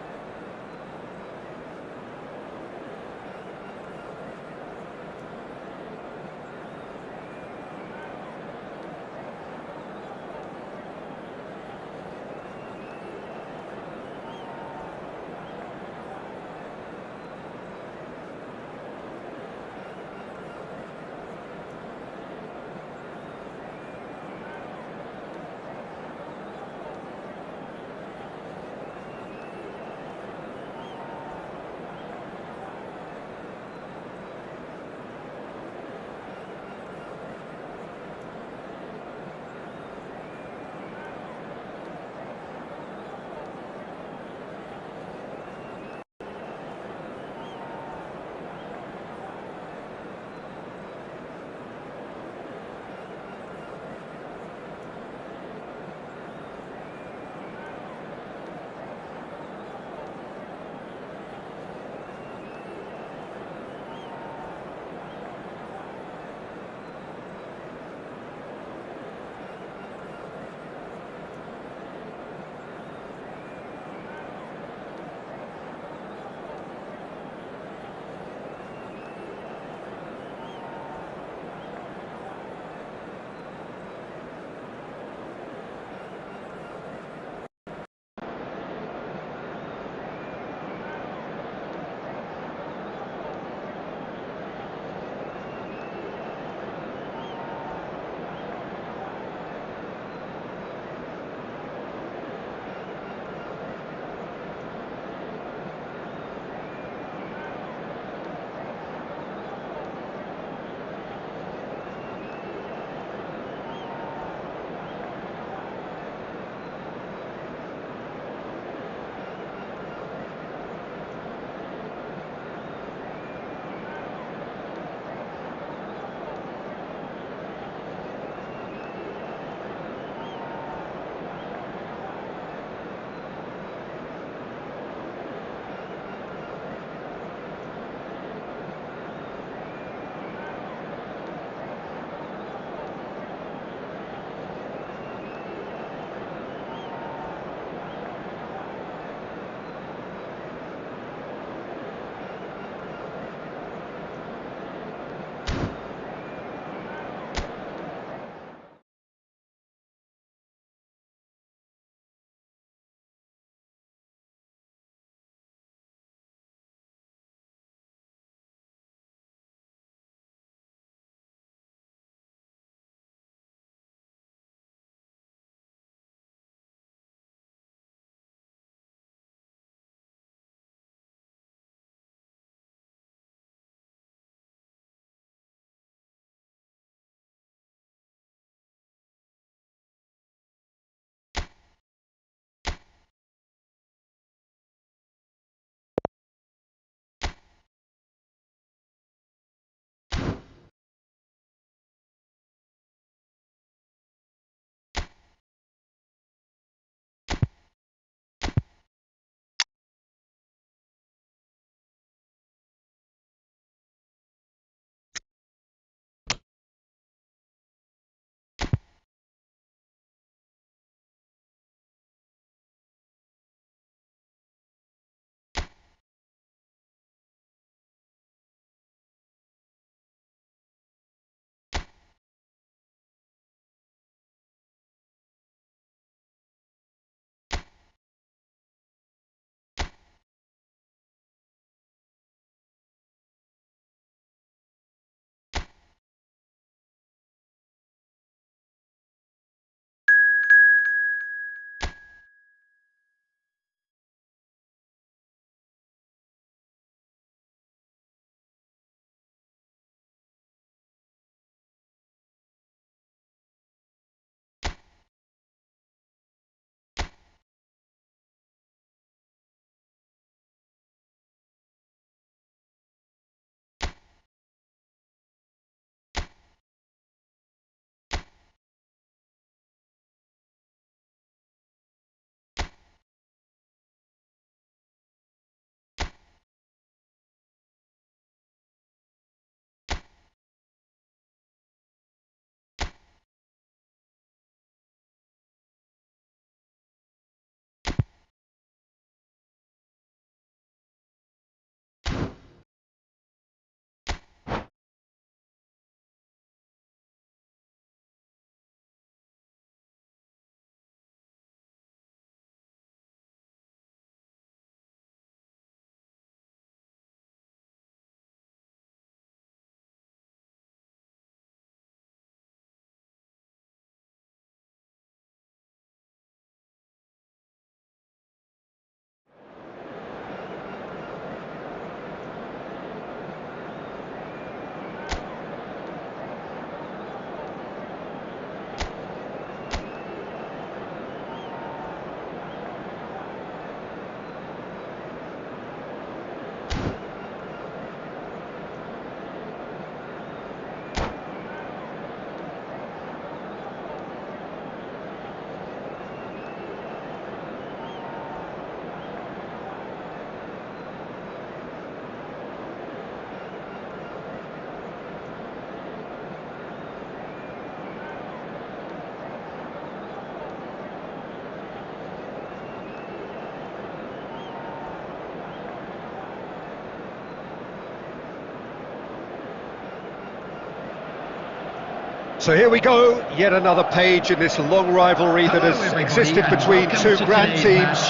[SPEAKER 2] So here we go, yet another page in this long rivalry that has existed between two grand teams.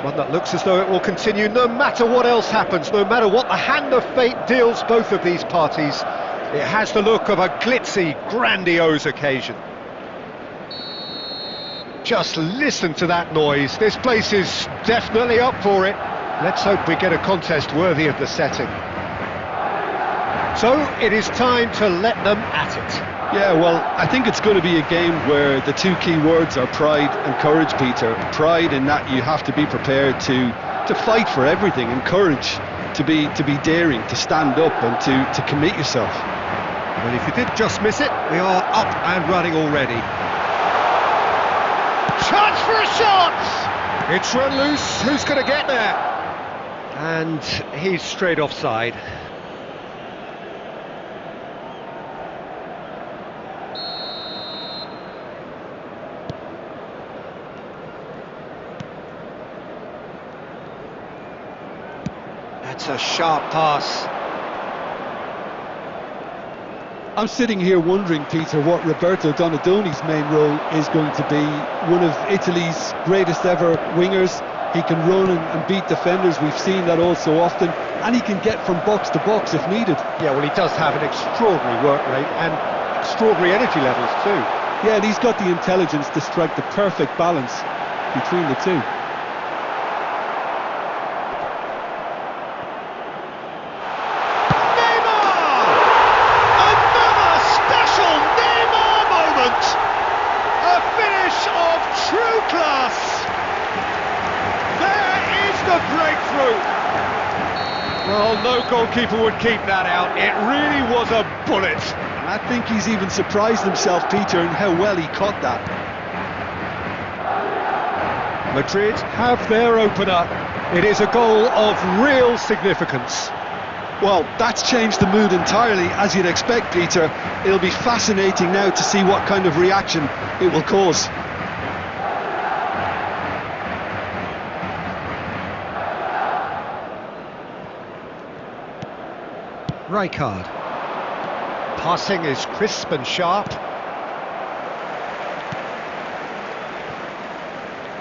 [SPEAKER 2] One that looks as though it will continue no matter what else happens, no matter what the hand of fate deals both of these parties. It has the look of a glitzy, grandiose occasion. Just listen to that noise. This place is definitely up for it. Let's hope we get a contest worthy of the setting. So it is time to let them at it.
[SPEAKER 5] Yeah, well, I think it's going to be a game where the two key words are pride and courage, Peter. Pride in that you have to be prepared to fight for everything, and courage to be daring, to stand up and to commit yourself.
[SPEAKER 2] Well, if you did just miss it, we are up and running already. Chance for a shot! It's run loose. Who's going to get there? And he's straight offside. That's a sharp pass.
[SPEAKER 5] I'm sitting here wondering, Peter, what Roberto Donadoni's main role is going to be. One of Italy's greatest ever wingers. He can run and beat defenders. We've seen that all so often. And he can get from box to box if needed.
[SPEAKER 2] Yeah, well, he does have an extraordinary work rate and extraordinary energy levels too.
[SPEAKER 5] Yeah, and he's got the intelligence to strike the perfect balance between the two.
[SPEAKER 2] True class! There is the breakthrough! Well, no goalkeeper would keep that out. It really was a bullet.
[SPEAKER 5] And I think he's even surprised himself, Peter, in how well he caught that.
[SPEAKER 2] Madrid have their opener. It is a goal of real significance.
[SPEAKER 5] Well, that's changed the mood entirely, as you'd expect, Peter. It'll be fascinating now to see what kind of reaction it will cause.
[SPEAKER 2] Rijkaard. Passing is crisp and sharp.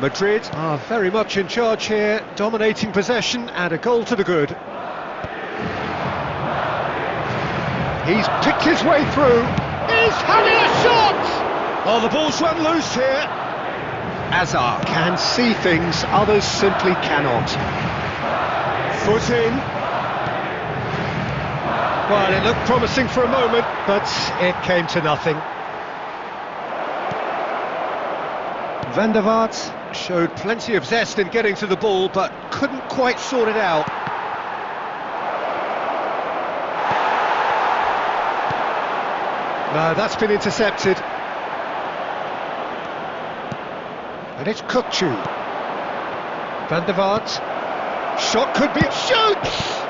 [SPEAKER 2] Madrid are very much in charge here, dominating possession and a goal to the good. He's picked his way through. He's having a shot! Oh, the ball's run loose here. Hazard can see things others simply cannot. Foot in. Well, it looked promising for a moment, but it came to nothing. Van der Vaart showed plenty of zest in getting to the ball, but couldn't quite sort it out. No, that's been intercepted. And it's Kukçu. Van der Vaart. Shot could be... Shoots!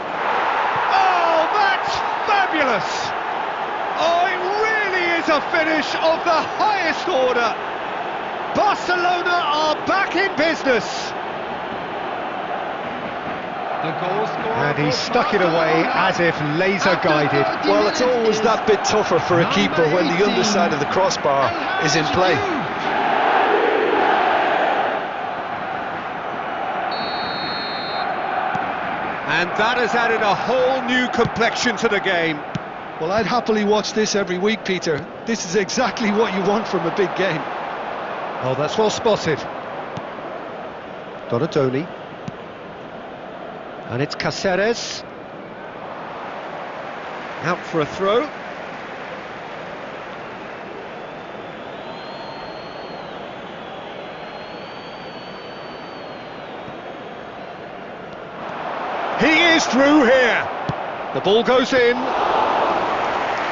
[SPEAKER 2] Fabulous! Oh, it really is a finish of the highest order. Barcelona are back in business. And he stuck it away as if laser guided.
[SPEAKER 3] Well, it's always that bit tougher for a keeper when the underside of the crossbar is in play.
[SPEAKER 2] And that has added a whole new complexion to the game.
[SPEAKER 5] Well, I'd happily watch this every week, Peter. This is exactly what you want from a big game.
[SPEAKER 2] Oh, that's well spotted. Donadoni. And it's Cáceres. Out for a throw. He is through here. The ball goes in.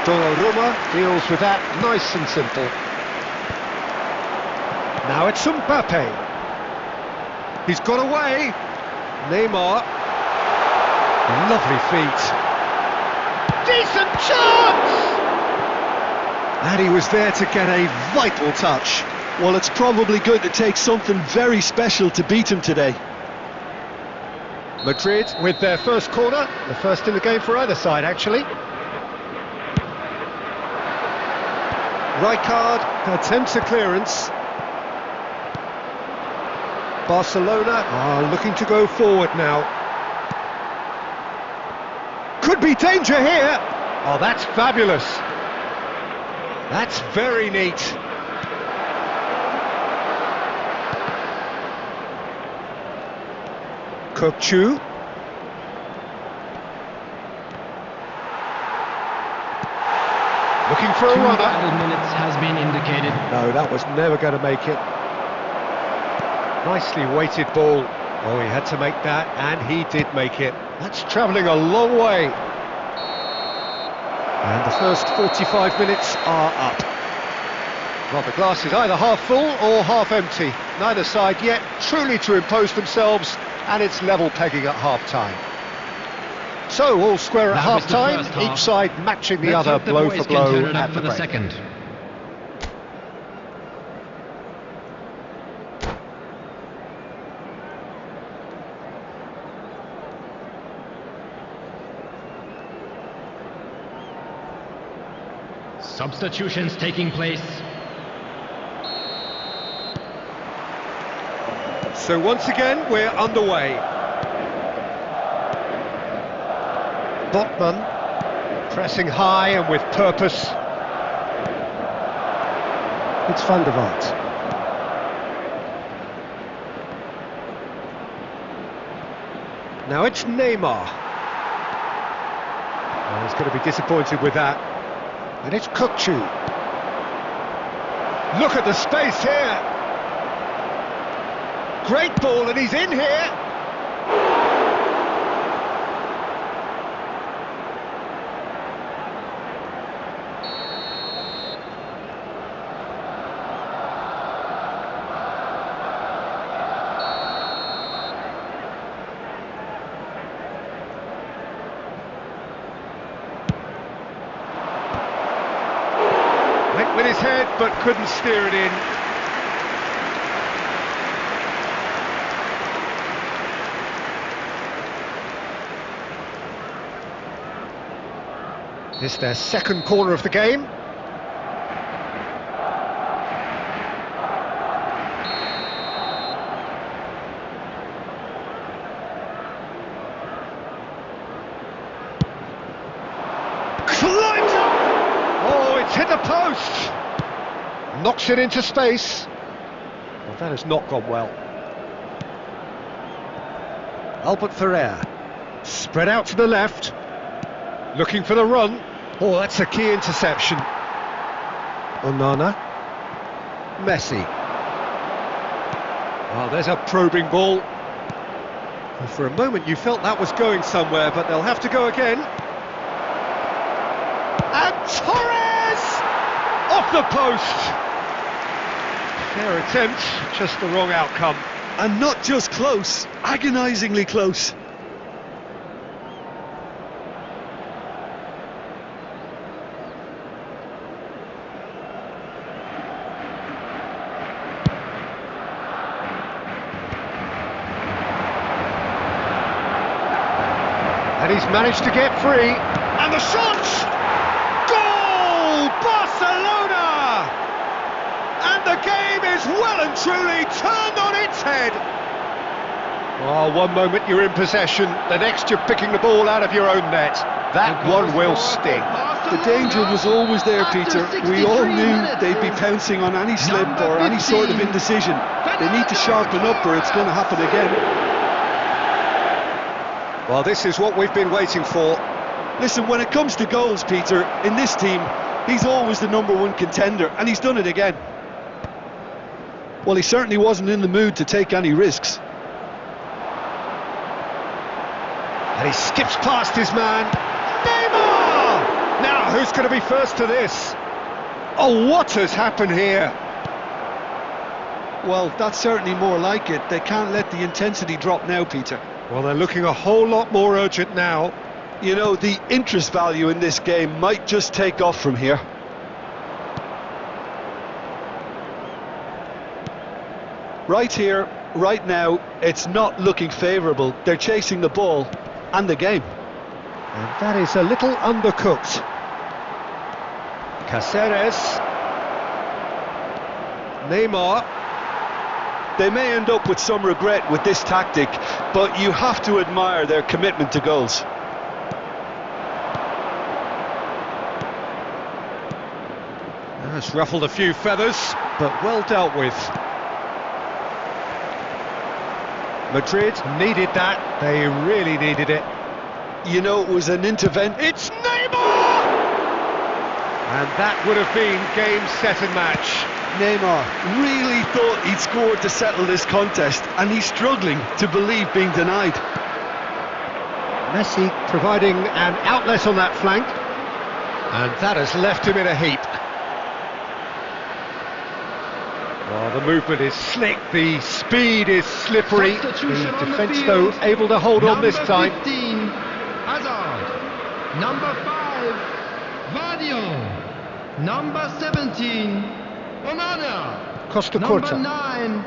[SPEAKER 2] Donnarumma deals with that nice and simple. Now it's Mbappe. He's got away. Neymar. Lovely feet. Decent chance! And he was there to get a vital touch.
[SPEAKER 5] Well, it's probably going to take something very special to beat him today.
[SPEAKER 2] Madrid with their first corner, the first in the game for either side, actually. Rijkaard attempts a clearance. Barcelona are looking to go forward now. Could be danger here. Oh, that's fabulous. That's very neat. Kökçü. Looking for a
[SPEAKER 4] 2
[SPEAKER 2] runner.
[SPEAKER 4] added minutes has been indicated.
[SPEAKER 2] No, that was never going to make it. Nicely weighted ball. Oh, he had to make that, and he did make it. That's travelling a long way. And the first 45 minutes are up. Well, the glass is either half full or half empty. Neither side yet truly to impose themselves, and it's level pegging at half-time. So, all square at
[SPEAKER 4] That was the
[SPEAKER 2] half-time,
[SPEAKER 4] first half.
[SPEAKER 2] each side matching the
[SPEAKER 4] Let's
[SPEAKER 2] other
[SPEAKER 4] hope the
[SPEAKER 2] blow
[SPEAKER 4] boys
[SPEAKER 2] for
[SPEAKER 4] can
[SPEAKER 2] blow
[SPEAKER 4] turn it up
[SPEAKER 2] at
[SPEAKER 4] for
[SPEAKER 2] the
[SPEAKER 4] the
[SPEAKER 2] break.
[SPEAKER 4] second. Substitutions taking place.
[SPEAKER 2] So once again, we're underway. Botman pressing high and with purpose. It's Van der Vaart. Now it's Neymar. Oh, he's going to be disappointed with that. And it's Kökçü. Look at the space here. Great ball, and he's in here. Went with his head, but couldn't steer it in. This is their second corner of the game. Climbs up! Oh, it's hit the post! Knocks it into space. Well, that has not gone well. Albert Ferrer. Spread out to the left. Looking for the run. Oh, that's a key interception. Onana. Messi. Oh, there's a probing ball. Well, for a moment you felt that was going somewhere, but they'll have to go again. And Torres! Off the post! Fair attempt, just the wrong outcome.
[SPEAKER 5] And not just close, agonisingly close.
[SPEAKER 2] And he's managed to get free. And the shot! Goal! Barcelona! And the game is well and truly turned on its head. Oh, one moment you're in possession, the next you're picking the ball out of your own net. That one will sting.
[SPEAKER 5] The danger was always there, Peter. We all knew they'd be pouncing on any slip or any sort of indecision. They need to sharpen up or it's going to happen again.
[SPEAKER 2] Well, this is what we've been waiting for.
[SPEAKER 5] Listen, when it comes to goals, Peter, in this team, he's always the #1 contender, and he's done it again. Well, he certainly wasn't in the mood to take any risks.
[SPEAKER 2] And he skips past his man. Neymar! Now, who's going to be first to this? Oh, what has happened here?
[SPEAKER 5] Well, that's certainly more like it. They can't let the intensity drop now, Peter.
[SPEAKER 2] Well, they're looking a whole lot more urgent now.
[SPEAKER 5] You know, the interest value in this game might just take off from here. Right here, right now, it's not looking favourable. They're chasing the ball and the game.
[SPEAKER 2] And that is a little undercooked. Caceres.
[SPEAKER 5] Neymar. They may end up with some regret with this tactic, but you have to admire their commitment to goals.
[SPEAKER 2] That's ruffled a few feathers, but well dealt with. Madrid needed that. They really needed it.
[SPEAKER 5] You know, it was an intervention.
[SPEAKER 2] It's Neymar! And that would have been game, set and match.
[SPEAKER 5] Neymar really thought he'd scored to settle this contest, and he's struggling to believe being denied.
[SPEAKER 2] Messi providing an outlet on that flank. And that has left him in a heap. Well, the movement is slick, the speed is slippery. The defence, though, able to hold on this time.
[SPEAKER 4] Number 15, Hazard. Number 5, Vadio. Number 17, Onana.
[SPEAKER 2] Costa
[SPEAKER 4] Number
[SPEAKER 2] Curta.
[SPEAKER 4] 9,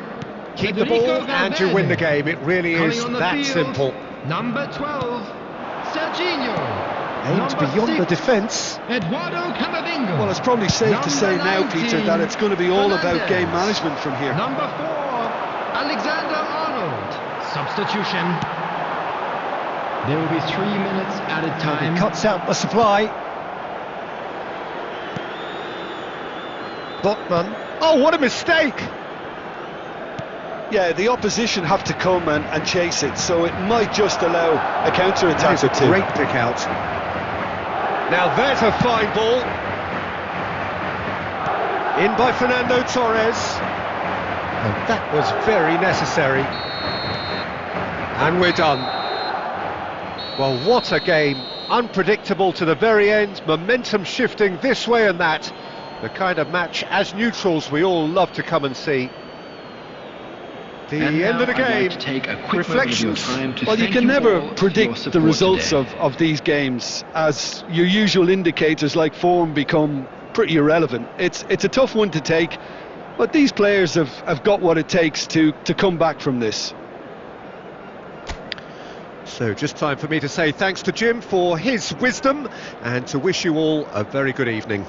[SPEAKER 2] Keep the
[SPEAKER 4] Federico
[SPEAKER 2] ball and you
[SPEAKER 4] Valverde.
[SPEAKER 2] win the game. It really
[SPEAKER 4] Coming
[SPEAKER 2] is
[SPEAKER 4] on the
[SPEAKER 2] that
[SPEAKER 4] field,
[SPEAKER 2] simple.
[SPEAKER 4] Number 12, Serginho.
[SPEAKER 2] Aimed
[SPEAKER 4] Number
[SPEAKER 2] beyond the
[SPEAKER 4] 6,
[SPEAKER 2] defence.
[SPEAKER 4] Eduardo Camavinga.
[SPEAKER 5] Well, it's probably safe to say now, Peter, that it's going to be all about
[SPEAKER 4] Fernandes.
[SPEAKER 5] game management from here.
[SPEAKER 4] Number 4, Alexander Arnold. Substitution. There will be 3 minutes added time.
[SPEAKER 2] He cuts out the supply. Botman. Oh, what a mistake!
[SPEAKER 5] Yeah, the opposition have to come and chase it, so it might just allow a counter-attack or two.
[SPEAKER 2] Great pick out. Now there's a fine ball. In by Fernando Torres. And that was very necessary. And we're done. Well, what a game. Unpredictable to the very end. Momentum shifting this way and that. The kind of match, as neutrals, we all love to come and see. The
[SPEAKER 6] And
[SPEAKER 2] end
[SPEAKER 6] now
[SPEAKER 2] of the
[SPEAKER 6] I'd like
[SPEAKER 2] game.
[SPEAKER 6] to take a quick
[SPEAKER 2] Reflections.
[SPEAKER 6] moment of your time to
[SPEAKER 5] Well, you
[SPEAKER 6] thank
[SPEAKER 5] can
[SPEAKER 6] you
[SPEAKER 5] never
[SPEAKER 6] all for your
[SPEAKER 5] predict the
[SPEAKER 6] support
[SPEAKER 5] results
[SPEAKER 6] today.
[SPEAKER 5] of these games, as your usual indicators like form become pretty irrelevant. It's a tough one to take, but these players have got what it takes to come back from this.
[SPEAKER 2] So just time for me to say thanks to Jim for his wisdom and to wish you all a very good evening.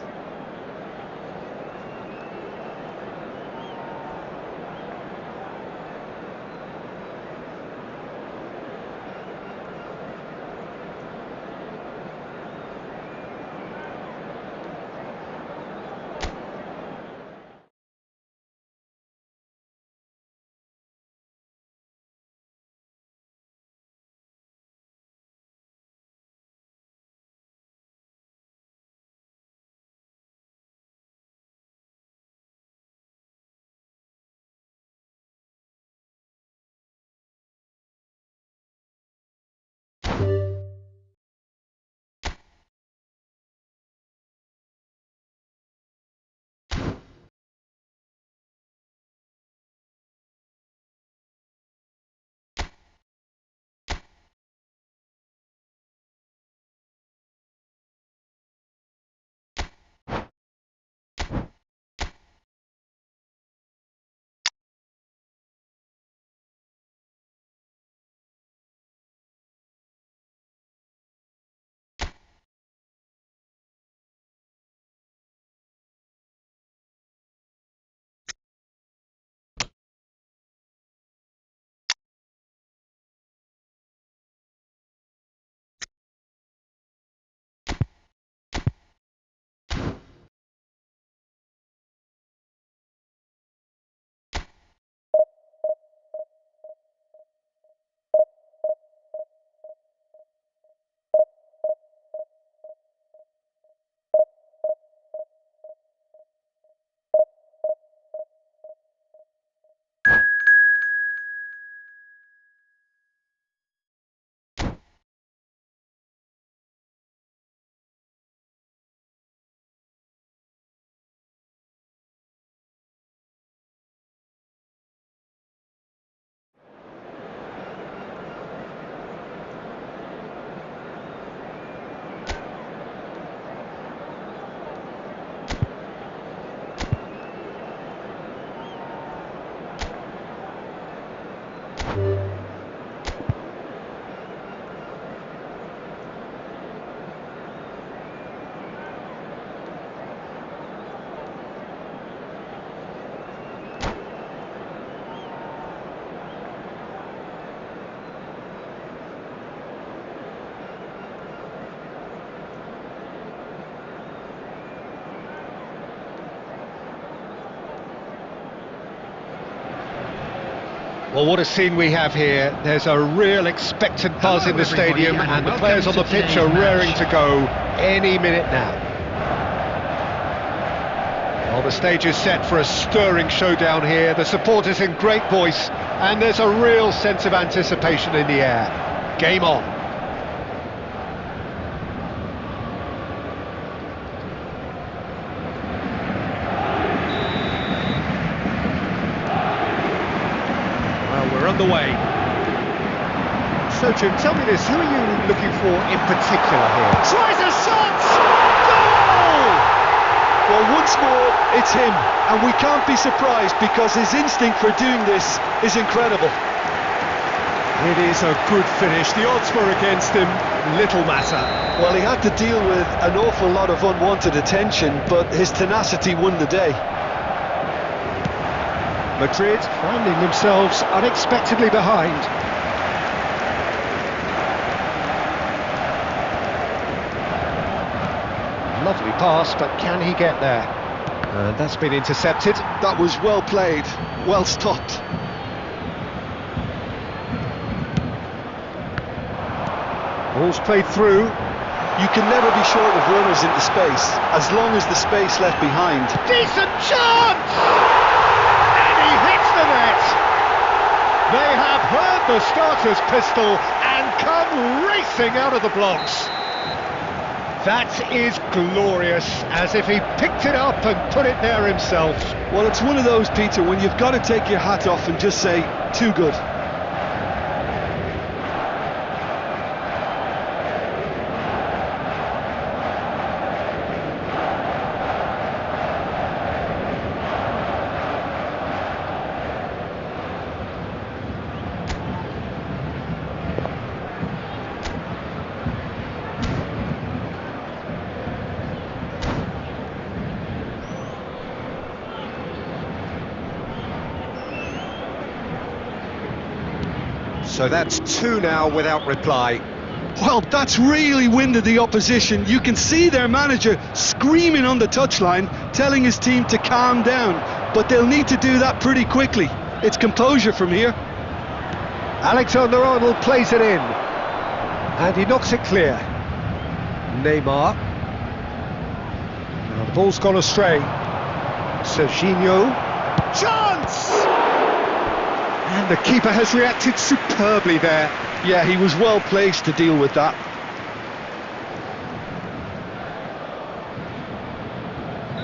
[SPEAKER 2] Well, what a scene we have here. There's a real expectant buzz in the stadium, and the players on the pitch are raring to go any minute now. Well, the stage is set for a stirring showdown here. The supporters in great voice, and there's a real sense of anticipation in the air. Game on. Underway. So, Jim, tell me this, who are you looking for in particular here?
[SPEAKER 3] Tries a shot! Goal! Well, once more, it's him, and we can't be surprised because his instinct for doing this is incredible.
[SPEAKER 2] It is a good finish. The odds were against him, little matter.
[SPEAKER 3] Well, he had to deal with an awful lot of unwanted attention, but his tenacity won the day.
[SPEAKER 2] Madrid finding themselves unexpectedly behind. Lovely pass, but can he get there? And that's been intercepted.
[SPEAKER 3] That was well played, well stopped.
[SPEAKER 2] Ball's played through.
[SPEAKER 3] You can never be short of runners into space, as long as the space left behind.
[SPEAKER 2] Decent chance! The net. They have heard the starter's pistol and come racing out of the blocks. That is glorious, as if he picked it up and put it there himself.
[SPEAKER 3] Well, it's one of those, Peter, when you've got to take your hat off and just say, too good.
[SPEAKER 2] So that's two now without reply.
[SPEAKER 3] Well, that's really winded the opposition. You can see their manager screaming on the touchline, telling his team to calm down. But they'll need to do that pretty quickly. It's composure from here.
[SPEAKER 2] Alexander-Arnold plays it in. And he knocks it clear. Neymar. Now the ball's gone astray. Serginho. Chance! And the keeper has reacted superbly there.
[SPEAKER 3] Yeah, he was well placed to deal with that.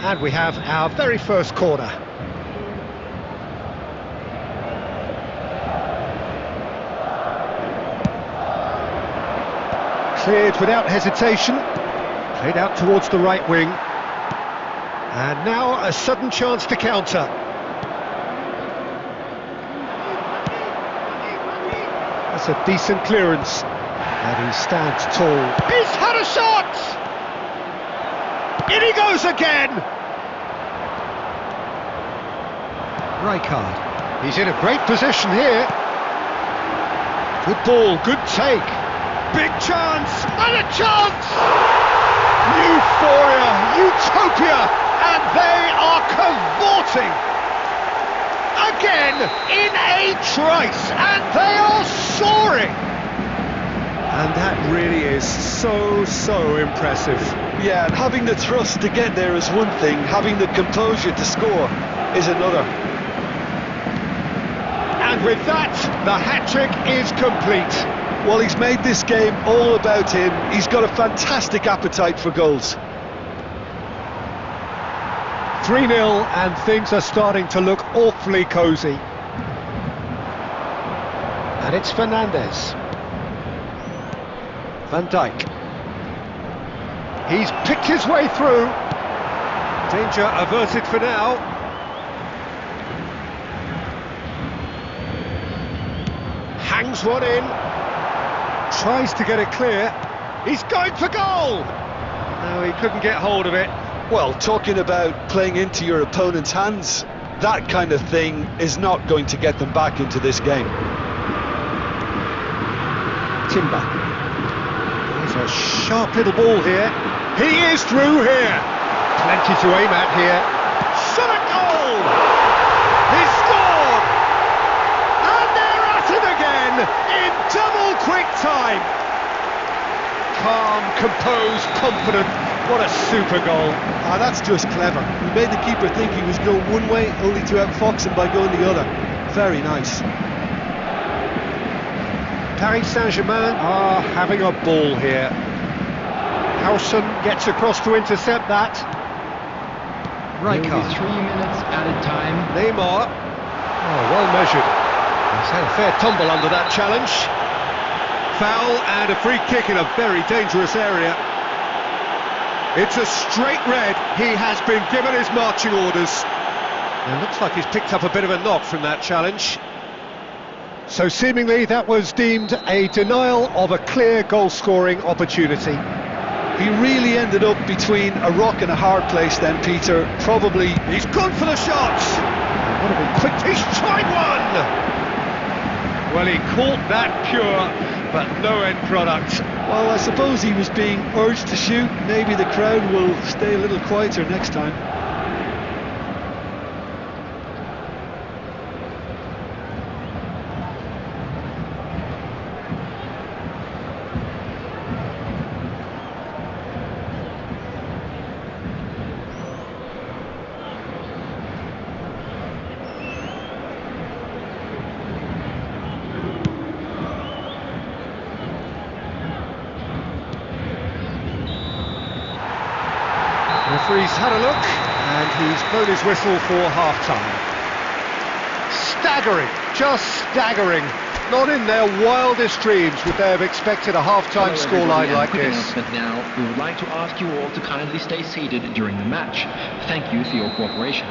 [SPEAKER 2] And we have our very first corner. Cleared without hesitation. Played out towards the right wing. And now a sudden chance to counter. That's a decent clearance, and he stands tall. He's had a shot! In he goes again! Rijkaard. He's in a great position here. Good ball, good take. Big chance, and a chance! Euphoria, utopia, and they are cavorting! Again, in a trice, and they are soaring! And that really is so impressive.
[SPEAKER 3] Yeah, and having the thrust to get there is one thing, having the composure to score is another.
[SPEAKER 2] And with that, the hat-trick is complete.
[SPEAKER 3] Well, he's made this game all about him. He's got a fantastic appetite for goals.
[SPEAKER 2] 3-0, and things are starting to look awfully cosy. And it's Fernandes. Van Dijk. He's picked his way through. Danger averted for now. Hangs one in. Tries to get it clear. He's going for goal! No, he couldn't get hold of it.
[SPEAKER 3] Well, talking about playing into your opponent's hands, that kind of thing is not going to get them back into this game.
[SPEAKER 2] Timber. There's a sharp little ball here. He is through here. Plenty to aim at here. Shot at goal! He scored! And in double quick time. Calm, composed, confident. What a super goal.
[SPEAKER 5] Ah, that's just clever. He made the keeper think he was going one way, only to outfox him by going the other. Very nice.
[SPEAKER 2] Paris Saint-Germain are having a ball here. Howson gets across to intercept that.
[SPEAKER 4] There will be
[SPEAKER 2] Rijkaard.
[SPEAKER 4] 3 minutes added time.
[SPEAKER 2] Neymar. Oh, well measured. He's had a fair tumble under that challenge. Foul and a free kick in a very dangerous area. It's a straight red. He has been given his marching orders. And looks like he's picked up a bit of a knock from that challenge. So seemingly that was deemed a denial of a clear goal-scoring opportunity.
[SPEAKER 5] He really ended up between a rock and a hard place then, Peter. Probably.
[SPEAKER 2] He's gone for the shot. Would have been quick. He's tried one. Well, he caught that pure, but no end product.
[SPEAKER 5] Well, I suppose he was being urged to shoot. Maybe the crowd will stay a little quieter next time.
[SPEAKER 2] Referee's had a look, and he's blown his whistle for half-time. Staggering, just staggering. Not in their wildest dreams would they have expected a half-time scoreline like
[SPEAKER 6] Quick
[SPEAKER 2] this.
[SPEAKER 6] announcement now. We would like to ask you all to kindly stay seated during the match. Thank you for your cooperation.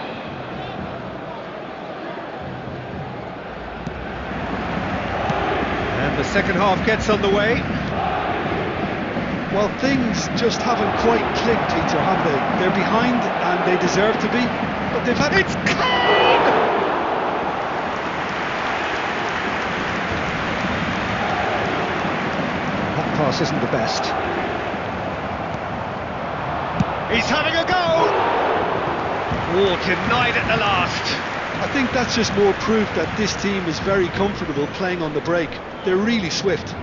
[SPEAKER 2] And the second half gets underway.
[SPEAKER 5] Well, things just haven't quite clicked, Peter, have they? They're behind and they deserve to be, but they've had...
[SPEAKER 2] It's clean! That pass isn't the best. He's having a go! Oh, denied at the last.
[SPEAKER 5] I think that's just more proof that this team is very comfortable playing on the break. They're really swift.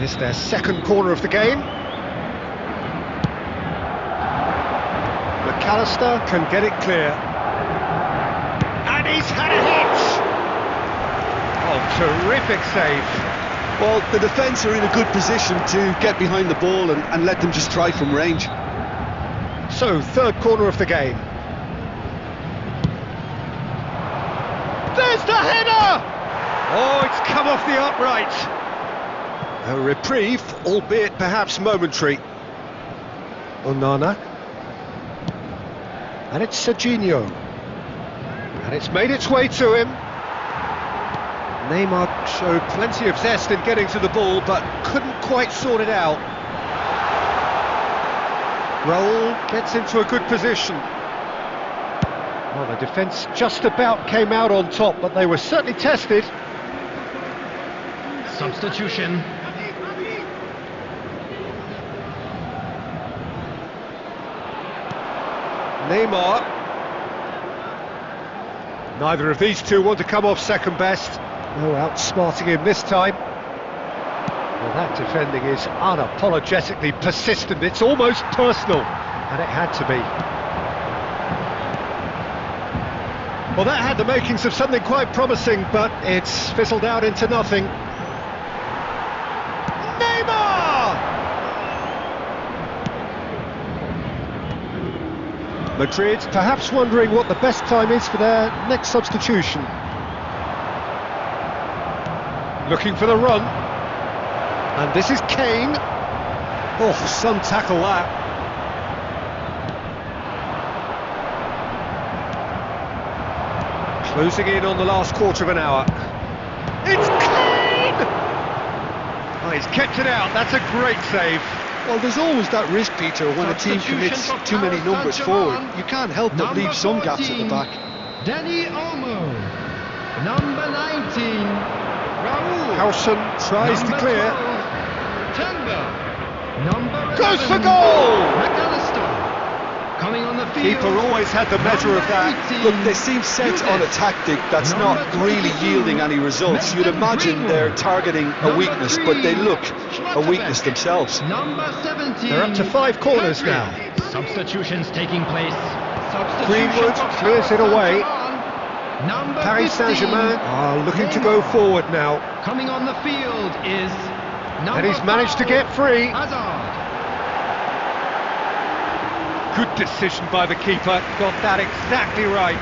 [SPEAKER 2] It's their second corner of the game. McAllister can get it clear. And he's had a hit! Oh, terrific save.
[SPEAKER 5] Well, the defence are in a good position to get behind the ball and let them just try from range.
[SPEAKER 2] So, third corner of the game. There's the header! Oh, it's come off the upright. A reprieve, albeit perhaps momentary. Onana. And it's Serginho. And it's made its way to him. Neymar showed plenty of zest in getting to the ball, but couldn't quite sort it out. Raul gets into a good position. Well, the defence just about came out on top, but they were certainly tested.
[SPEAKER 4] Substitution.
[SPEAKER 2] Neymar. Neither of these two want to come off second best. No outsmarting him this time. Well, that defending is unapologetically persistent. It's almost personal, and it had to be. Well, that had the makings of something quite promising, but it's fizzled out into nothing. Neymar! Madrid perhaps wondering what the best time is for their next substitution. Looking for the run. And this is Kane. Oh, some tackle that. Closing in on the last quarter of an hour. It's Kane! Oh, he's kept it out. That's a great save.
[SPEAKER 5] Well, there's always that risk, Peter, when a team commits too many numbers forward. You can't help but leave some gaps at the back.
[SPEAKER 4] Danny Olmo. Number 19. Raul.
[SPEAKER 2] Howson tries to clear.
[SPEAKER 4] Timber. Number 11.
[SPEAKER 2] Goes for goal!
[SPEAKER 4] McAllister. Coming on the field.
[SPEAKER 2] Keeper always had the measure of that.
[SPEAKER 3] Look, they seem set on a tactic that's not really yielding any results. You'd imagine they're targeting a weakness, but they look a weakness themselves.
[SPEAKER 4] Number 17.
[SPEAKER 2] They're up to 5 corners now.
[SPEAKER 4] Substitutions taking place.
[SPEAKER 2] Greenwood clears it away.
[SPEAKER 4] Number
[SPEAKER 2] Paris
[SPEAKER 4] 15.
[SPEAKER 2] Saint-Germain are looking to go forward now.
[SPEAKER 4] Coming on the field is number
[SPEAKER 2] And he's managed to
[SPEAKER 4] 5,
[SPEAKER 2] get free.
[SPEAKER 4] Hazard.
[SPEAKER 2] Good decision by the keeper, got that exactly right.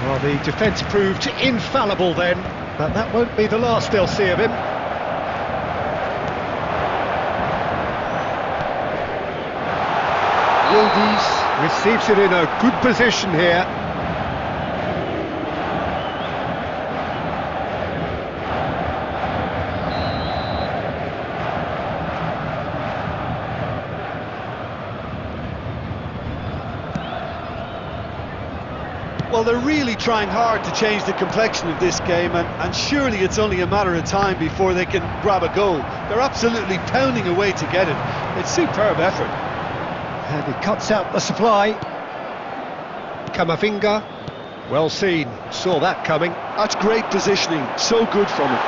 [SPEAKER 2] Well, the defence proved infallible then, but that won't be the last they'll see of him. Yildiz receives it in a good position here.
[SPEAKER 3] Well, they're really trying hard to change the complexion of this game, and surely it's only a matter of time before they can grab a goal. They're absolutely pounding away to get it. It's superb effort.
[SPEAKER 2] And he cuts out the supply. Kamavinga, well seen, saw that coming.
[SPEAKER 3] That's great positioning, so good from him.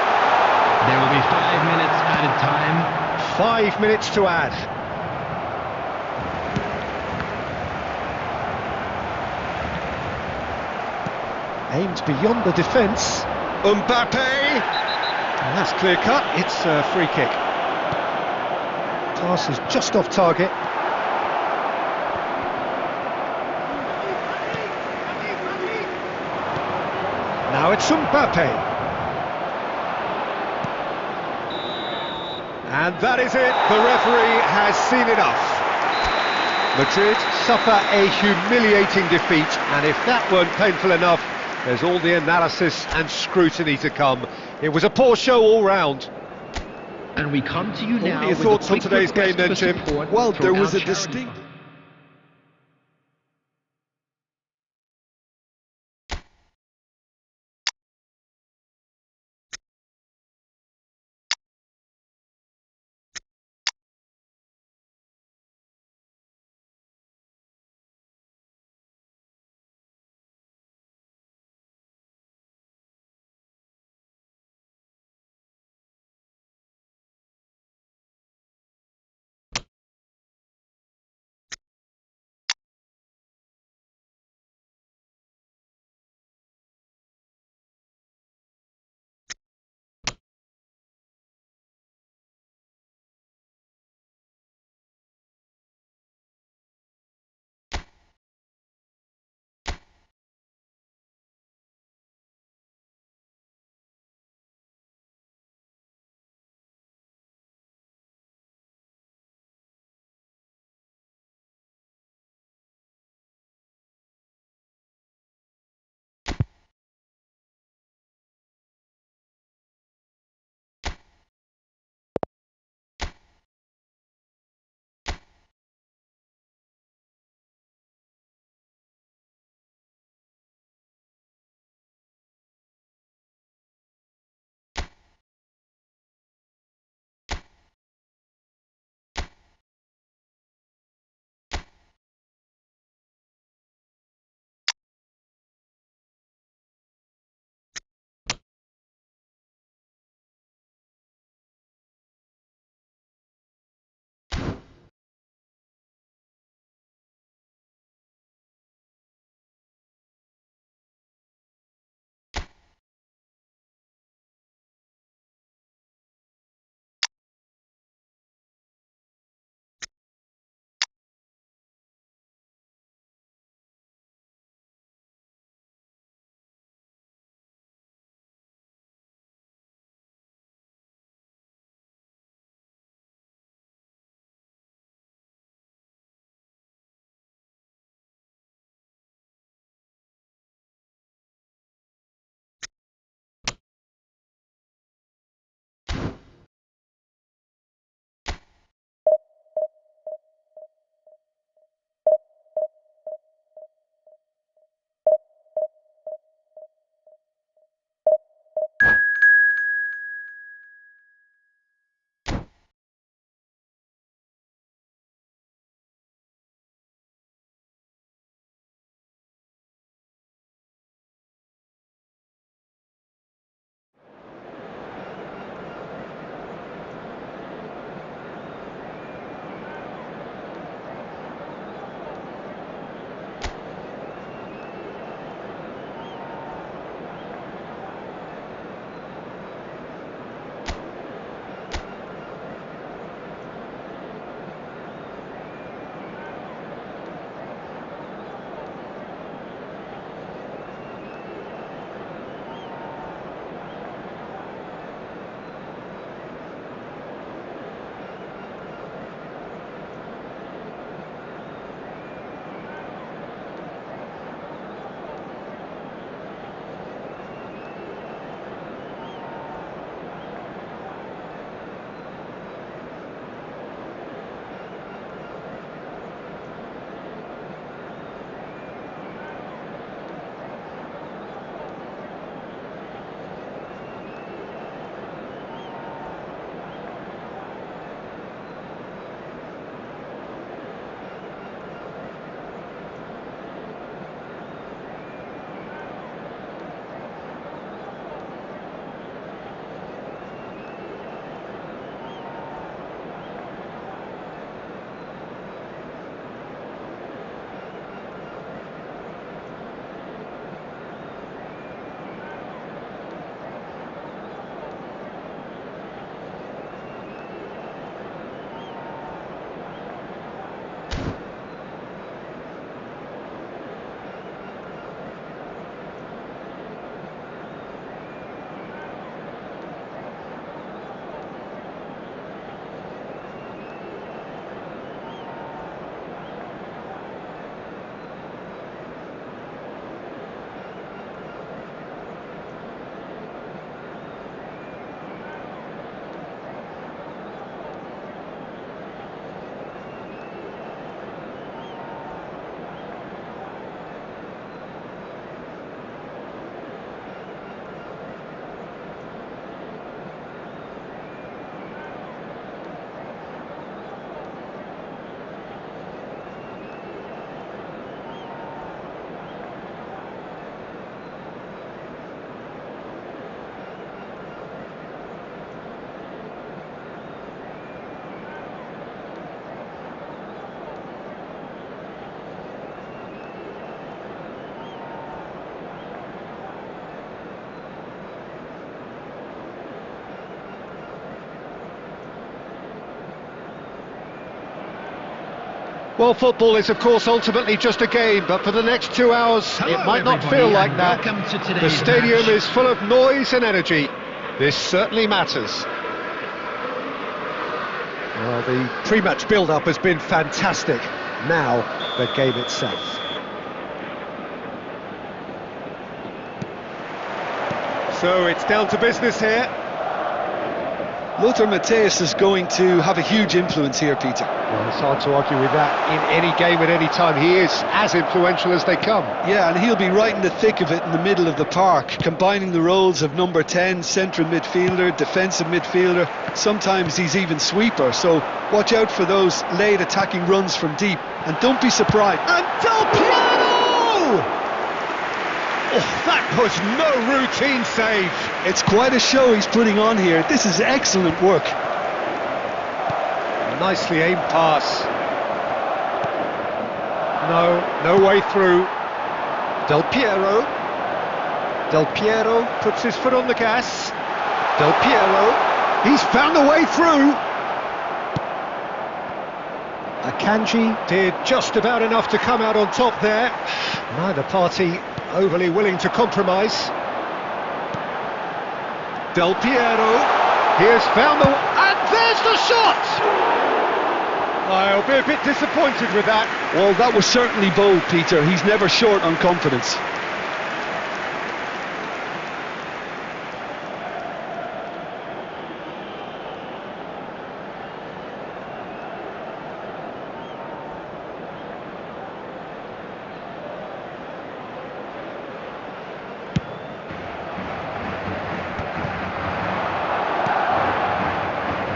[SPEAKER 4] There will be 5 minutes added time.
[SPEAKER 2] 5 minutes to add. Aimed beyond the defence. Mbappe! And that's clear cut, it's a free kick. Pass is just off target. Now it's Mbappe. And that is it, the referee has seen enough. Madrid suffer a humiliating defeat, and if that weren't painful enough, there's all the analysis and scrutiny to come. It was a poor show all round.
[SPEAKER 6] And we come to you
[SPEAKER 2] What
[SPEAKER 6] now
[SPEAKER 2] are your
[SPEAKER 6] with a
[SPEAKER 2] thoughts on
[SPEAKER 6] quick
[SPEAKER 2] today's game
[SPEAKER 6] request
[SPEAKER 2] then,
[SPEAKER 6] for
[SPEAKER 2] Jim?
[SPEAKER 6] support
[SPEAKER 3] Well, there
[SPEAKER 6] from
[SPEAKER 3] was
[SPEAKER 6] our
[SPEAKER 3] a
[SPEAKER 6] charity
[SPEAKER 3] distinct...
[SPEAKER 6] fund.
[SPEAKER 2] Well, football is, of course, ultimately just a game, but for the next 2 hours,
[SPEAKER 4] Hello,
[SPEAKER 2] it might not
[SPEAKER 4] everybody,
[SPEAKER 2] feel like
[SPEAKER 4] and
[SPEAKER 2] that.
[SPEAKER 4] welcome to
[SPEAKER 2] The
[SPEAKER 4] today's
[SPEAKER 2] stadium
[SPEAKER 4] match.
[SPEAKER 2] is full of noise and energy. This certainly matters. Well, the pre-match build-up has been fantastic. Now, the game itself. So it's down to business here.
[SPEAKER 5] Lothar Matthäus is going to have a huge influence here, Peter.
[SPEAKER 2] Well, it's hard to argue with that in any game at any time. He is as influential as they come.
[SPEAKER 5] Yeah, and he'll be right in the thick of it in the middle of the park, combining the roles of number 10, central midfielder, defensive midfielder. Sometimes he's even sweeper, so watch out for those late attacking runs from deep. And don't be surprised.
[SPEAKER 2] And Del Piero! Oh, that was no routine save.
[SPEAKER 5] It's quite a show he's putting on here. This is excellent work.
[SPEAKER 2] Nicely aimed pass. No way through. Del Piero. Del Piero puts his foot on the gas. Del Piero. He's found a way through. Akanji did just about enough to come out on top there. Neither party overly willing to compromise. Del Piero. He has found the... And there's the shot! I'll be a bit disappointed with that.
[SPEAKER 5] Well, that was certainly bold, Peter. He's never short on confidence.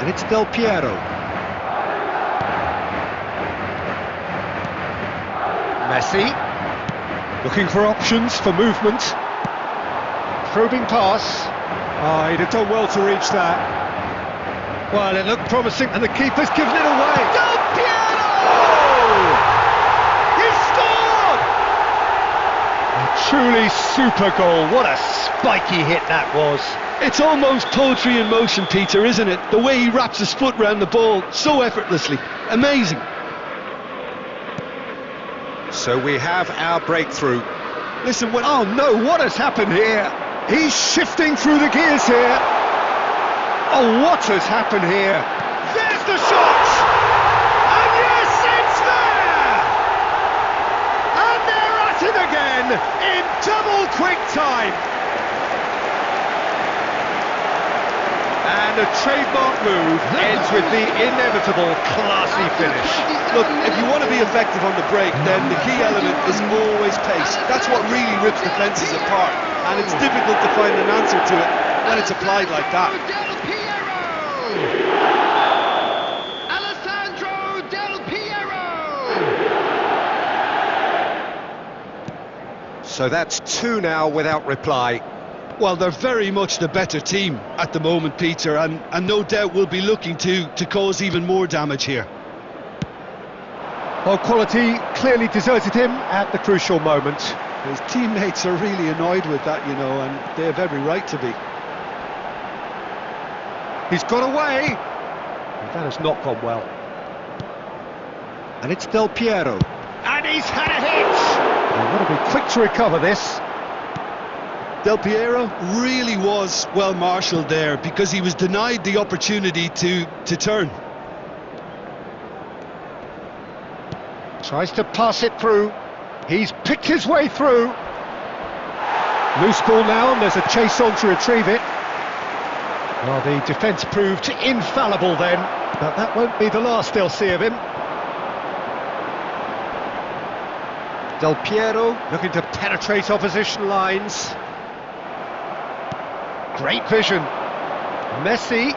[SPEAKER 2] And it's Del Piero. Messi, looking for options for movement. Probing pass. Oh, he'd have done well to reach that. Well, it looked promising, and the keeper's given it away. Del Piero! He scored! A truly super goal. What a spiky hit that was.
[SPEAKER 5] It's almost poetry in motion, Peter, isn't it? The way he wraps his foot round the ball so effortlessly. Amazing.
[SPEAKER 2] So we have our breakthrough. Listen, oh no, what has happened here? He's shifting through the gears here. Oh, what has happened here? There's the shot! And yes, it's there! And they're at it again in double quick time. And a trademark move ends with the inevitable classy finish.
[SPEAKER 5] Look, if you want to be effective on the break, then the key element is always pace. That's what really rips defences apart. And it's difficult to find an answer to it when it's applied like that.
[SPEAKER 4] Del Piero! Alessandro Del Piero!
[SPEAKER 2] So that's 2 now without reply.
[SPEAKER 5] Well, they're very much the better team at the moment, Peter, and no doubt will be looking to cause even more damage here.
[SPEAKER 2] Well, quality clearly deserted him at the crucial moment.
[SPEAKER 5] His teammates are really annoyed with that, you know, and they have every right to be.
[SPEAKER 2] He's got away. And that has not gone well. And it's Del Piero. And he's had a hit! They've got to be quick to recover this.
[SPEAKER 5] Del Piero really was well marshalled there because he was denied the opportunity to turn.
[SPEAKER 2] Tries to pass it through. He's picked his way through. Loose ball now, and there's a chase on to retrieve it. Well, the defence proved infallible then, but that won't be the last they'll see of him. Del Piero looking to penetrate opposition lines. Great vision. Messi.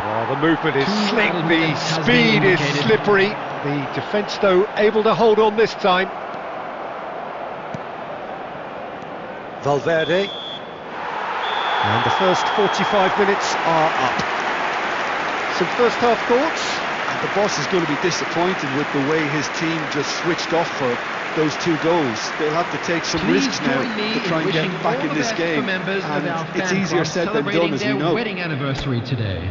[SPEAKER 2] Well, the movement is slick, the speed is slippery. The defence, though, able to hold on this time. Valverde. And the first 45 minutes are up. Some first half thoughts?
[SPEAKER 5] And the boss is going to be disappointed with the way his team just switched off for those 2 goals. They'll have to take some risks now to try and get back in this game. And it's easier said than done, as we know.
[SPEAKER 4] Wedding anniversary today.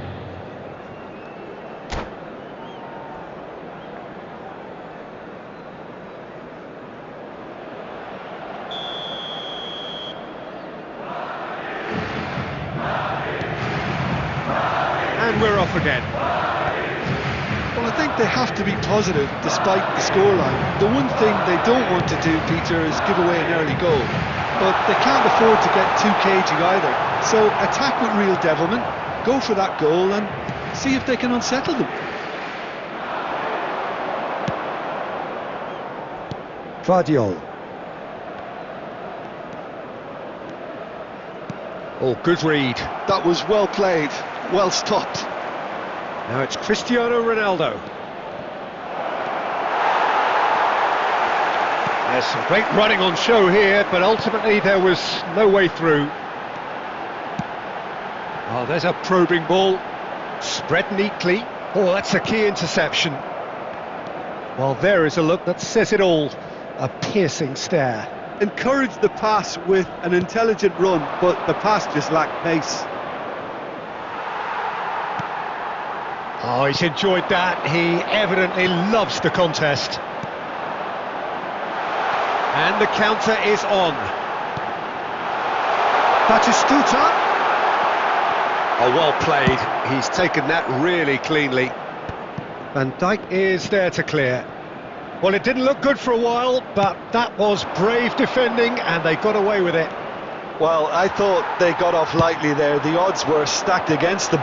[SPEAKER 2] And we're off again.
[SPEAKER 5] Well, I think they have to be positive despite the scoreline. The one thing they don't want to do, Peter, is give away an early goal. But they can't afford to get too cagey either. So attack with real devilment, go for that goal and see if they can unsettle them.
[SPEAKER 2] Vardiol. Oh, good read.
[SPEAKER 5] That was well played, well stopped.
[SPEAKER 2] Now it's Cristiano Ronaldo. There's some great running on show here, but ultimately there was no way through. Oh, there's a probing ball. Spread neatly. Oh, that's a key interception. Well, there is a look that says it all. A piercing stare.
[SPEAKER 5] Encouraged the pass with an intelligent run, but the pass just lacked pace.
[SPEAKER 2] Oh, he's enjoyed that. He evidently loves the contest. And the counter is on. Batistuta. Oh, well played. He's taken that really cleanly. Van Dijk is there to clear. Well, it didn't look good for a while, but that was brave defending and they got away with it.
[SPEAKER 5] Well, I thought they got off lightly there. The odds were stacked against them.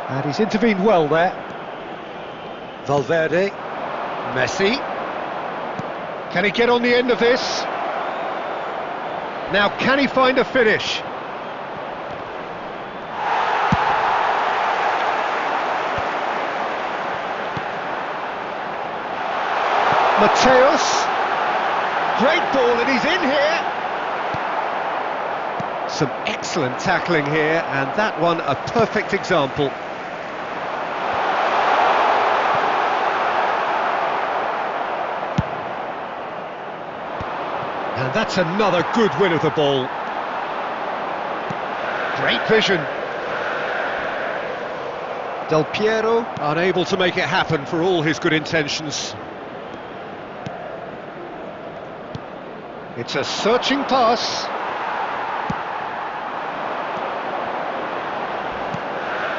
[SPEAKER 2] And he's intervened well there. Valverde. Messi. Can he get on the end of this? Now, can he find a finish? Mateus. Great ball, and he's in here. Some excellent tackling here, and that one a perfect example. And that's another good win of the ball. Great vision. Del Piero unable to make it happen for all his good intentions. It's a searching pass.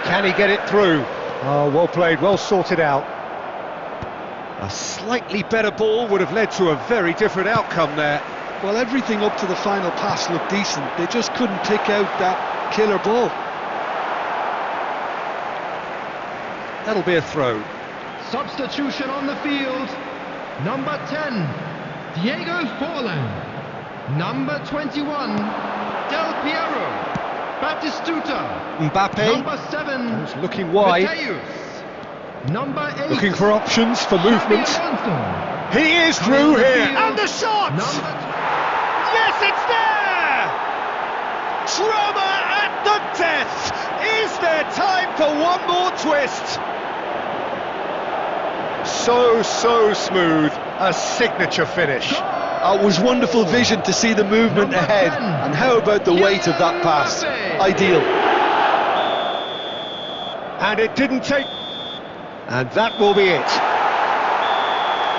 [SPEAKER 2] Can he get it through? Oh, well played, well sorted out. A slightly better ball would have led to a very different outcome there.
[SPEAKER 5] Well, everything up to the final pass looked decent. They just couldn't pick out that killer ball.
[SPEAKER 2] That'll be a throw.
[SPEAKER 4] Substitution on the field. Number 10, Diego Forlan. Number 21, Del Piero. Batistuta.
[SPEAKER 2] Mbappe.
[SPEAKER 4] Number 7,
[SPEAKER 2] He's looking wide.
[SPEAKER 4] Mateus. Number 8,
[SPEAKER 2] Looking for options for movement.
[SPEAKER 4] Xabi Alonso.
[SPEAKER 2] He is
[SPEAKER 4] Coming
[SPEAKER 2] through
[SPEAKER 4] on the
[SPEAKER 2] here.
[SPEAKER 4] field,
[SPEAKER 2] And the shot! Yes, it's there! Drama at the death! Is there time for one more twist? So smooth. A signature finish.
[SPEAKER 5] It was wonderful vision to see the movement
[SPEAKER 4] Number
[SPEAKER 5] ahead.
[SPEAKER 4] 10,
[SPEAKER 5] And how about the weight of that pass?
[SPEAKER 4] Mbappe.
[SPEAKER 5] Ideal.
[SPEAKER 2] And it didn't take... And that will be it.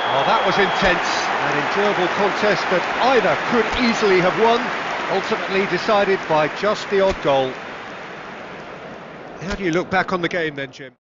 [SPEAKER 2] Well, that was intense, an enjoyable contest that either could easily have won, ultimately decided by just the odd goal. How do you look back on the game then, Jim?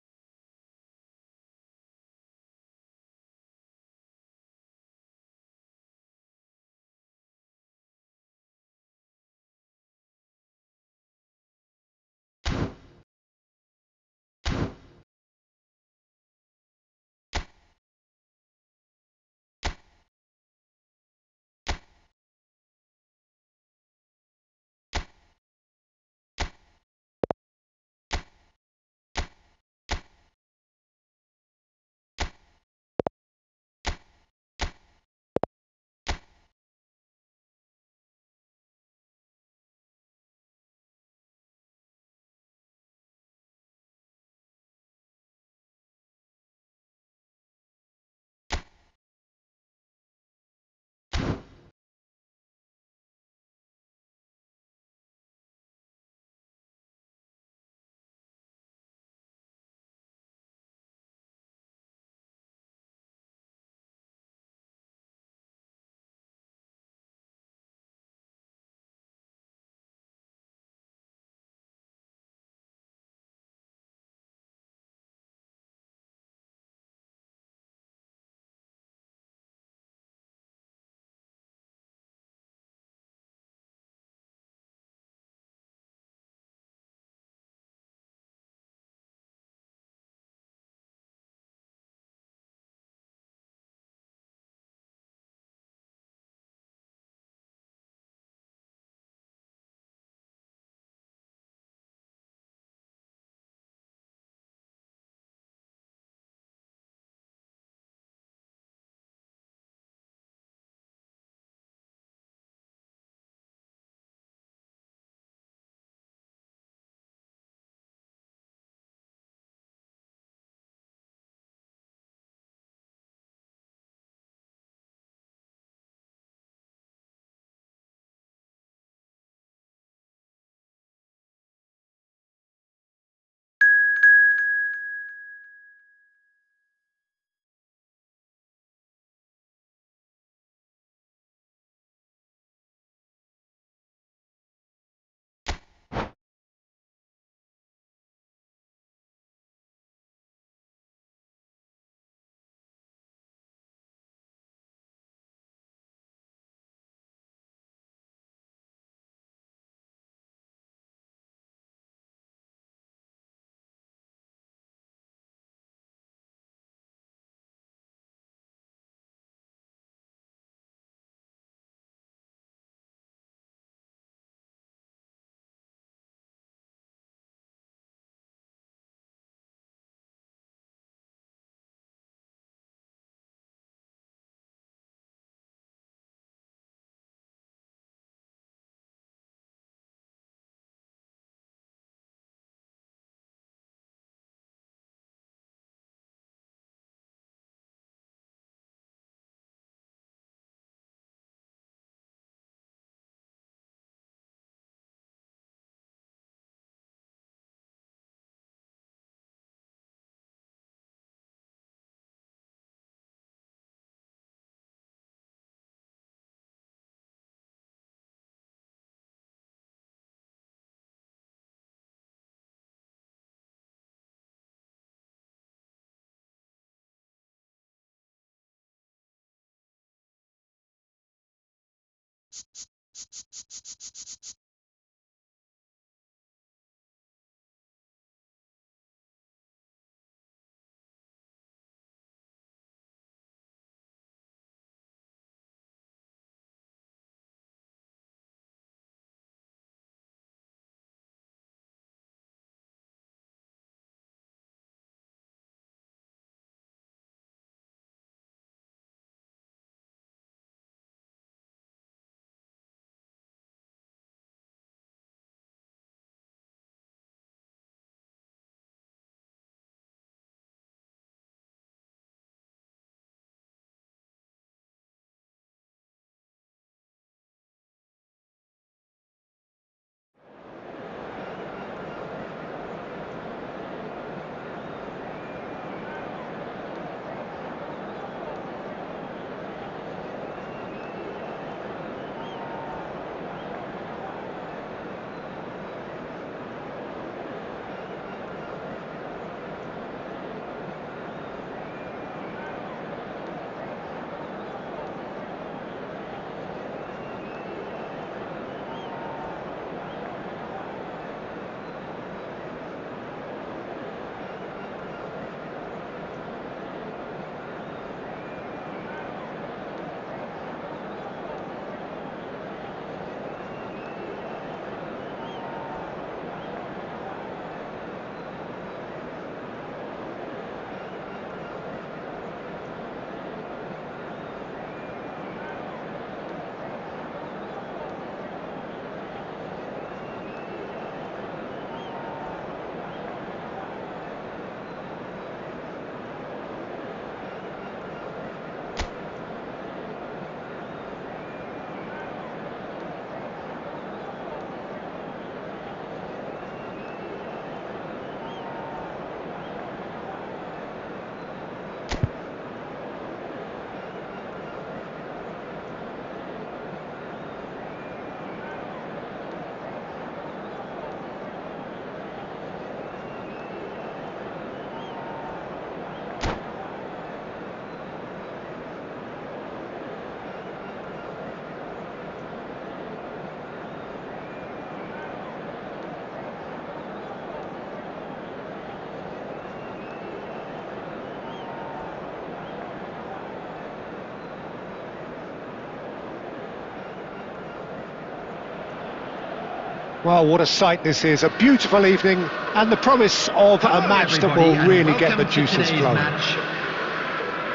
[SPEAKER 2] Well, what a sight this is. A beautiful evening and the promise of a
[SPEAKER 4] Hello,
[SPEAKER 2] match that
[SPEAKER 4] everybody,
[SPEAKER 2] will
[SPEAKER 4] and
[SPEAKER 2] really get the
[SPEAKER 4] welcome to
[SPEAKER 2] juices
[SPEAKER 4] today's
[SPEAKER 2] flowing.
[SPEAKER 4] match.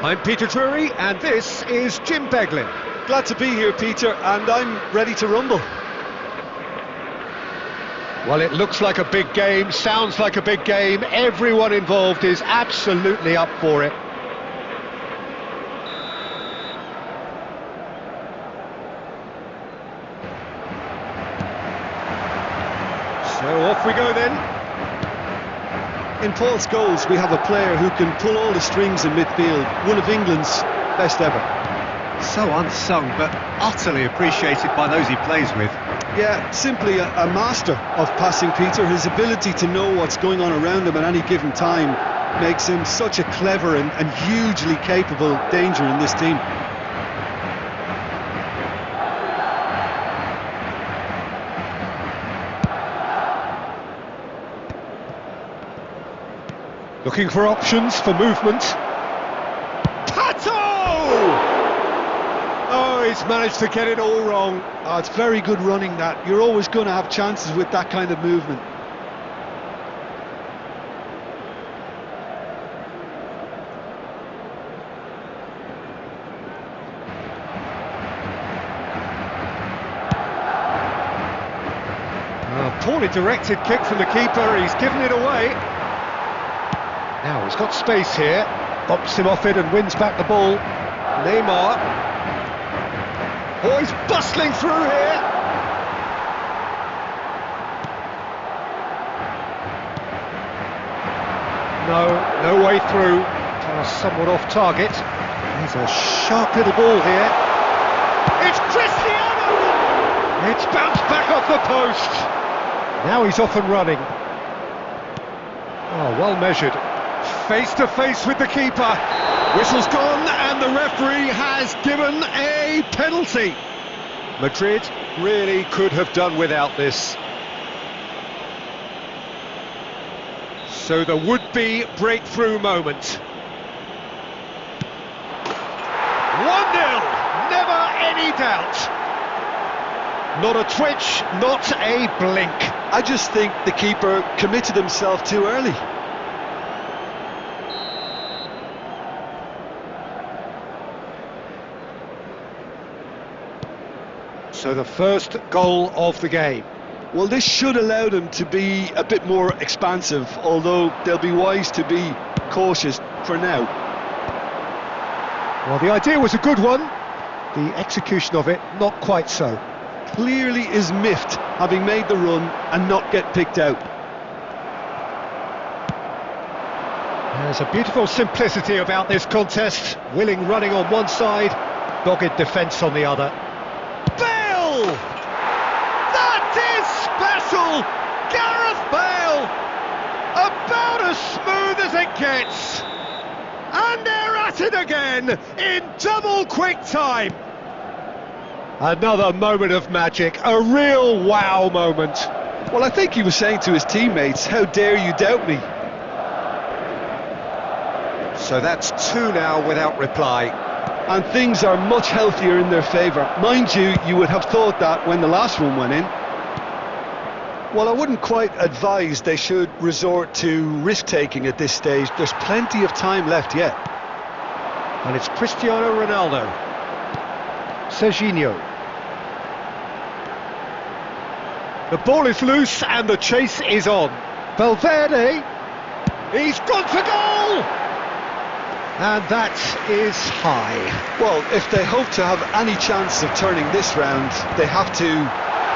[SPEAKER 2] I'm Peter Drury and this is Jim Beglin.
[SPEAKER 3] Glad to be here, Peter, and I'm ready to rumble.
[SPEAKER 2] Well, it looks like a big game, sounds like a big game. Everyone involved is absolutely up for it. So off we go then.
[SPEAKER 5] In Paul's goals, we have a player who can pull all the strings in midfield, one of England's best ever.
[SPEAKER 7] So unsung, but utterly appreciated by those he plays with.
[SPEAKER 5] Yeah, simply a master of passing, Peter. His ability to know what's going on around him at any given time makes him such a clever and hugely capable danger in this team.
[SPEAKER 2] Looking for options for movement. Pato! Oh, he's managed to get it all wrong.
[SPEAKER 5] Oh, it's very good running, that. You're always going to have chances with that kind of movement.
[SPEAKER 2] Poorly directed kick from the keeper, he's given it away. Now he's got space here, bumps him off it and wins back the ball. Neymar. Oh, he's bustling through here. No way through. Pass somewhat off target. There's a sharp little ball here. It's Cristiano! It's bounced back off the post. Now he's off and running. Oh, well measured. Face to face with the keeper. Whistle's gone and the referee has given a penalty.
[SPEAKER 7] Madrid really could have done without this. So the would-be breakthrough moment. 1-0, never any doubt. Not a twitch, not a blink.
[SPEAKER 3] I just think the keeper committed himself too early.
[SPEAKER 7] So the first goal of the game.
[SPEAKER 3] Well, this should allow them to be a bit more expansive, although they'll be wise to be cautious for now.
[SPEAKER 7] Well, the idea was a good one. The execution of it, not quite so.
[SPEAKER 3] Clearly is miffed, having made the run and not get picked out.
[SPEAKER 7] There's a beautiful simplicity about this contest. Willing running on one side, dogged defence on the other. Bale! That is special! Gareth Bale! About as smooth as it gets. And they're at it again in double quick time. Another moment of magic, a real wow moment.
[SPEAKER 3] Well, I think he was saying to his teammates, how dare you doubt me?
[SPEAKER 7] So that's two now without reply.
[SPEAKER 3] And things are much healthier in their favour. Mind you, you would have thought that when the last one went in. Well, I wouldn't quite advise they should resort to risk-taking at this stage. There's plenty of time left yet.
[SPEAKER 7] And it's Cristiano Ronaldo. Serginho. The ball is loose and the chase is on. Valverde. He's gone for goal! And that is high.
[SPEAKER 3] Well, if they hope to have any chance of turning this round, they have to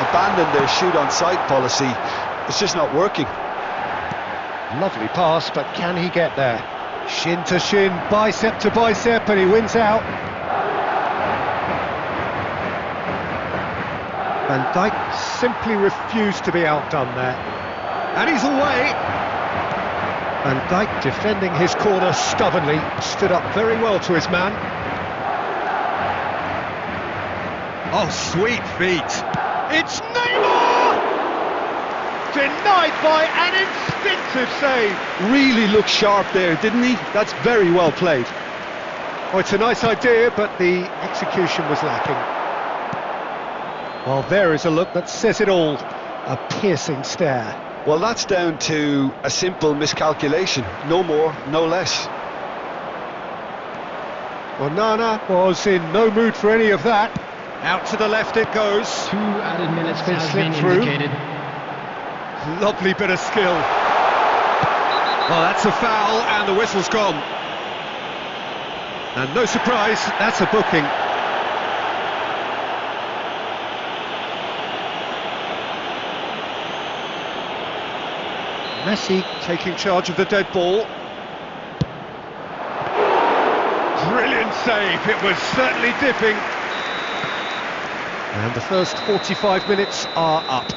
[SPEAKER 3] abandon their shoot-on-sight policy. It's just not working.
[SPEAKER 7] Lovely pass, but can he get there? Shin to shin, bicep to bicep, and he wins out. Van Dijk simply refused to be outdone there. And he's away. Van Dijk defending his corner stubbornly, stood up very well to his man. Oh, sweet feet. It's Neymar! Denied by an instinctive save.
[SPEAKER 3] Really looked sharp there, didn't he? That's very well played.
[SPEAKER 7] Oh, it's a nice idea, but the execution was lacking. Well, there is a look that says it all. A piercing stare.
[SPEAKER 3] Well, that's down to a simple miscalculation. No more, no less.
[SPEAKER 7] Well, Nana was in no mood for any of that. Out to the left it goes.
[SPEAKER 6] 2 added minutes
[SPEAKER 7] Been
[SPEAKER 6] has
[SPEAKER 7] slipped
[SPEAKER 6] been
[SPEAKER 7] through.
[SPEAKER 6] indicated.
[SPEAKER 7] Lovely bit of skill. Well, that's a foul and the whistle's gone. And no surprise, that's a booking. Messi taking charge of the dead ball. Brilliant save, it was certainly dipping. And the first 45 minutes are up.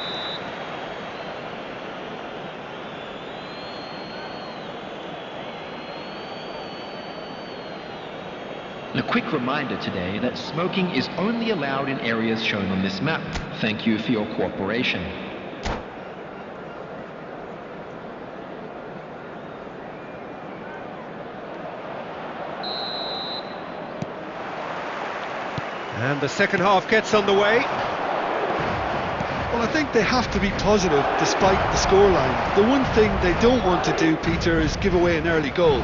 [SPEAKER 6] A quick reminder today that smoking is only allowed in areas shown on this map. Thank you for your cooperation.
[SPEAKER 7] And the second half gets underway.
[SPEAKER 3] Well, I think they have to be positive despite the scoreline. The one thing they don't want to do, Peter, is give away an early goal.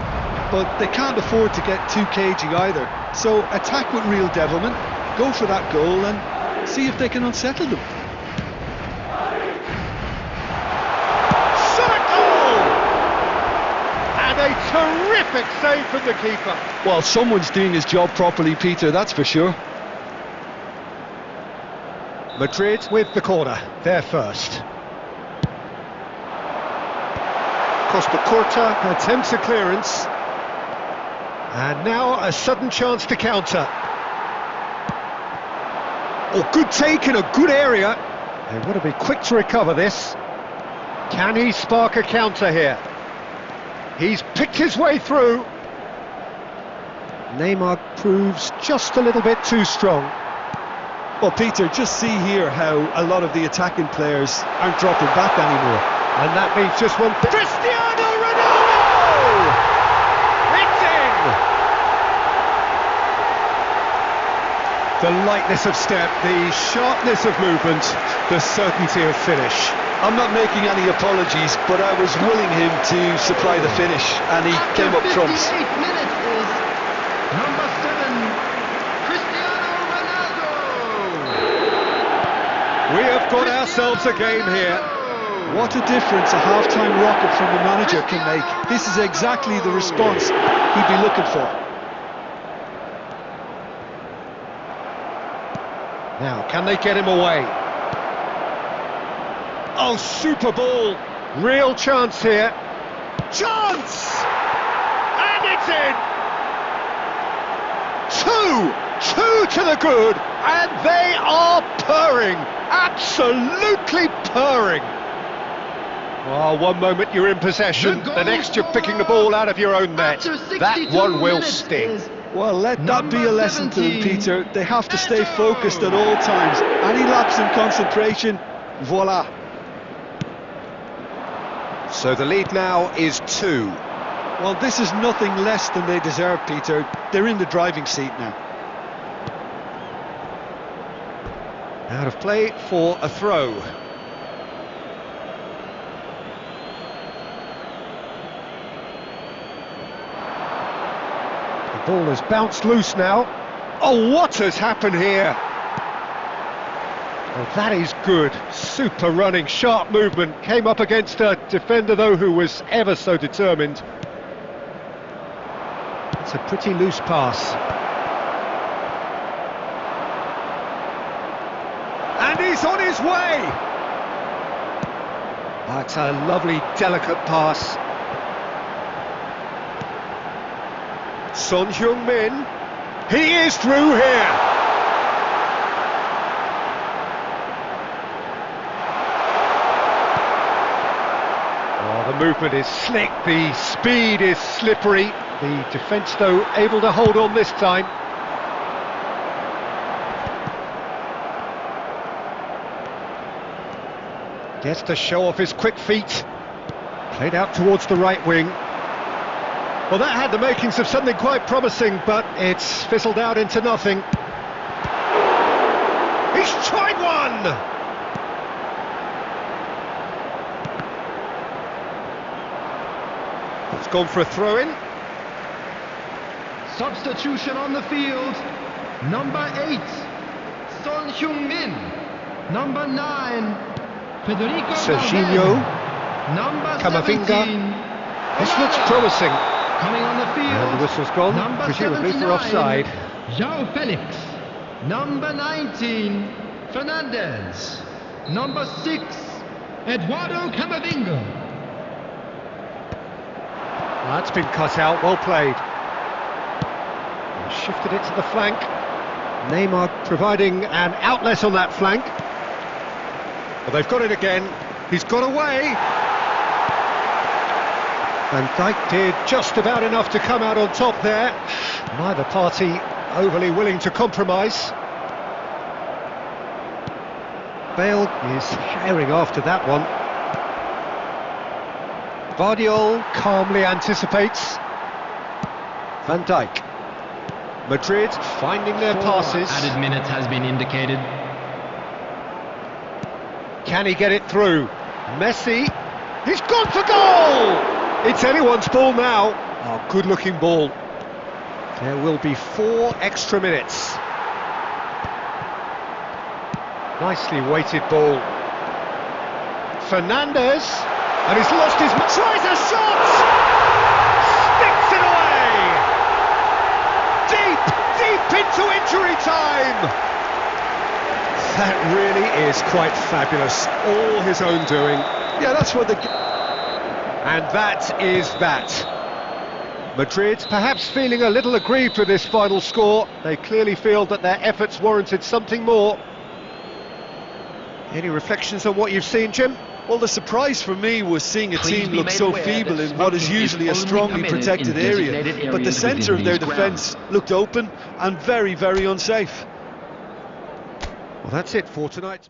[SPEAKER 3] But they can't afford to get too cagey either. So attack with real devilment, go for that goal and see if they can unsettle them.
[SPEAKER 7] Shot a goal! And a terrific save from the keeper.
[SPEAKER 3] Well, someone's doing his job properly, Peter, that's for sure.
[SPEAKER 7] Madrid with the corner, they're first. Costa Curta attempts a clearance. And now a sudden chance to counter. Oh, good take in a good area. They want to be quick to recover this. Can he spark a counter here? He's picked his way through. Neymar proves just a little bit too strong.
[SPEAKER 5] Well, Peter, just see here how a lot of the attacking players aren't dropping back anymore.
[SPEAKER 7] And that means just one thing. Cristiano Ronaldo! It's in! The lightness of step, the sharpness of movement, the certainty of finish.
[SPEAKER 3] I'm not making any apologies, but I was willing him to supply the finish, and he came up trumps.
[SPEAKER 4] 58 minutes is number 7, Cristiano Ronaldo.
[SPEAKER 7] We have got ourselves a game here.
[SPEAKER 5] What a difference a half-time rocket from the manager can make. This is exactly the response he'd be looking for.
[SPEAKER 7] Now, can they get him away? Oh, super ball. Real chance here. Chance! And it's in! Two to the good, and they are purring. Absolutely purring. Oh, one moment you're in possession, the next you're picking the ball out of your own net. That one will sting.
[SPEAKER 5] Well, let that be a lesson to them, Peter. They have to stay focused at all times. Any lapse in concentration, voila.
[SPEAKER 7] So the lead now is 2.
[SPEAKER 5] Well, this is nothing less than they deserve, Peter. They're in the driving seat now.
[SPEAKER 7] Out of play for a throw. The ball has bounced loose now. Oh, what has happened here? Oh, that is good. Super running, sharp movement. Came up against a defender, though, who was ever so determined. It's a pretty loose pass. And he's on his way! That's a lovely, delicate pass. Son Heung-min. He is through here! Oh, the movement is slick, the speed is slippery. The defence, though, able to hold on this time. Gets to show off his quick feet. Played out towards the right wing. Well, that had the makings of something quite promising, but it's fizzled out into nothing. He's tried one! It's gone for a throw-in.
[SPEAKER 4] Substitution on the field. Number 8, Son Heung-min. Number 9, Federico
[SPEAKER 7] Serginho.
[SPEAKER 4] Valverde. Number
[SPEAKER 7] Camavinga.
[SPEAKER 4] 17,
[SPEAKER 7] This looks promising.
[SPEAKER 4] coming on the field.
[SPEAKER 7] And the whistle's gone,
[SPEAKER 4] Number
[SPEAKER 7] presumably for
[SPEAKER 4] 79,
[SPEAKER 7] offside.
[SPEAKER 4] João Felix. Number 19, Fernandez. Number 6, Eduardo Camavinga.
[SPEAKER 7] That's been cut out, well played. Shifted it to the flank. Neymar providing an outlet on that flank. Well, they've got it again. He's got away. Van Dijk did just about enough to come out on top there. Neither party overly willing to compromise. Bale is herring after that one. Guardiola calmly anticipates. Van Dijk. Madrid finding their passes.
[SPEAKER 4] Added minutes has been indicated.
[SPEAKER 7] Can he get it through? Messi. He's gone for goal! It's anyone's ball now. Oh, good-looking ball. There will be 4 extra minutes. Nicely weighted ball. Fernandez. And he's lost his... Tries a shot! Sticks it away! Deep into injury time! That really is quite fabulous. All his own doing.
[SPEAKER 5] Yeah, that's what the...
[SPEAKER 7] And that is that. Madrid perhaps feeling a little aggrieved with this final score. They clearly feel that their efforts warranted something more. Any reflections on what you've seen, Jim?
[SPEAKER 5] Well, the surprise for me was seeing a team look so feeble in what is usually a strongly protected area. But the centre of their defence looked open and very, very unsafe.
[SPEAKER 7] Well, that's it for tonight.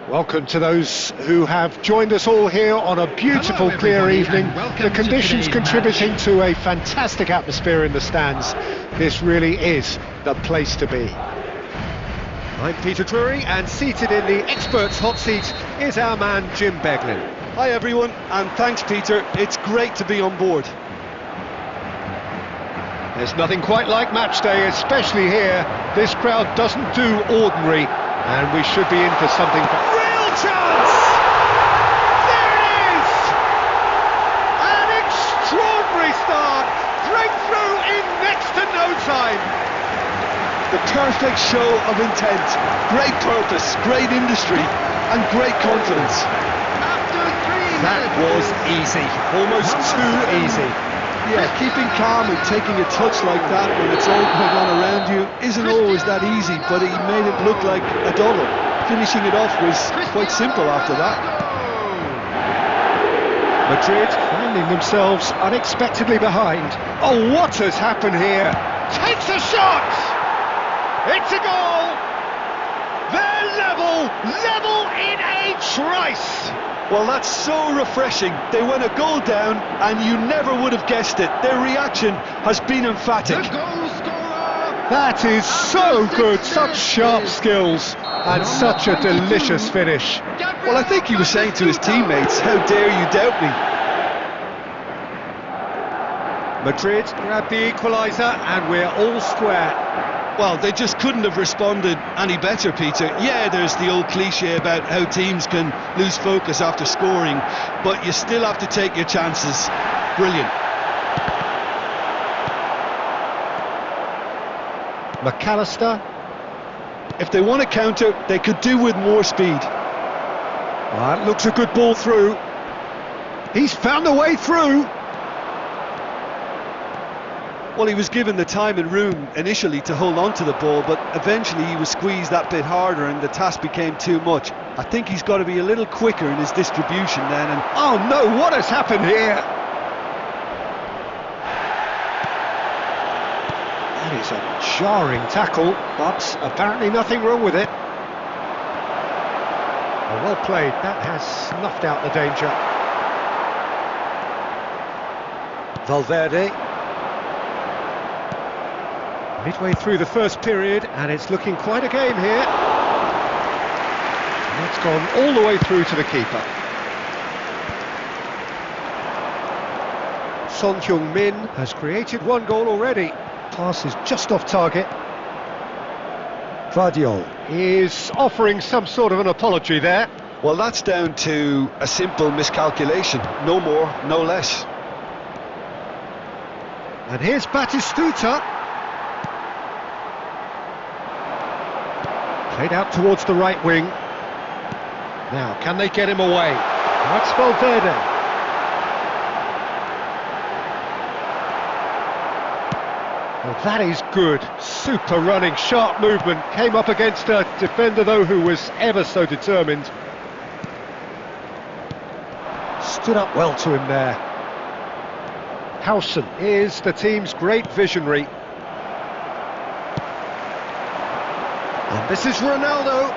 [SPEAKER 7] Welcome to those who have joined us all here on a beautiful,
[SPEAKER 4] Hello,
[SPEAKER 7] clear
[SPEAKER 4] everybody,
[SPEAKER 7] evening.
[SPEAKER 4] and welcome
[SPEAKER 7] The
[SPEAKER 4] to
[SPEAKER 7] conditions
[SPEAKER 4] today's
[SPEAKER 7] contributing
[SPEAKER 4] match.
[SPEAKER 7] to a fantastic atmosphere in the stands. This really is the place to be. I'm Peter Drury, and seated in the experts' hot seat is our man Jim Beglin.
[SPEAKER 3] Hi everyone, and thanks Peter, it's great to be on board.
[SPEAKER 7] There's nothing quite like match day, especially here. This crowd doesn't do ordinary, and we should be in for something. Real chance! There it is! An extraordinary start! Breakthrough in next to no time!
[SPEAKER 3] The perfect show of intent, great purpose, great industry, and great confidence.
[SPEAKER 4] After 3
[SPEAKER 7] That was easy, almost too easy.
[SPEAKER 3] Yeah, keeping calm and taking a touch like that when it's all going on around you isn't always that easy, but he made it look like a double. Finishing it off was quite simple after that.
[SPEAKER 7] Madrid finding themselves unexpectedly behind. Oh, what has happened here? Takes a shot! It's a goal! They're level in a trice!
[SPEAKER 3] Well, that's so refreshing. They went a goal down and you never would have guessed it. Their reaction has been emphatic.
[SPEAKER 4] The goal scorer.
[SPEAKER 7] That is so good, such sharp skills, and such a delicious finish.
[SPEAKER 3] Well, I think he was saying to his teammates, how dare you doubt me?
[SPEAKER 7] Madrid grab the equaliser and we're all square.
[SPEAKER 3] Well, they just couldn't have responded any better, Peter. Yeah, there's the old cliche about how teams can lose focus after scoring, but you still have to take your chances. Brilliant.
[SPEAKER 7] McAllister.
[SPEAKER 3] If they want to counter, they could do with more speed.
[SPEAKER 7] That looks a good ball through. He's found a way through.
[SPEAKER 3] Well, he was given the time and room initially to hold on to the ball, but eventually he was squeezed that bit harder and the task became too much. I think he's got to be a little quicker in his distribution then. And
[SPEAKER 7] Oh no, what has happened here? That is a jarring tackle, but apparently nothing wrong with it. Oh, well played, that has snuffed out the danger. Valverde. Midway through the first period, and it's looking quite a game here. And it's gone all the way through to the keeper. Son Heung-min has created one goal already. Pass is just off target. Vardiol is offering some sort of an apology there.
[SPEAKER 3] well, that's down to a simple miscalculation. No more, no less.
[SPEAKER 7] And here's Batistuta. Played out towards the right wing. Now, can they get him away? That's Valverde. Well, that is good. Super running, sharp movement. Came up against a defender, though, who was ever so determined. Stood up well to him there. Howson is the team's great visionary. And this is Ronaldo.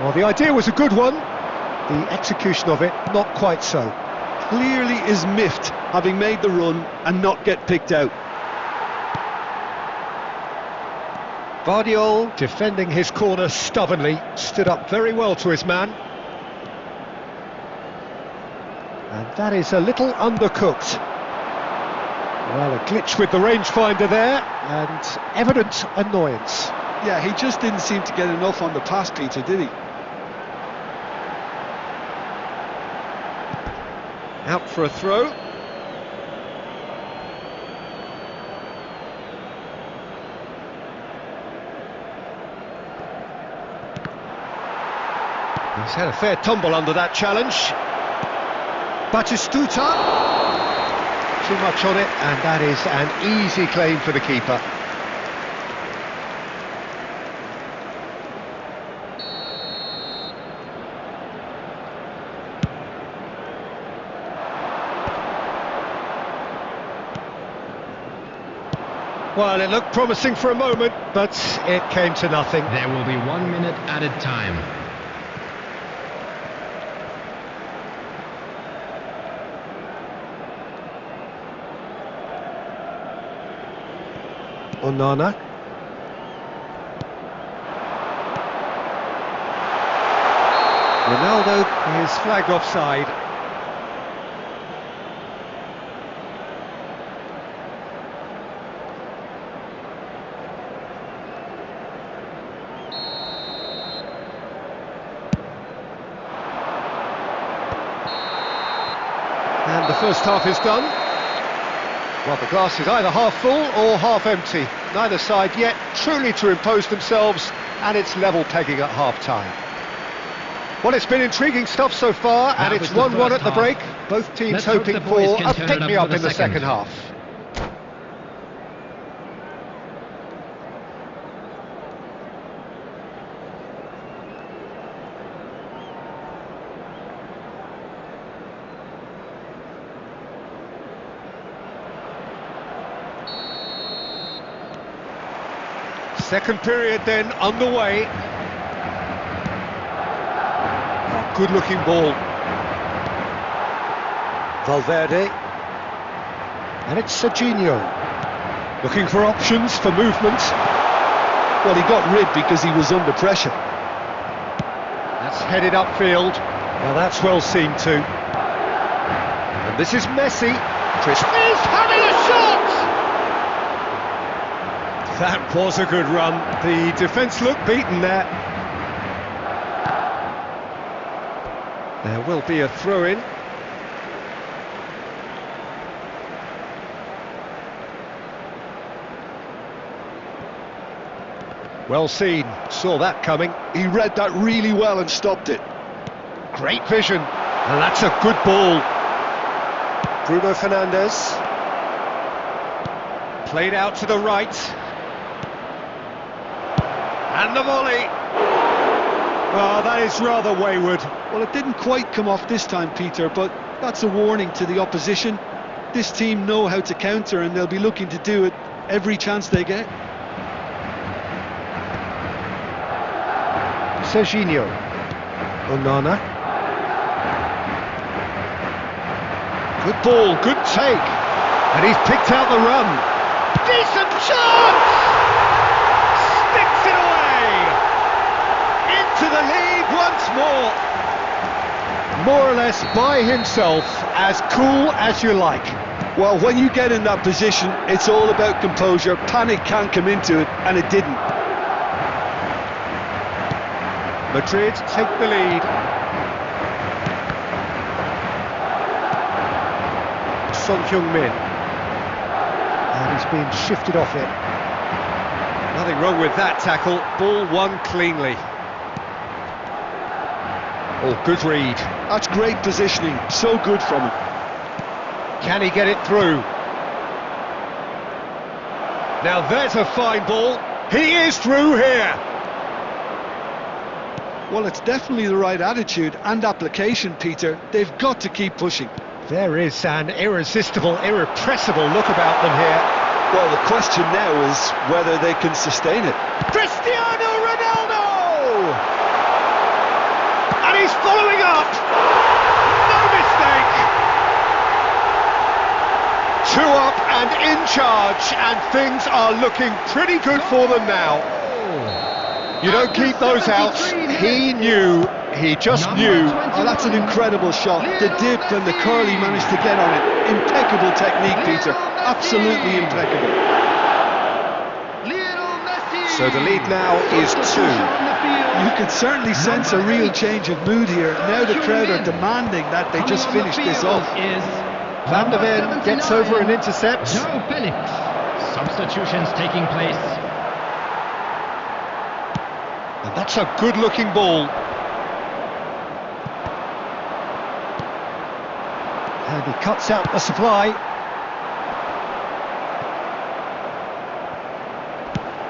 [SPEAKER 7] Well, the idea was a good one. The execution of it, not quite so.
[SPEAKER 3] Clearly is miffed, having made the run and not get picked out.
[SPEAKER 7] Vardiol defending his corner stubbornly, stood up very well to his man. And that is a little undercooked. Well, a glitch with the rangefinder there, and evident annoyance.
[SPEAKER 3] Yeah, he just didn't seem to get enough on the pass, Peter, did he?
[SPEAKER 7] Out for a throw. He's had a fair tumble under that challenge. Batistuta. Too much on it, and that is an easy claim for the keeper. Well, it looked promising for a moment, but it came to nothing.
[SPEAKER 4] There will be 1 minute added time.
[SPEAKER 7] Onana. Ronaldo is flagged offside. And the first half is done. Well, the glass is either half full or half empty. Neither side yet truly to impose themselves, and it's level pegging at half-time. Well, it's been intriguing stuff so far, and it's 1-1 at the break. Both teams
[SPEAKER 4] Let's hope
[SPEAKER 7] hoping
[SPEAKER 4] the boys
[SPEAKER 7] for
[SPEAKER 4] can
[SPEAKER 7] a
[SPEAKER 4] turn it up
[SPEAKER 7] pick-me-up
[SPEAKER 4] for
[SPEAKER 7] in
[SPEAKER 4] the
[SPEAKER 7] the second
[SPEAKER 4] second.
[SPEAKER 7] half. Second period then underway. Oh, good-looking ball. Valverde. And it's Serginho. Looking for options for movement.
[SPEAKER 3] Well, he got rid because he was under pressure.
[SPEAKER 7] That's headed upfield. Well, that's well seen too. And this is Messi. Chris is having a shot! That was a good run. The defence looked beaten there. There will be a throw-in. Well seen, saw that coming.
[SPEAKER 3] He read that really well and stopped it.
[SPEAKER 7] Great vision, and that's a good ball.
[SPEAKER 2] Bruno Fernandes.
[SPEAKER 7] Played out to the right. And the volley. Oh, that is rather wayward.
[SPEAKER 5] Well, it didn't quite come off this time, Peter, but that's a warning to the opposition. This team know how to counter, and they'll be looking to do it every chance they get.
[SPEAKER 7] Serginho. Onana. Good ball, good take. And he's picked out the run. Decent chance! Sticks it away! Into the lead once more. More or less by himself, as cool as you like.
[SPEAKER 5] Well, when you get in that position, it's all about composure. Panic can't come into it, and it didn't.
[SPEAKER 7] Madrid take the lead. Son Heung-min. And he's been shifted off it. Nothing wrong with that tackle. Ball won cleanly. Oh, good read.
[SPEAKER 5] That's great positioning. So good from him.
[SPEAKER 7] Can he get it through? Now there's a fine ball. He is through here.
[SPEAKER 5] Well, it's definitely the right attitude and application, Peter. They've got to keep pushing.
[SPEAKER 7] There is an irresistible, irrepressible look about them here.
[SPEAKER 5] Well, the question now is whether they can sustain it.
[SPEAKER 7] Cristiano Ronaldo! And he's following up! No mistake! 2 up and in charge, and things are looking pretty good for them now. You don't keep those out. He knew, he just knew.
[SPEAKER 5] Oh, that's an incredible shot. The dip and the curl he managed to get on it. Impeccable technique, Peter. Absolutely impeccable.
[SPEAKER 7] So the lead now is 2.
[SPEAKER 5] You can certainly sense a real change of mood here. Now the crowd are demanding that they just finish this off.
[SPEAKER 7] Van der Ven gets over and intercepts.
[SPEAKER 4] Substitutions taking place.
[SPEAKER 7] And that's a good-looking ball. And he cuts out the supply.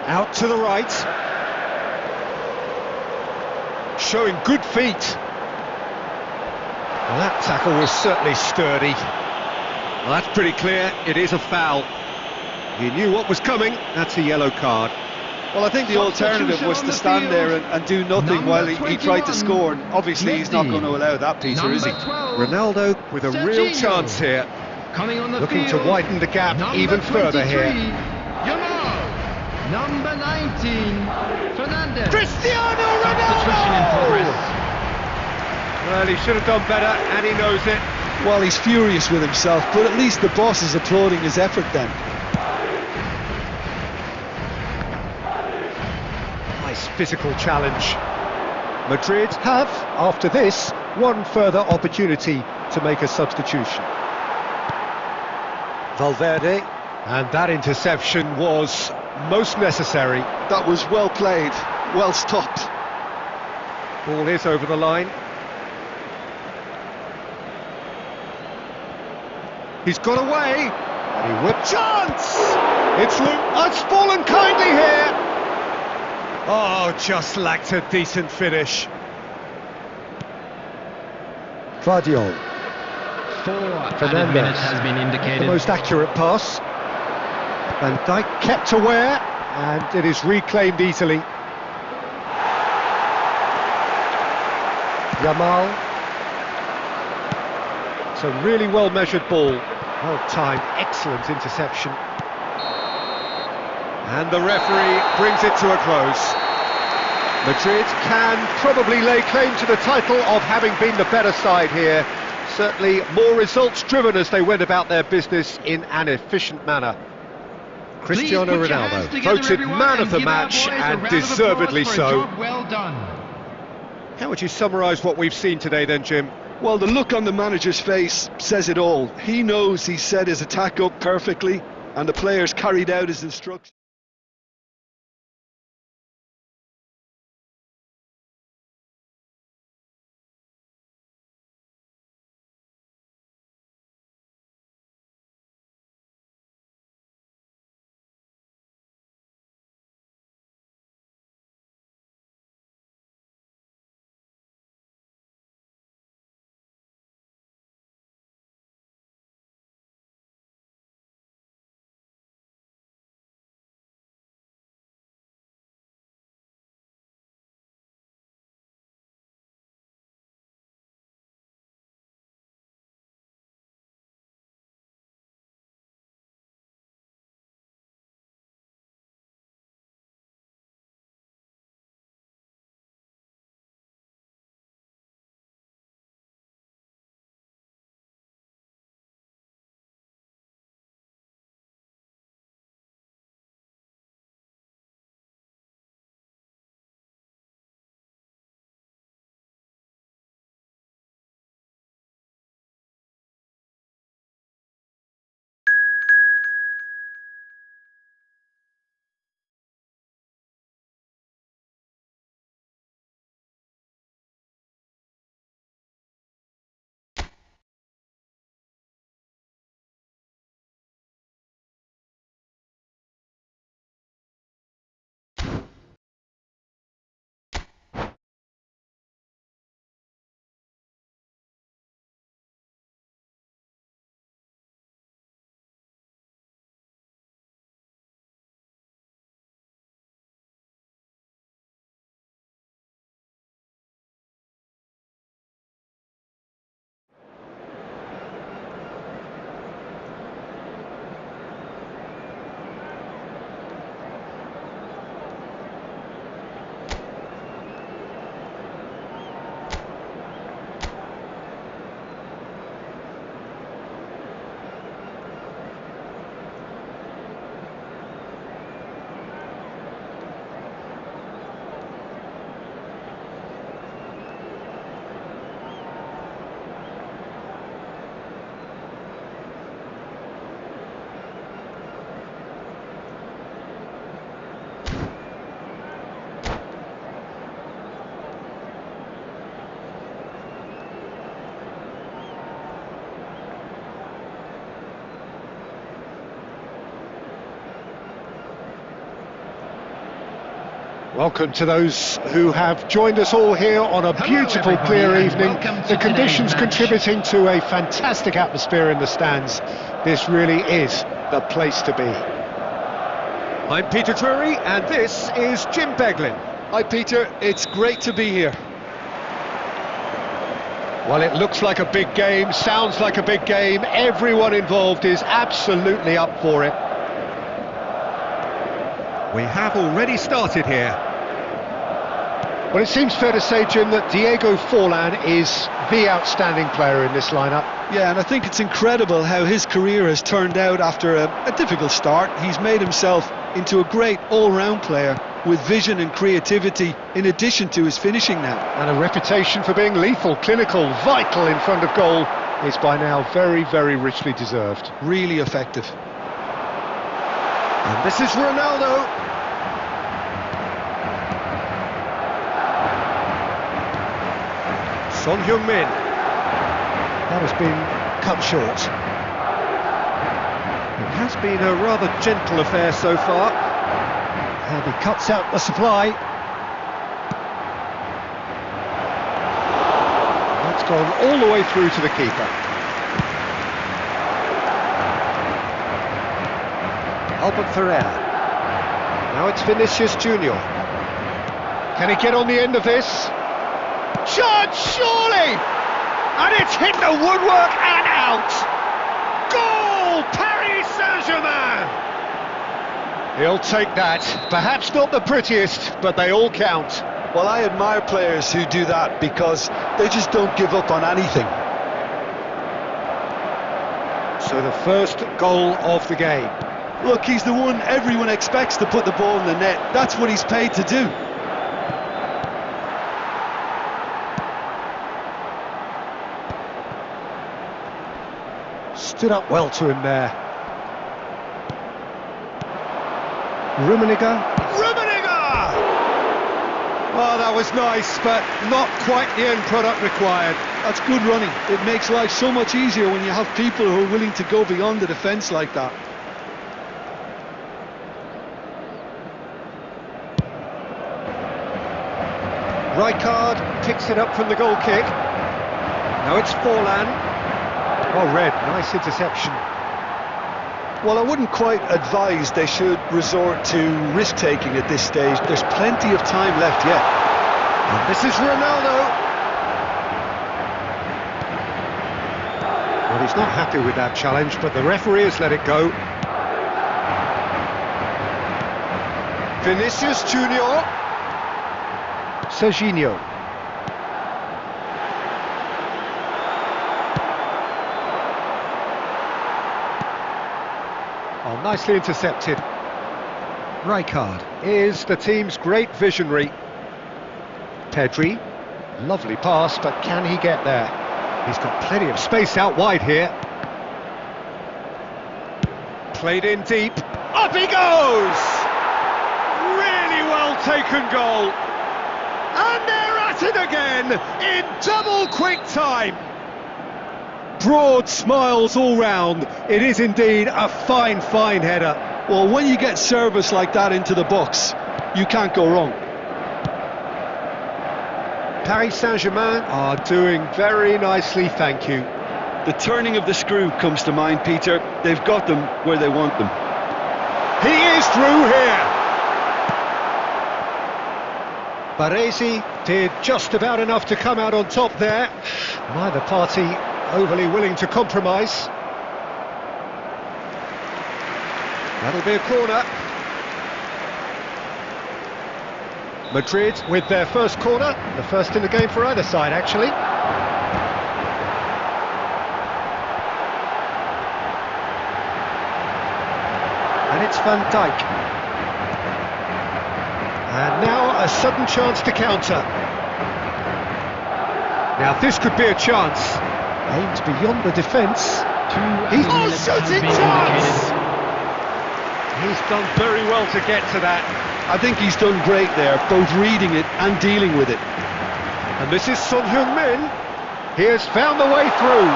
[SPEAKER 7] Out to the right. Showing good feet. Well, that tackle was certainly sturdy. Well, that's pretty clear. It is a foul. He knew what was coming. That's a yellow card.
[SPEAKER 5] Well, I think the alternative was to stand there and do nothing while he tried to score. And obviously, he's not going to allow that, Peter, is he?
[SPEAKER 7] Ronaldo with a real chance here. Looking to widen the gap even further here.
[SPEAKER 4] Number 19, Fernandes.
[SPEAKER 7] Cristiano
[SPEAKER 4] Substitution in
[SPEAKER 7] Ronaldo!
[SPEAKER 4] progress.
[SPEAKER 7] Well, he should have done better, and he knows it.
[SPEAKER 5] Well, he's furious with himself, but at least the boss is applauding his effort then.
[SPEAKER 7] Nice physical challenge. Madrid have, after this, one further opportunity to make a substitution. Valverde, and that interception was most necessary.
[SPEAKER 5] That was well played, well stopped.
[SPEAKER 7] Ball is over the line. He's got away. And he whipped. Chance! It's fallen kindly here. Oh, just lacked a decent finish. Guardiola.
[SPEAKER 4] 4 added minutes has been indicated.
[SPEAKER 7] The most accurate pass. Van Dijk kept aware, and it is reclaimed easily. Yamal. It's a really well-measured ball. Well timed, excellent interception. And the referee brings it to a close. Madrid can probably lay claim to the title of having been the better side here. Certainly more results-driven as they went about their business in an efficient manner. Cristiano Ronaldo, voted man of the match, and deservedly so.
[SPEAKER 4] Well done.
[SPEAKER 7] How would you summarise what we've seen today then, Jim?
[SPEAKER 5] Well, the look on the manager's face says it all. He knows he set his attack up perfectly, and the players carried out his instructions.
[SPEAKER 7] Welcome to those who have joined us all here on a
[SPEAKER 4] Hello,
[SPEAKER 7] beautiful,
[SPEAKER 4] everybody,
[SPEAKER 7] clear
[SPEAKER 4] and
[SPEAKER 7] evening.
[SPEAKER 4] welcome to
[SPEAKER 7] The conditions
[SPEAKER 4] today's match.
[SPEAKER 7] contributing to a fantastic atmosphere in the stands. This really is the place to be. I'm Peter Drury, and this is Jim Beglin.
[SPEAKER 3] Hi Peter, it's great to be here.
[SPEAKER 7] Well, it looks like a big game, sounds like a big game. Everyone involved is absolutely up for it. We have already started here. Well, it seems fair to say, Jim, that Diego Forlan is the outstanding player in this lineup.
[SPEAKER 5] Yeah, and I think it's incredible how his career has turned out after a difficult start. He's made himself into a great all-round player with vision and creativity in addition to his finishing now.
[SPEAKER 7] And a reputation for being lethal, clinical, vital in front of goal is by now very, very richly deserved.
[SPEAKER 5] Really effective.
[SPEAKER 7] And this is Ronaldo. Son Heung-min. That has been cut short. It has been a rather gentle affair so far. And he cuts out the supply. That's gone all the way through to the keeper. Albert Ferrer. Now it's Vinicius Junior. Can he get on the end of this? Chance, surely! And it's hit the woodwork and out! Goal! Paris Saint-Germain! He'll take that. Perhaps not the prettiest, but they all count.
[SPEAKER 3] Well, I admire players who do that because they just don't give up on anything.
[SPEAKER 7] So the first goal of the game.
[SPEAKER 5] Look, he's the one everyone expects to put the ball in the net. That's what he's paid to do.
[SPEAKER 7] Stood up well to him there. Rummenigge. Oh, that was nice, but not quite the end product required.
[SPEAKER 5] That's good running. It makes life so much easier when you have people who are willing to go beyond the defence like that.
[SPEAKER 7] Rijkaard picks it up from the goal kick. Now it's Forlan. Oh, Red, nice interception.
[SPEAKER 3] Well, I wouldn't quite advise they should resort to risk-taking at this stage. There's plenty of time left yet.
[SPEAKER 7] And this is Ronaldo. Well, he's not happy with that challenge, but the referee has let it go. Vinicius Junior. Serginho. Oh, nicely intercepted. Rijkaard is the team's great visionary. Pedri, lovely pass, but can he get there? He's got plenty of space out wide here. Played in deep. Up he goes! Really well taken goal. And they're at it again in double quick time. Broad smiles all round. It is indeed a fine, fine header.
[SPEAKER 5] Well, when you get service like that into the box, you can't go wrong.
[SPEAKER 7] Paris Saint-Germain are doing very nicely, thank you.
[SPEAKER 5] The turning of the screw comes to mind, Peter. They've got them where they want them.
[SPEAKER 7] He is through here. Baresi did just about enough to come out on top there. Neither party overly willing to compromise. That'll be a corner. Madrid with their first corner, the first in the game for either side, actually. And it's Van Dijk. And now a sudden chance to counter. Now this could be a chance. Aims beyond the defence. He's shooting chance! He's done very well to get to that.
[SPEAKER 5] I think he's done great there, both reading it and dealing with it.
[SPEAKER 7] And this is Son Heung-min. He has found the way through.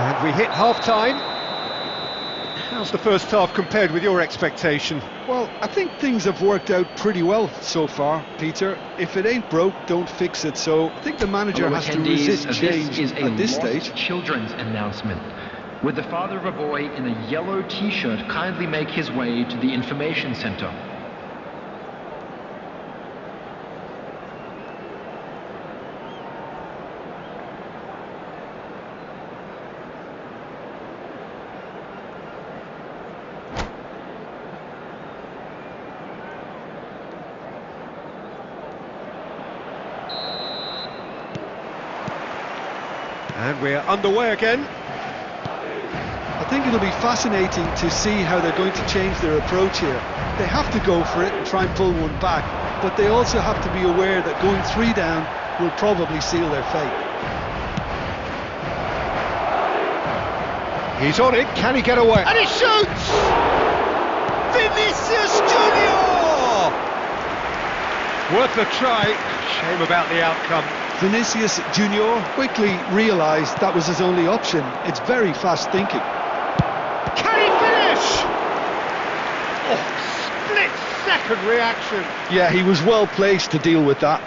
[SPEAKER 7] And we hit half-time. How's the first half compared with your expectation?
[SPEAKER 5] Well, I think things have worked out pretty well so far, Peter. If it ain't broke, don't fix it. So I think the manager
[SPEAKER 6] Hello,
[SPEAKER 5] has to
[SPEAKER 6] attendees.
[SPEAKER 5] resist change
[SPEAKER 6] This is a
[SPEAKER 5] at this
[SPEAKER 6] lost
[SPEAKER 5] stage.
[SPEAKER 6] children's announcement. Would the father of a boy in a yellow t-shirt kindly make his way to the information center?
[SPEAKER 7] And we're underway again.
[SPEAKER 5] I think it'll be fascinating to see how they're going to change their approach here. They have to go for it and try and pull one back, but they also have to be aware that going 3 down will probably seal their fate.
[SPEAKER 7] He's on it, can he get away? And he shoots! Vinicius Junior! Worth a try, shame about the outcome.
[SPEAKER 5] Vinicius Junior quickly realised that was his only option. It's very fast thinking.
[SPEAKER 7] Can he finish? Oh, split-second reaction.
[SPEAKER 5] Yeah, he was well placed to deal with that.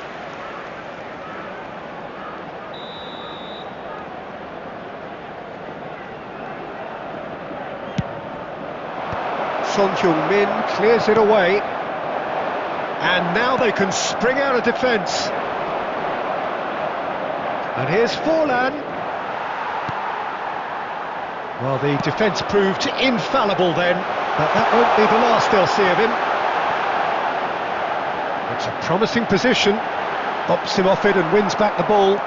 [SPEAKER 7] Son Heung-min clears it away. And now they can spring out of defence. And here's Forlan. Well, the defence proved infallible then, but that won't be the last they'll see of him. It's a promising position. Bops him off it and wins back the ball.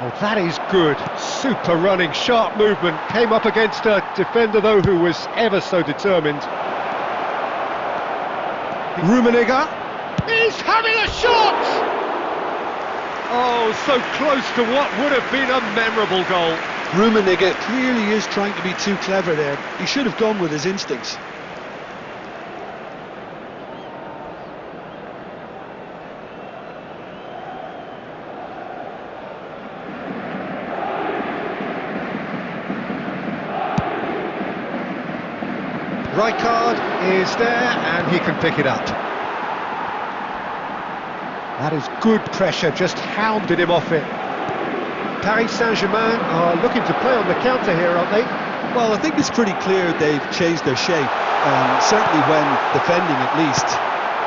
[SPEAKER 7] Oh, that is good. Super running, sharp movement. Came up against a defender, though, who was ever so determined.
[SPEAKER 5] Rummenigge.
[SPEAKER 7] He's having a shot! Oh, so close to what would have been a memorable goal.
[SPEAKER 5] Rummenigge clearly is trying to be too clever there. He should have gone with his instincts.
[SPEAKER 7] Rijkaard is there and he can pick it up. That is good pressure, just hounded him off it. Paris Saint-Germain are looking to play on the counter here, aren't they?
[SPEAKER 5] Well, I think it's pretty clear they've changed their shape, certainly when defending at least,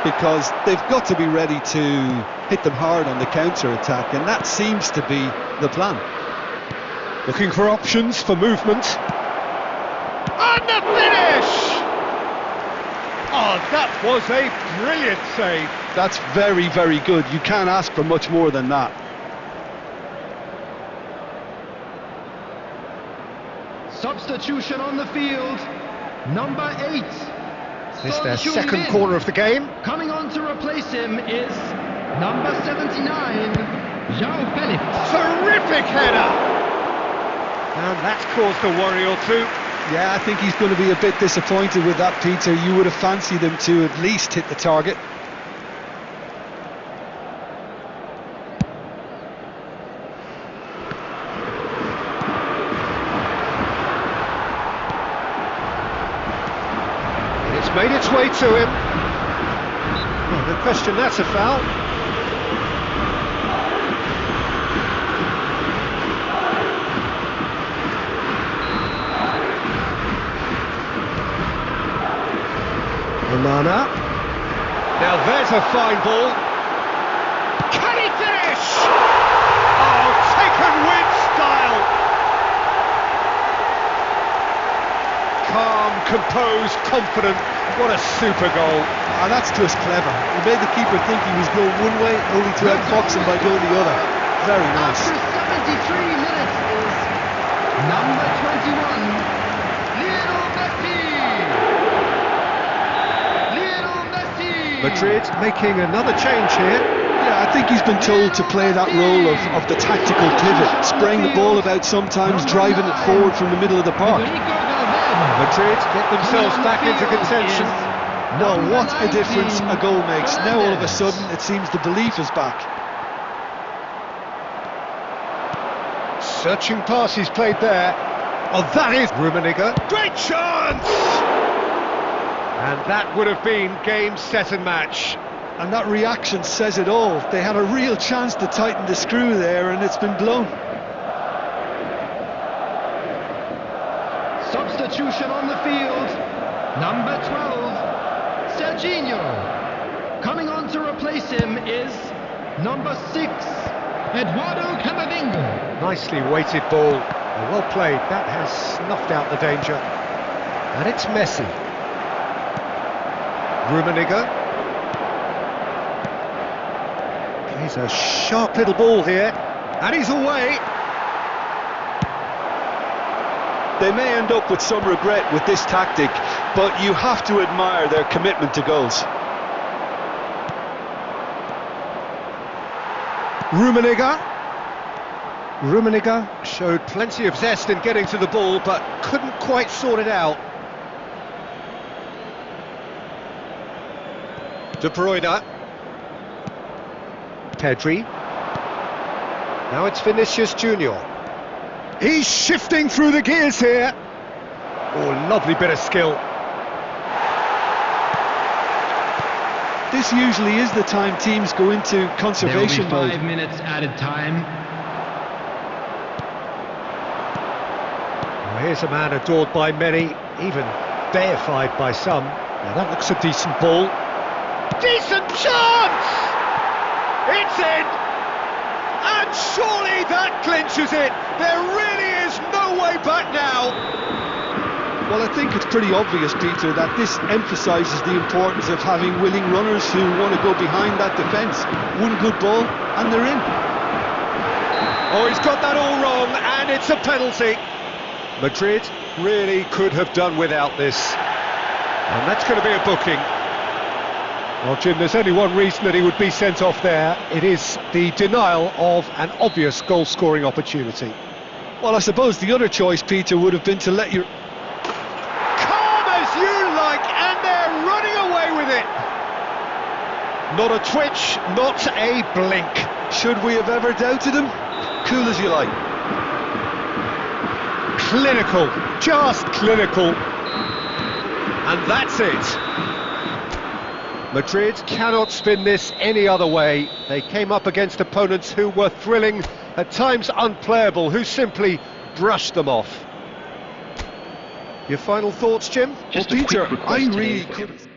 [SPEAKER 5] because they've got to be ready to hit them hard on the counter-attack, and that seems to be the plan.
[SPEAKER 7] Looking for options for movement. And the finish! Oh, that was a brilliant save.
[SPEAKER 5] That's very, very good. You can't ask for much more than that.
[SPEAKER 4] Substitution on the field, number 8.
[SPEAKER 7] This
[SPEAKER 4] Son
[SPEAKER 7] their
[SPEAKER 4] Heung-min.
[SPEAKER 7] second corner of the game.
[SPEAKER 4] Coming on to replace him is number 79, João Felix.
[SPEAKER 7] Terrific header! And that's caused a worry or two.
[SPEAKER 5] Yeah, I think he's going to be a bit disappointed with that, Peter. You would have fancied him to at least hit the target.
[SPEAKER 7] It's made its way to him. Well, no question that's a foul. Onana. Now there's a fine ball. Can he finish? Oh, taken with style. Calm, composed, confident. What a super goal.
[SPEAKER 5] And that's just clever. He made the keeper think he was going one way, only to outfox him by going the other. Very nice.
[SPEAKER 4] After 73 minutes is number 21, Lionel Messi. Lionel Messi.
[SPEAKER 7] Madrid making another change here.
[SPEAKER 5] Yeah, I think he's been told to play that role of the tactical pivot, spraying the ball about sometimes, driving it forward from the middle of the park.
[SPEAKER 7] Madrid get themselves back into contention.
[SPEAKER 5] Well, what a difference a goal makes. Now all of a sudden it seems the belief is back.
[SPEAKER 7] Searching passes played there. Oh, that is Rummenigge. Great chance! And that would have been game, set and match.
[SPEAKER 5] And that reaction says it all. They had a real chance to tighten the screw there, and it's been blown.
[SPEAKER 4] Substitution on the field. Number 12, Serginho. Coming on to replace him is number 6, Eduardo Camavinga.
[SPEAKER 7] Nicely weighted ball. Well played. That has snuffed out the danger. And it's Messi. Rummenigge. He's a sharp little ball here. And he's away.
[SPEAKER 3] They may end up with some regret with this tactic, but you have to admire their commitment to goals.
[SPEAKER 7] Rummenigge showed plenty of zest in getting to the ball, but couldn't quite sort it out. De Bruyne. Pedri. Now it's Vinicius Junior. He's shifting through the gears here. Oh, lovely bit of skill.
[SPEAKER 5] This usually is the time teams go into conservation
[SPEAKER 4] There will be 5
[SPEAKER 5] mode.
[SPEAKER 4] minutes added time.
[SPEAKER 7] Well, here's a man adored by many, even deified by some. Now that looks a decent ball. Decent chance! It's in! And surely that clinches it! There really is no way back now!
[SPEAKER 5] Well, I think it's pretty obvious, Peter, that this emphasises the importance of having willing runners who want to go behind that defence. One good ball, and they're in.
[SPEAKER 7] Oh, he's got that all wrong, and it's a penalty. Madrid really could have done without this. And that's going to be a booking. Well, Jim, there's only one reason that he would be sent off there. It is the denial of an obvious goal-scoring opportunity.
[SPEAKER 5] Well, I suppose the other choice, Peter, would have been to let your...
[SPEAKER 7] Calm as you like, and they're running away with it. Not a twitch, not a blink.
[SPEAKER 5] Should we have ever doubted him? Cool as you like.
[SPEAKER 7] Clinical, just clinical. And that's it. Madrid cannot spin this any other way. They came up against opponents who were thrilling, at times unplayable, who simply brushed them off. Your final thoughts, Jim?
[SPEAKER 6] Just
[SPEAKER 5] Well,
[SPEAKER 6] a
[SPEAKER 5] Peter,
[SPEAKER 6] quick
[SPEAKER 5] I
[SPEAKER 6] request
[SPEAKER 5] really
[SPEAKER 6] today.
[SPEAKER 5] could...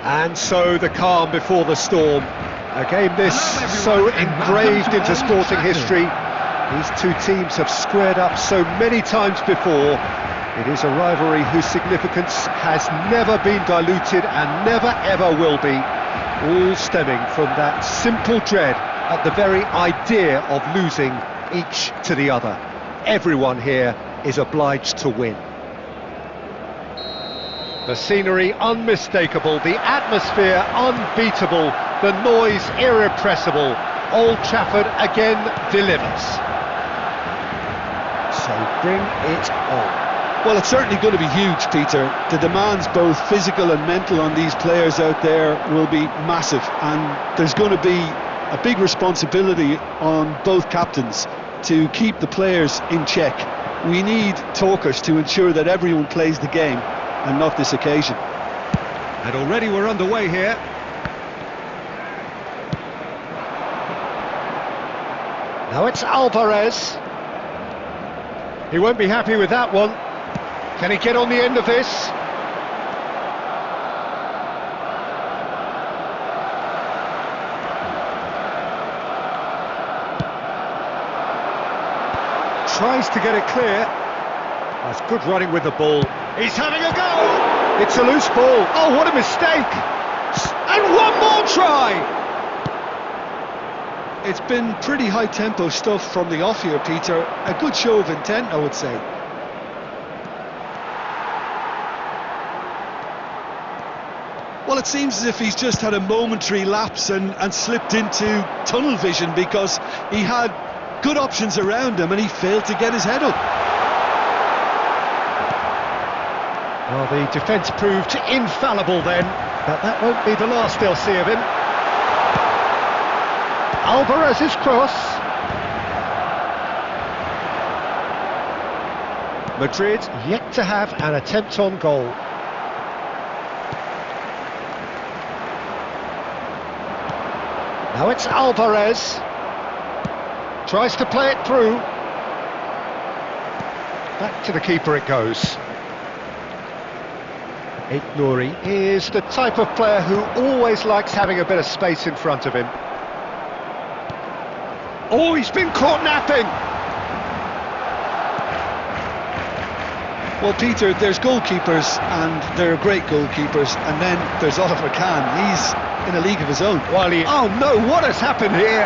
[SPEAKER 7] And so the calm before the storm. A game this so engraved into sporting history. These two teams have squared up so many times before. It is a rivalry whose significance has never been diluted and never ever will be. All stemming from that simple dread at the very idea of losing each to the other. Everyone here is obliged to win. The scenery unmistakable, the atmosphere unbeatable, the noise irrepressible. Old Trafford again delivers. So bring it on.
[SPEAKER 5] Well, it's certainly going to be huge, Peter. The demands, both physical and mental, on these players out there will be massive, and there's going to be a big responsibility on both captains to keep the players in check. We need talkers to ensure that everyone plays the game, and not this occasion.
[SPEAKER 7] And already we're underway here. Now it's Alvarez. He won't be happy with that one. Can he get on the end of this? Tries to get it clear. That's good running with the ball. He's having a go! It's a loose ball. Oh, what a mistake! And one more try!
[SPEAKER 5] It's been pretty high-tempo stuff from the off here, Peter. A good show of intent, I would say. Well, it seems as if he's just had a momentary lapse and slipped into tunnel vision, because he had good options around him and he failed to get his head up.
[SPEAKER 7] Well, the defence proved infallible then, but that won't be the last they'll see of him. Alvarez's cross. Madrid yet to have an attempt on goal. Now it's Alvarez. Tries to play it through. Back to the keeper it goes. Nouri is the type of player who always likes having a bit of space in front of him. Oh, he's been caught napping!
[SPEAKER 5] Well, Peter, there's goalkeepers, and they're great goalkeepers, and then there's Oliver Kahn. He's in a league of his own.
[SPEAKER 7] Oh no, what has happened here?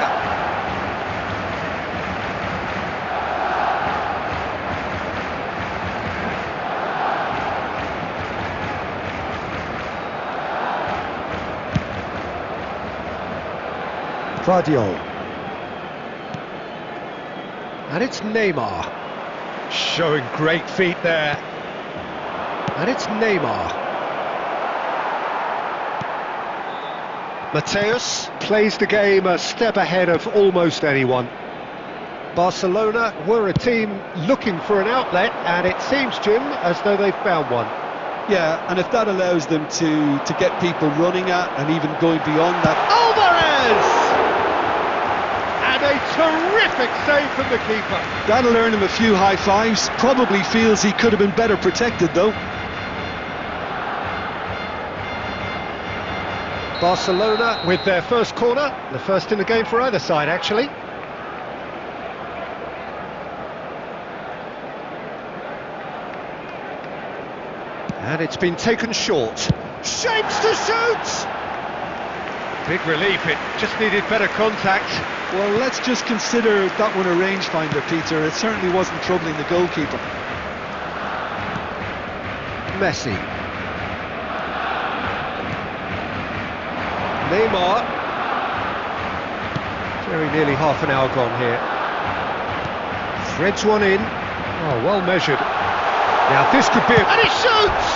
[SPEAKER 7] Guardiola. And it's Neymar. Showing great feet there. And it's Neymar. Mateus plays the game a step ahead of almost anyone. Barcelona were a team looking for an outlet, and it seems, Jim, as though they've found one.
[SPEAKER 5] Yeah, and if that allows them to get people running at and even going beyond that.
[SPEAKER 7] Alvarez! And a terrific save from the keeper.
[SPEAKER 5] That'll earn him a few high fives. Probably feels he could have been better protected, though.
[SPEAKER 7] Barcelona with their first corner, the first in the game for either side, actually. And it's been taken short. Shapes to shoot! Big relief, it just needed better contact.
[SPEAKER 5] Well, let's just consider that one a rangefinder, Peter. It certainly wasn't troubling the goalkeeper.
[SPEAKER 7] Messi. Neymar. Very nearly half an hour gone here. Threads one in. Oh, well measured. Now this could be and he shoots!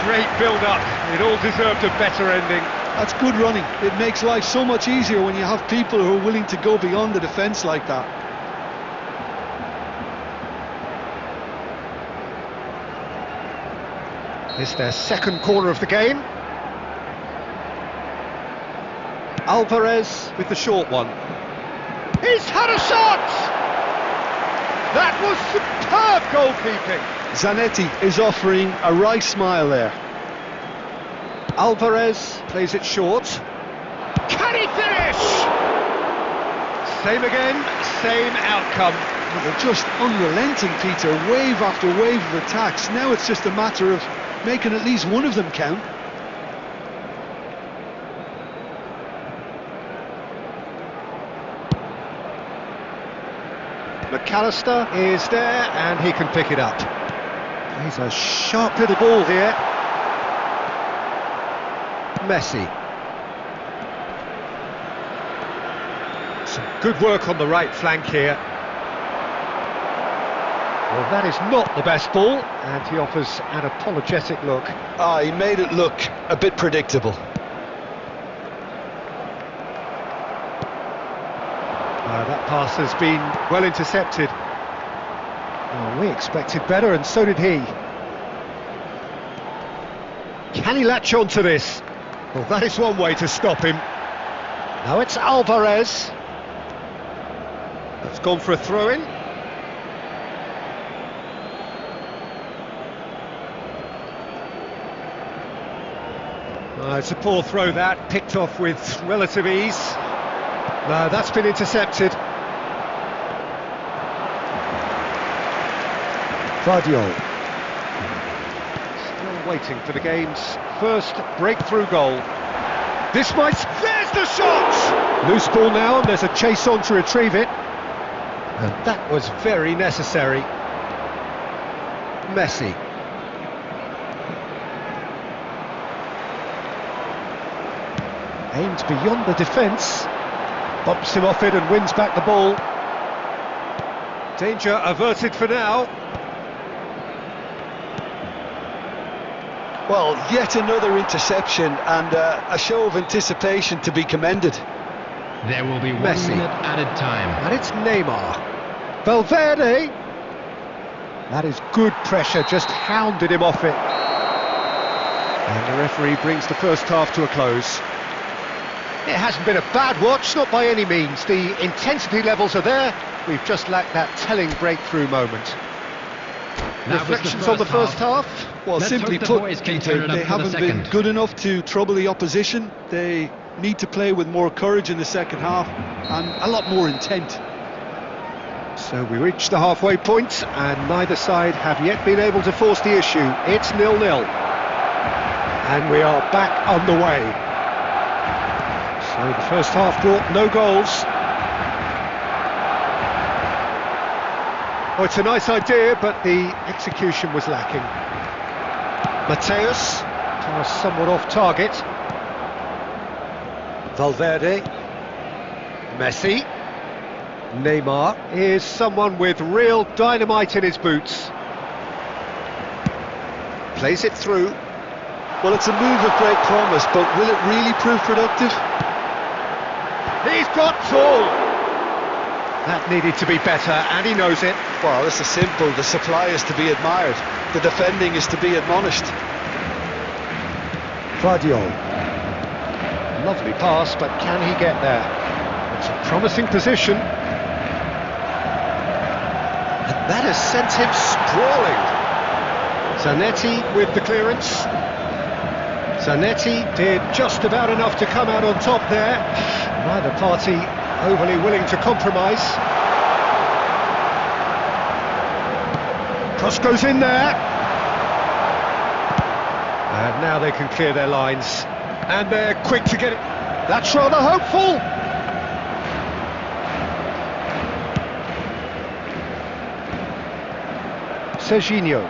[SPEAKER 7] Great build-up. It all deserved a better ending.
[SPEAKER 5] That's good running. It makes life so much easier when you have people who are willing to go beyond the defence like that.
[SPEAKER 7] It's their second corner of the game. Alvarez with the short one. He's had a shot! That was superb goalkeeping.
[SPEAKER 5] Zanetti is offering a wry smile there.
[SPEAKER 7] Alvarez plays it short. Can he finish? Same again, same outcome.
[SPEAKER 5] Well, they're just unrelenting, Peter. Wave after wave of attacks. Now it's just a matter of making at least one of them count.
[SPEAKER 7] McAllister is there and he can pick it up. He's a sharp little ball here. Messi. Some good work on the right flank here. Well, that is not the best ball, and he offers an apologetic look.
[SPEAKER 3] He made it look a bit predictable.
[SPEAKER 7] That pass has been well intercepted. Oh, we expected better, and so did he. Can he latch on to this? Well, that is one way to stop him. Now it's Alvarez. That's gone for a throw-in. It's a poor throw that, picked off with relative ease. No, that's been intercepted. Vardiol. Still waiting for the game's first breakthrough goal. This might... There's the shot! Loose ball now, and there's a chase on to retrieve it. And that was very necessary. Messi. Aimed beyond the defence. Bumps him off it and wins back the ball. Danger averted for now.
[SPEAKER 3] Well, yet another interception and a show of anticipation to be commended.
[SPEAKER 4] There will be 1
[SPEAKER 7] Messi.
[SPEAKER 4] minute added time.
[SPEAKER 7] And it's Neymar. Valverde. That is good pressure, just hounded him off it. And the referee brings the first half to a close. It hasn't been a bad watch, not by any means. The intensity levels are there. We've just lacked that telling breakthrough moment.
[SPEAKER 4] That was the
[SPEAKER 7] Reflections on the first half?
[SPEAKER 5] Well,
[SPEAKER 4] Let's
[SPEAKER 5] simply
[SPEAKER 4] hope the
[SPEAKER 5] put,
[SPEAKER 4] boys can
[SPEAKER 5] Peter,
[SPEAKER 4] turn it up
[SPEAKER 5] they
[SPEAKER 4] for the
[SPEAKER 5] haven't been
[SPEAKER 4] second.
[SPEAKER 5] good enough to trouble the opposition. They need to play with more courage in the second half and a lot more intent.
[SPEAKER 7] So we reach the halfway point, and neither side have yet been able to force the issue. It's 0-0. And we are back underway. So the first half brought no goals. Oh, it's a nice idea, but the execution was lacking. Mateus, pass somewhat off target. Valverde. Messi. Neymar is someone with real dynamite in his boots. Plays it through.
[SPEAKER 5] Well, it's a move of great promise, but will it really prove productive?
[SPEAKER 7] He's got tall. That needed to be better, and he knows it.
[SPEAKER 3] Well, this is simple. The supply is to be admired. The defending is to be admonished.
[SPEAKER 7] Vardiol. Lovely pass, but can he get there? It's a promising position. And that has sent him sprawling. Zanetti with the clearance. Zanetti did just about enough to come out on top there. Neither party overly willing to compromise. Cross goes in there. And now they can clear their lines. And they're quick to get it. That's rather hopeful. Serginho.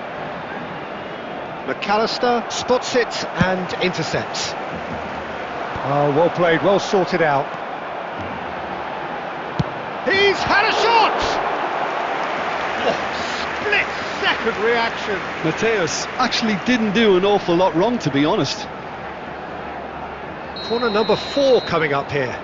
[SPEAKER 7] McAllister spots it and intercepts. Oh, well played, well sorted out. He's had a shot! Oh, split-second reaction.
[SPEAKER 5] Mateus actually didn't do an awful lot wrong, to be honest.
[SPEAKER 7] Corner number 4 coming up here.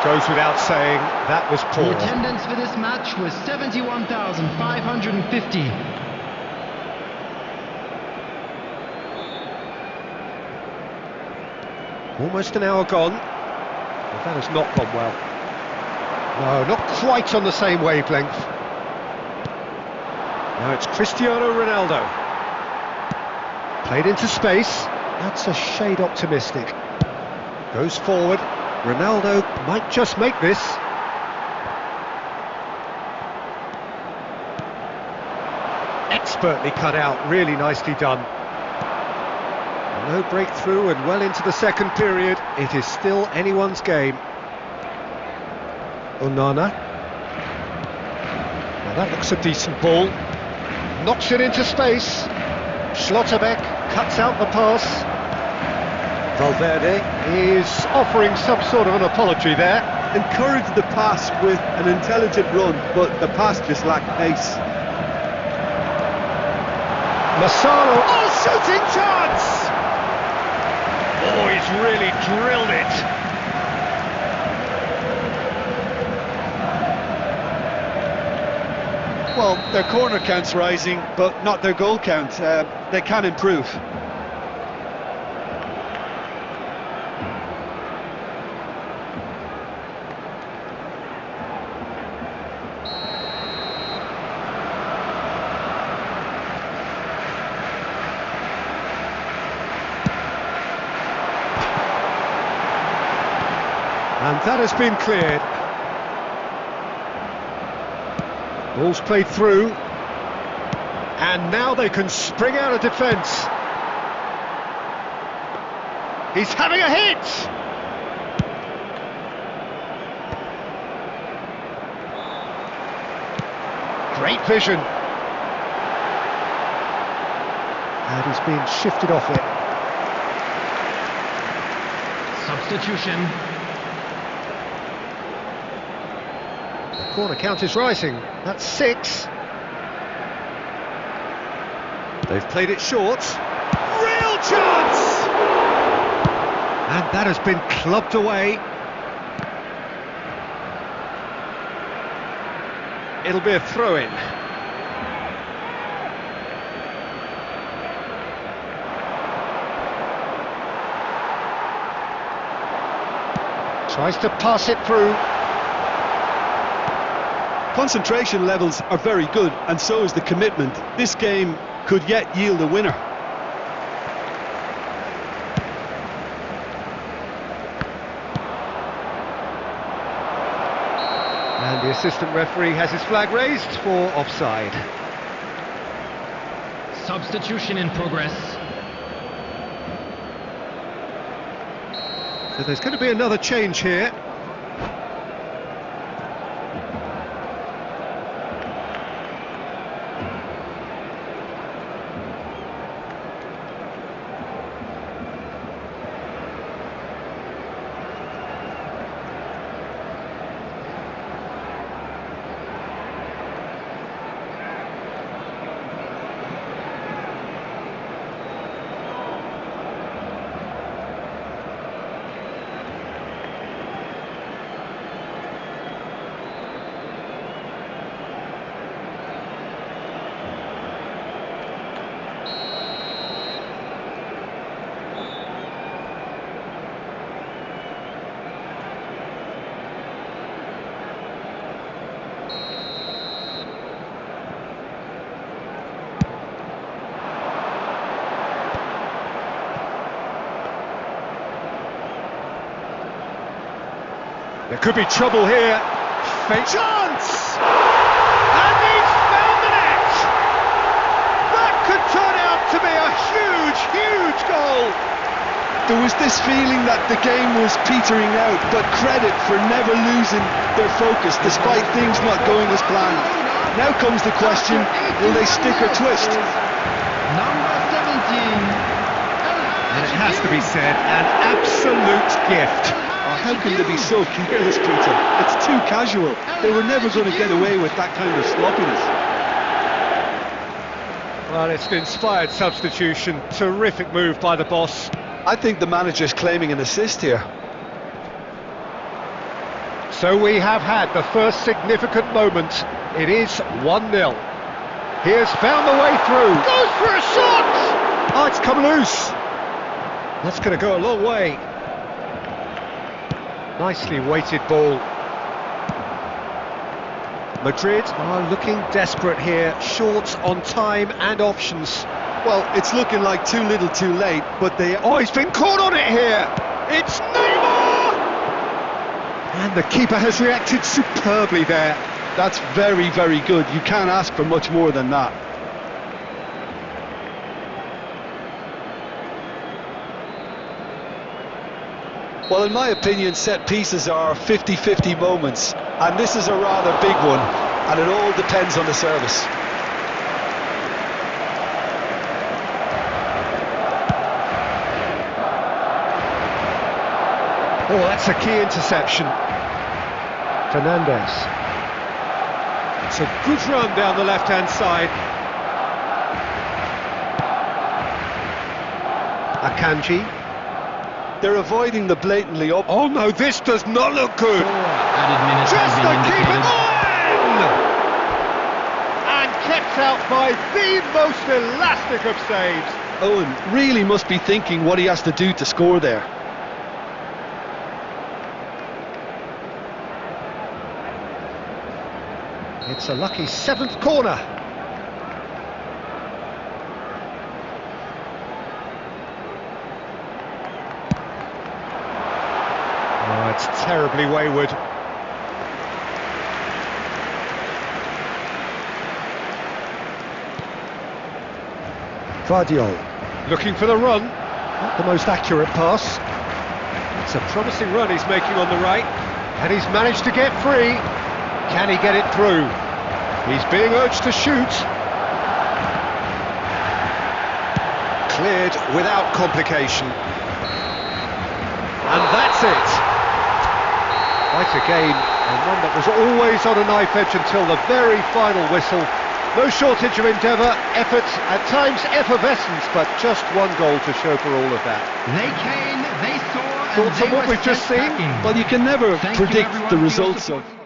[SPEAKER 7] Goes without saying, that was poor.
[SPEAKER 4] The attendance for this match was 71,550.
[SPEAKER 7] Almost an hour gone. Well, that has not gone well. No, not quite on the same wavelength. Now it's Cristiano Ronaldo. Played into space. That's a shade optimistic. Goes forward. Ronaldo might just make this. Expertly cut out, really nicely done. No breakthrough and well into the second period. It is still anyone's game. Onana. Now that looks a decent ball. Knocks it into space. Schlotterbeck cuts out the pass. Valverde is offering some sort of an apology there.
[SPEAKER 5] Encouraged the pass with an intelligent run, but the pass just lacked pace.
[SPEAKER 7] Massaro, oh, shooting chance! Oh, he's really drilled it.
[SPEAKER 5] Well, their corner count's rising, but not their goal count. They can improve.
[SPEAKER 7] And that has been cleared. Ball's played through. And now they can spring out of defence. He's having a hit! Great vision. And he's been shifted off it.
[SPEAKER 4] Substitution.
[SPEAKER 7] Corner count is rising. That's 6. They've played it short. Real chance! And that has been clubbed away. It'll be a throw-in. Tries to pass it through.
[SPEAKER 5] Concentration levels are very good, and so is the commitment. This game could yet yield a winner.
[SPEAKER 7] And the assistant referee has his flag raised for offside.
[SPEAKER 4] Substitution in progress.
[SPEAKER 7] So there's going to be another change here. There could be trouble here. Fake chance! And he's found the net! That could turn out to be a huge, huge goal!
[SPEAKER 5] There was this feeling that the game was petering out, but credit for never losing their focus despite things not going as planned. Now comes the question, will they stick or twist?
[SPEAKER 4] Number 17.
[SPEAKER 7] And it has to be said, an absolute gift.
[SPEAKER 5] How can they be so careless, Peter? It's too casual. They were never going to get away with that kind of sloppiness.
[SPEAKER 7] Well, it's an inspired substitution. Terrific move by the boss.
[SPEAKER 5] I think the manager's claiming an assist here.
[SPEAKER 7] So we have had the first significant moment. It is 1-0. He has found the way through. Goes for a shot! Oh, it's come loose. That's going to go a long way. Nicely weighted ball. Madrid are looking desperate here, short on time and options.
[SPEAKER 5] Well, it's looking like too little too late, but they...
[SPEAKER 7] Oh, he's been caught on it here! It's Neymar! And the keeper has reacted superbly there.
[SPEAKER 5] That's very, very good. You can't ask for much more than that. Well, in my opinion, set pieces are 50-50 moments, and this is a rather big one, and it all depends on the service.
[SPEAKER 7] Oh, that's a key interception. Fernandez. It's a good run down the left-hand side. Akanji.
[SPEAKER 5] They're avoiding the blatantly up.
[SPEAKER 7] Oh no, this does not look good.
[SPEAKER 4] Added minutes
[SPEAKER 7] Just
[SPEAKER 4] has
[SPEAKER 7] the
[SPEAKER 4] been
[SPEAKER 7] keeper
[SPEAKER 4] indicated.
[SPEAKER 7] and kept out by the most elastic of saves.
[SPEAKER 5] Owen really must be thinking what he has to do to score there.
[SPEAKER 7] It's a lucky 7th corner. Oh, it's terribly wayward. Vardiol looking for the run. Not the most accurate pass. It's a promising run he's making on the right. And he's managed to get free. Can he get it through? He's being urged to shoot. Cleared without complication. And that's it. Quite a game, and one that was always on a knife edge until the very final whistle. No shortage of endeavour, effort, at times effervescence, but just one goal to show for all of that.
[SPEAKER 4] They came, they saw, and
[SPEAKER 7] Thoughts
[SPEAKER 4] they
[SPEAKER 7] on what
[SPEAKER 4] were
[SPEAKER 7] we've just
[SPEAKER 4] set
[SPEAKER 7] seen?
[SPEAKER 4] packing.
[SPEAKER 5] Well, you can never
[SPEAKER 4] Thank you,
[SPEAKER 5] predict
[SPEAKER 4] everyone,
[SPEAKER 5] the
[SPEAKER 4] for your
[SPEAKER 5] results
[SPEAKER 4] support.
[SPEAKER 5] of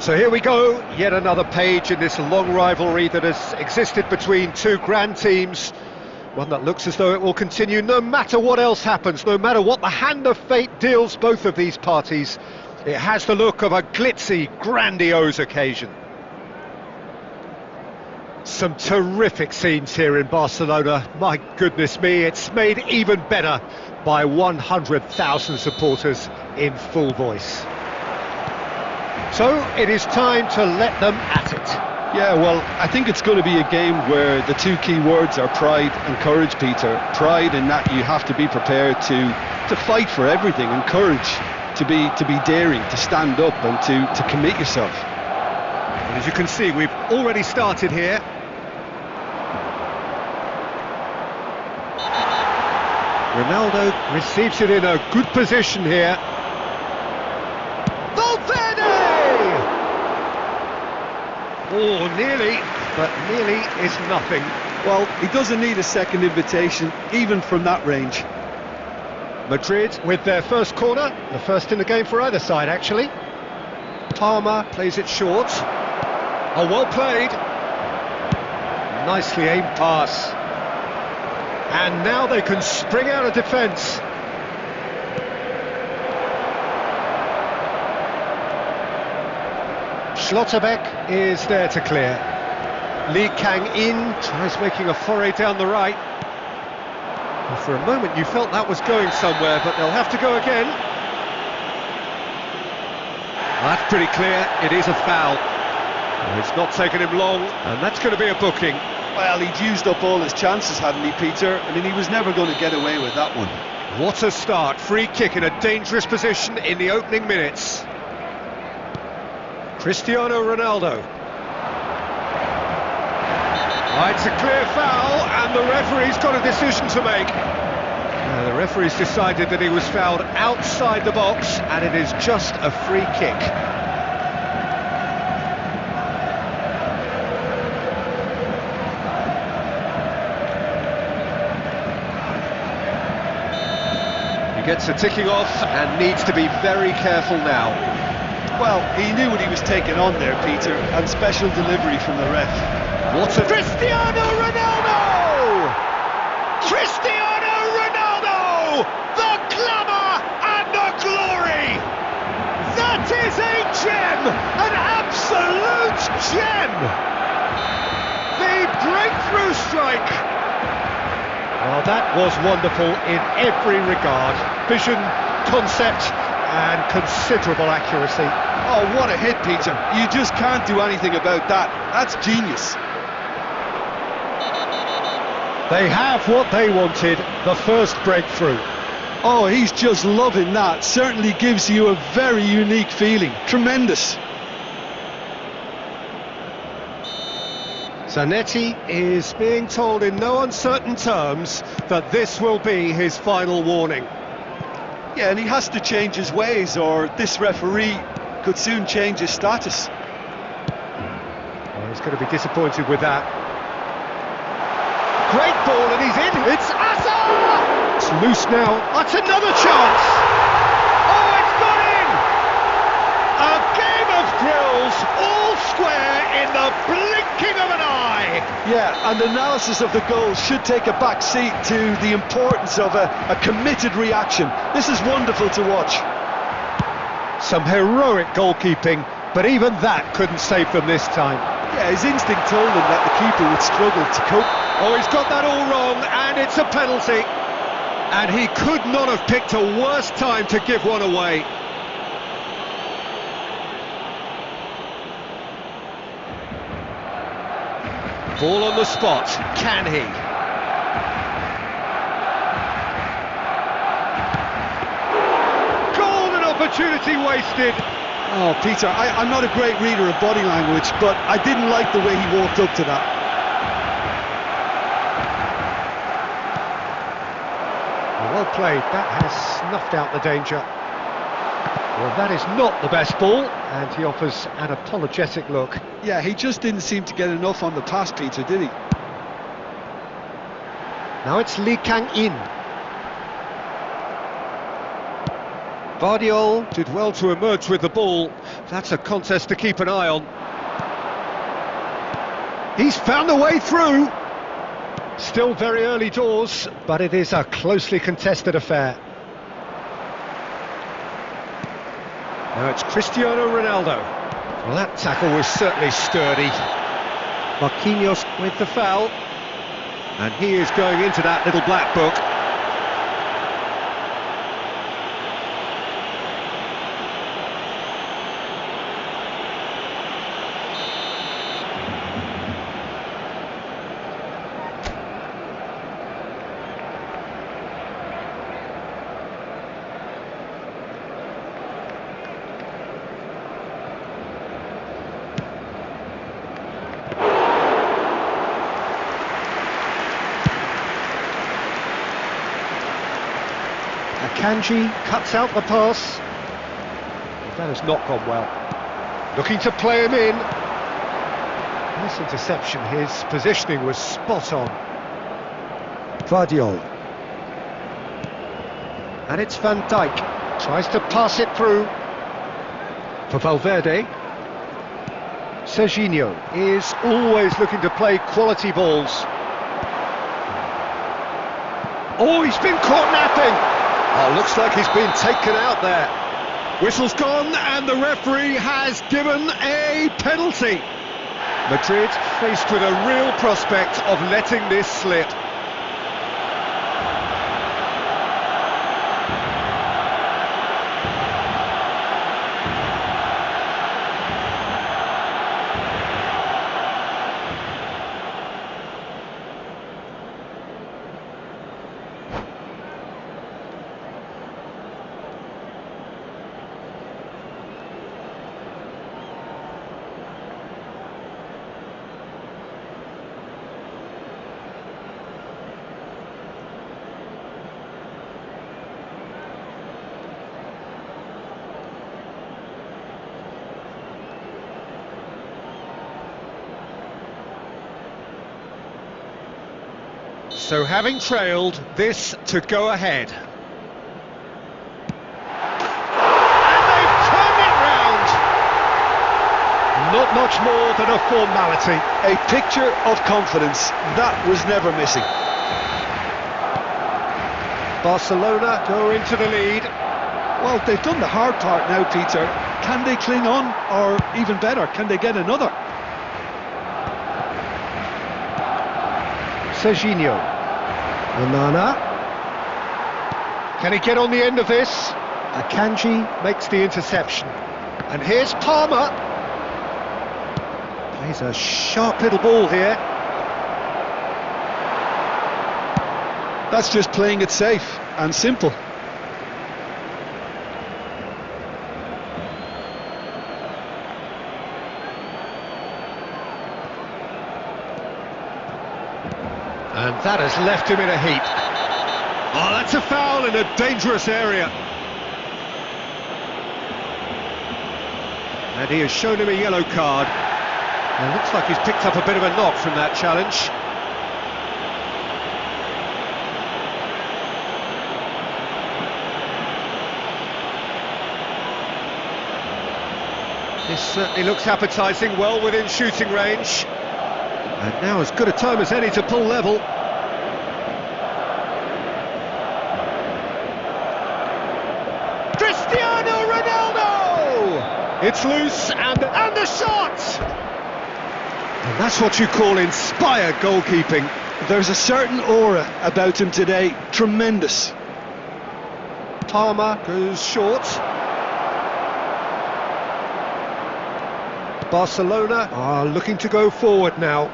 [SPEAKER 7] So here we go, yet another page in this long rivalry that has existed between two grand teams. One that looks as though it will continue no matter what else happens, no matter what the hand of fate deals both of these parties. It has the look of a glitzy, grandiose occasion. Some terrific scenes here in Barcelona. My goodness me, it's made even better by 100,000 supporters in full voice. So it is time to let them at it.
[SPEAKER 5] Yeah, well, I think it's going to be a game where the two key words are pride and courage, Peter. Pride in that you have to be prepared to fight for everything, and courage to be daring, to stand up and to commit yourself.
[SPEAKER 7] And as you can see, we've already started here. Ronaldo receives it in a good position here. Valverde! Oh, nearly, but nearly is nothing.
[SPEAKER 5] Well, he doesn't need a second invitation, even from that range.
[SPEAKER 7] Madrid with their first corner, the first in the game for either side, actually. Palmer plays it short. Oh, well played. Nicely aimed pass. And now they can spring out of defence. Schlotterbeck is there to clear. Lee Kang-in tries making a foray down the right. Well, for a moment you felt that was going somewhere, but they'll have to go again. Well, that's pretty clear, it is a foul. Well, it's not taken him long, and that's going to be a booking.
[SPEAKER 5] Well, he'd used up all his chances, hadn't he, Peter? I mean, he was never going to get away with that one.
[SPEAKER 7] What a start, free kick in a dangerous position in the opening minutes. Cristiano Ronaldo. It's a clear foul, and the referee's got a decision to make. The referee's decided that he was fouled outside the box, and it is just a free kick. He gets a ticking off and needs to be very careful now.
[SPEAKER 5] Well, he knew what he was taking on there, Peter, and special delivery from the ref.
[SPEAKER 7] What a... Cristiano Ronaldo! Cristiano Ronaldo! The glamour and the glory! That is a gem! An absolute gem! The breakthrough strike! Well, that was wonderful in every regard. Vision, concept, and considerable accuracy.
[SPEAKER 5] Oh, what a hit, Peter. You just can't do anything about that. That's genius.
[SPEAKER 7] They have what they wanted, the first breakthrough.
[SPEAKER 5] Oh, he's just loving that. Certainly gives you a very unique feeling. Tremendous.
[SPEAKER 7] Zanetti is being told in no uncertain terms that this will be his final warning.
[SPEAKER 5] Yeah, and he has to change his ways, or this referee could soon change his status.
[SPEAKER 7] Well, he's going to be disappointed with that. Great ball, and he's in. It's Asa! It's loose now. That's another chance. Oh, it's gone in! A game of drills, all square in the blinking of an eye.
[SPEAKER 5] Yeah, and analysis of the goal should take a back seat to the importance of a committed reaction. This is wonderful to watch.
[SPEAKER 7] Some heroic goalkeeping, but even that couldn't save them this time.
[SPEAKER 5] Yeah, his instinct told him that the keeper would struggle to cope.
[SPEAKER 7] Oh, he's got that all wrong, and it's a penalty. And he could not have picked a worse time to give one away. Ball on the spot, can he? Golden opportunity wasted.
[SPEAKER 5] Oh, Peter, I'm not a great reader of body language, but I didn't like the way he walked up to that.
[SPEAKER 7] Well played, that has snuffed out the danger. Well, that is not the best ball, and he offers an apologetic look.
[SPEAKER 5] Yeah, he just didn't seem to get enough on the pass, Peter, did he?
[SPEAKER 7] Now it's Lee Kang-in. Guardiol did well to emerge with the ball. That's a contest to keep an eye on. He's found a way through. Still very early doors, but it is a closely contested affair. Now it's Cristiano Ronaldo. Well, that tackle was certainly sturdy. Marquinhos with the foul. And he is going into that little black book. Kanji cuts out the pass. That has not gone well. Looking to play him in. Nice interception, his positioning was spot on. Guardiol. And it's Van Dijk. Tries to pass it through. For Valverde. Serginho is always looking to play quality balls. Oh, he's been caught napping. Oh, looks like he's been taken out there. Whistle's gone and the referee has given a penalty. Madrid faced with a real prospect of letting this slip. So having trailed, this to go ahead. And they've turned it round! Not much more than a formality.
[SPEAKER 3] A picture of confidence, that was never missing.
[SPEAKER 7] Barcelona go into the lead.
[SPEAKER 5] Well, they've done the hard part now, Peter. Can they cling on, or even better, can they get another?
[SPEAKER 7] Serginho. Onana. Can he get on the end of this? Akanji makes the interception. And here's Palmer. Plays a sharp little ball here.
[SPEAKER 5] That's just playing it safe and simple.
[SPEAKER 7] And that has left him in a heap. Oh, that's a foul in a dangerous area. And he has shown him a yellow card. And it looks like he's picked up a bit of a knock from that challenge. This certainly looks appetising, well within shooting range. And now as good a time as any to pull level. Cristiano Ronaldo! It's loose and the shot! And that's what you call inspired goalkeeping.
[SPEAKER 5] There's a certain aura about him today, tremendous.
[SPEAKER 7] Palmer goes short. Barcelona are looking to go forward now.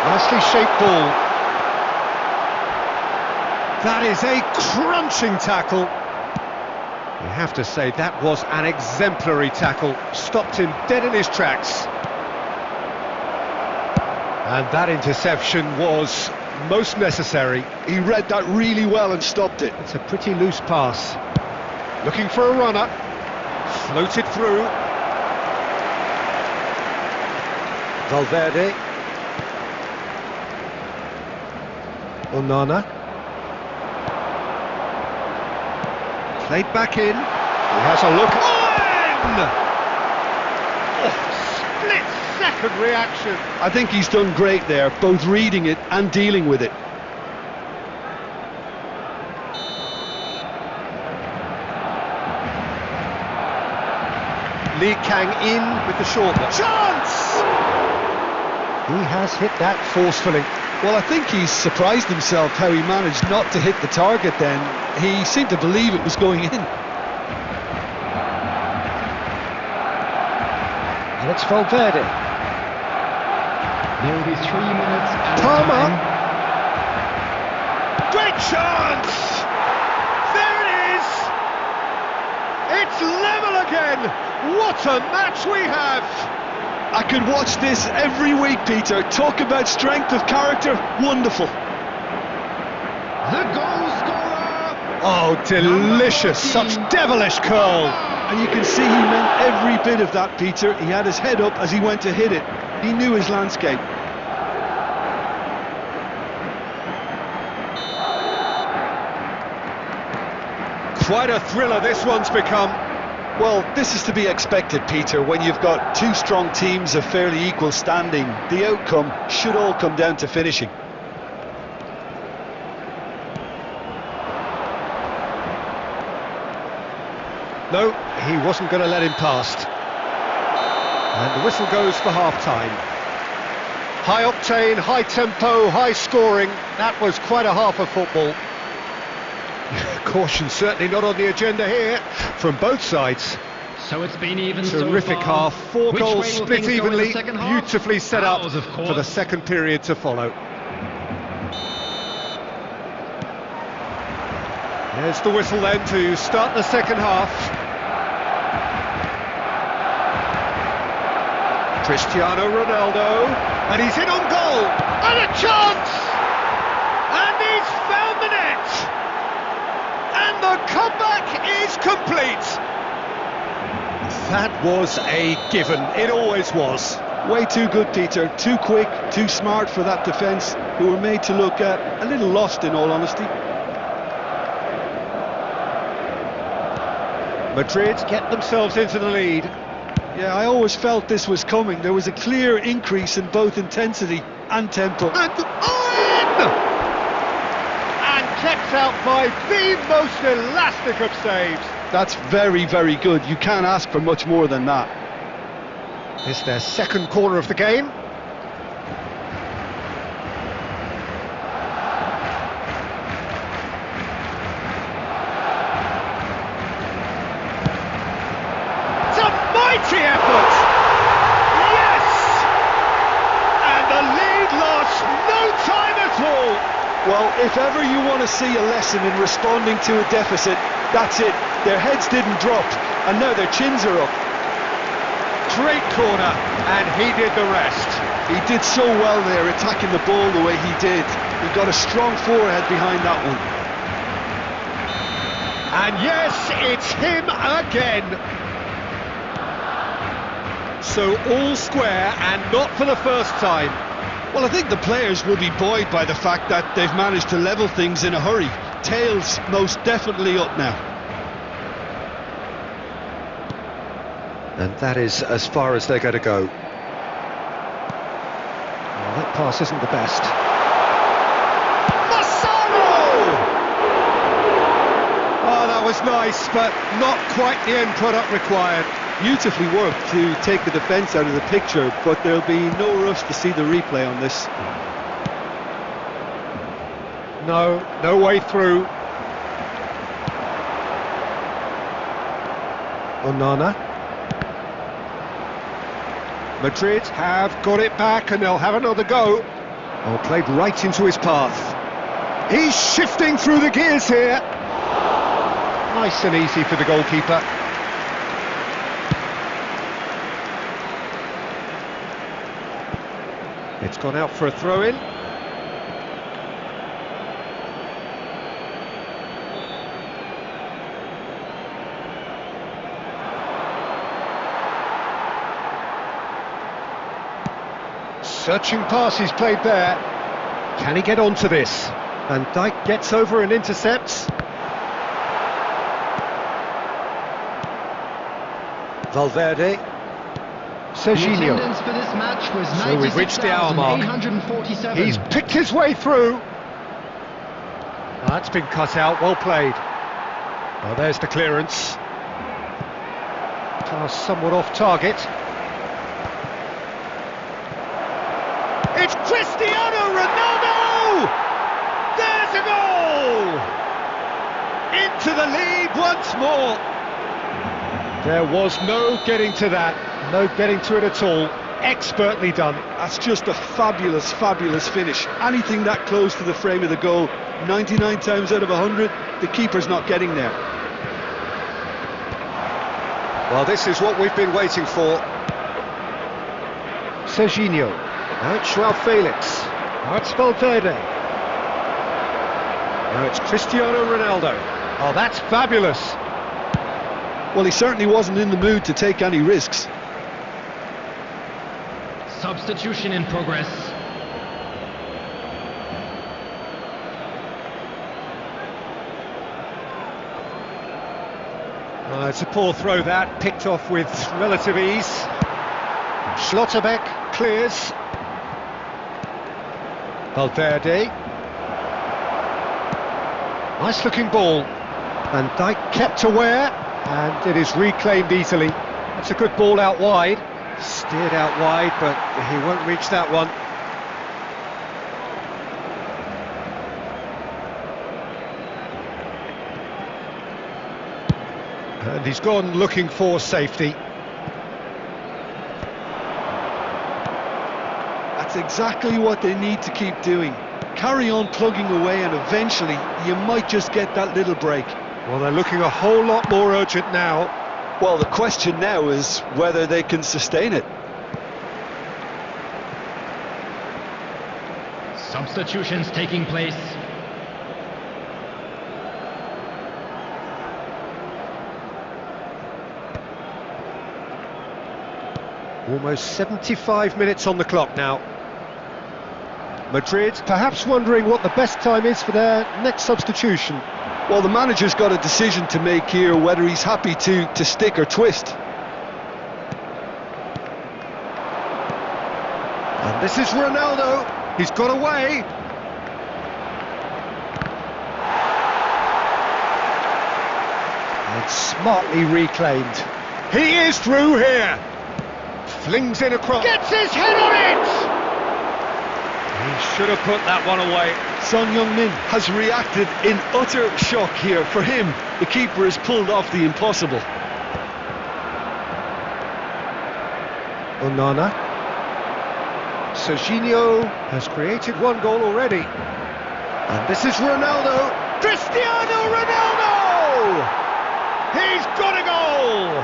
[SPEAKER 7] Nicely shaped ball. That is a crunching tackle. You have to say that was an exemplary tackle. Stopped him dead in his tracks. And that interception was most necessary.
[SPEAKER 5] He read that really well and stopped it.
[SPEAKER 7] It's a pretty loose pass. Looking for a runner. Floated through. Valverde. Onana. Played back in. He has a look. Oh, split-second reaction.
[SPEAKER 5] I think he's done great there, both reading it and dealing with it.
[SPEAKER 7] Lee Kang in with the short one. Chance! He has hit that forcefully.
[SPEAKER 5] Well, I think he's surprised himself how he managed not to hit the target then. He seemed to believe it was going in.
[SPEAKER 7] And it's Valverde.
[SPEAKER 4] There will be 3 minutes at a
[SPEAKER 7] Palmer.
[SPEAKER 4] time.
[SPEAKER 7] Great chance! There it is! It's level again! What a match we have!
[SPEAKER 5] I could watch this every week, Peter. Talk about strength of character. Wonderful.
[SPEAKER 4] The goal scorer!
[SPEAKER 7] Oh, delicious! Such devilish curl!
[SPEAKER 5] And you can see he meant every bit of that, Peter. He had his head up as he went to hit it. He knew his landscape.
[SPEAKER 7] Quite a thriller this one's become.
[SPEAKER 5] Well, this is to be expected, Peter, when you've got two strong teams of fairly equal standing. The outcome should all come down to finishing.
[SPEAKER 7] No, he wasn't going to let him past. And the whistle goes for half-time. High octane, high tempo, high scoring. That was quite a half of football. Caution certainly not on the agenda here from both sides.
[SPEAKER 4] So it's been even
[SPEAKER 7] Terrific
[SPEAKER 4] so far.
[SPEAKER 7] half, 4
[SPEAKER 4] Which
[SPEAKER 7] goals
[SPEAKER 4] way will
[SPEAKER 7] split
[SPEAKER 4] things go in the
[SPEAKER 7] evenly,
[SPEAKER 4] second half?
[SPEAKER 7] beautifully set up
[SPEAKER 4] Ours, of course.
[SPEAKER 7] for the second period to follow. There's the whistle then to start the second half. Cristiano Ronaldo, and he's in on goal, and a chance! And he's found the net! And the comeback is complete! That was a given, it always was.
[SPEAKER 5] Way too good, Peter. Too quick, too smart for that defence, who were made to look a little lost, in all honesty.
[SPEAKER 7] Madrid get themselves into the lead.
[SPEAKER 5] Yeah, I always felt this was coming. There was a clear increase in both intensity and tempo.
[SPEAKER 7] And on! And kept out by the most elastic of saves.
[SPEAKER 5] That's very, very good. You can't ask for much more than that.
[SPEAKER 7] It's their second corner of the game. It's a mighty effort! Yes! And the lead lost no time at all.
[SPEAKER 5] Well, if ever you want to see a lesson in responding to a deficit, that's it. Their heads didn't drop, and now their chins are up.
[SPEAKER 7] Great corner, and he did the rest.
[SPEAKER 5] He did so well there, attacking the ball the way he did. He got a strong forehead behind that one.
[SPEAKER 7] And yes, it's him again. So all square, and not for the first time.
[SPEAKER 5] Well, I think the players will be buoyed by the fact that they've managed to level things in a hurry. Tails most definitely up now.
[SPEAKER 7] And that is as far as they're going to go. Well, that pass isn't the best. Massaro! Oh, that was nice, but not quite the end product required.
[SPEAKER 5] Beautifully worked to take the defence out of the picture, but there'll be no rush to see the replay on this.
[SPEAKER 7] No way through. Onana. Madrid have got it back and they'll have another go. Oh, played right into his path. He's shifting through the gears here. Nice and easy for the goalkeeper. It's gone out for a throw-in. Searching passes played there. Can he get onto this? And Dijk gets over and intercepts. Valverde.
[SPEAKER 4] The
[SPEAKER 7] Serginho.
[SPEAKER 4] attendance for this match was
[SPEAKER 7] So we've reached the hour mark.
[SPEAKER 4] 96,847.
[SPEAKER 7] He's picked his way through. That's been cut out, well played. Well, there's the clearance. Pass somewhat off target. It's Cristiano Ronaldo! There's a goal! Into the lead once more. There was no getting to that, no getting to it at all. Expertly done.
[SPEAKER 5] That's just a fabulous, fabulous finish. Anything that close to the frame of the goal, 99 times out of 100, the keeper's not getting there.
[SPEAKER 7] Well, this is what we've been waiting for. Serginho. Now it's Joao Felix. Now it's Valverde. Now it's Cristiano Ronaldo. Oh, that's fabulous.
[SPEAKER 5] Well, he certainly wasn't in the mood to take any risks.
[SPEAKER 4] Substitution in progress.
[SPEAKER 7] It's a poor throw that, picked off with relative ease. Schlotterbeck clears. Valverde. Nice looking ball. Van Dijk kept aware, and it is reclaimed easily. That's a good ball out wide. Steered out wide, but he won't reach that one. And he's gone looking for safety.
[SPEAKER 5] That's exactly what they need to keep doing. Carry on plugging away, and eventually you might just get that little break.
[SPEAKER 7] Well, they're looking a whole lot more urgent now.
[SPEAKER 5] Well, the question now is whether they can sustain it.
[SPEAKER 4] Substitutions taking place.
[SPEAKER 7] Almost 75 minutes on the clock now. Madrid perhaps wondering what the best time is for their next substitution.
[SPEAKER 5] Well, the manager's got a decision to make here, whether he's happy to stick or twist.
[SPEAKER 7] And this is Ronaldo. He's got away. And smartly reclaimed. He is through here. Flings in across. Gets his head on it! He should have put that one away.
[SPEAKER 5] Son Heung-min has reacted in utter shock here. For him, the keeper has pulled off the impossible.
[SPEAKER 7] Onana. Serginho has created one goal already. And this is Ronaldo. Cristiano Ronaldo! He's got a goal!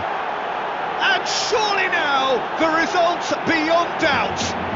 [SPEAKER 7] And surely now, the result's beyond doubt.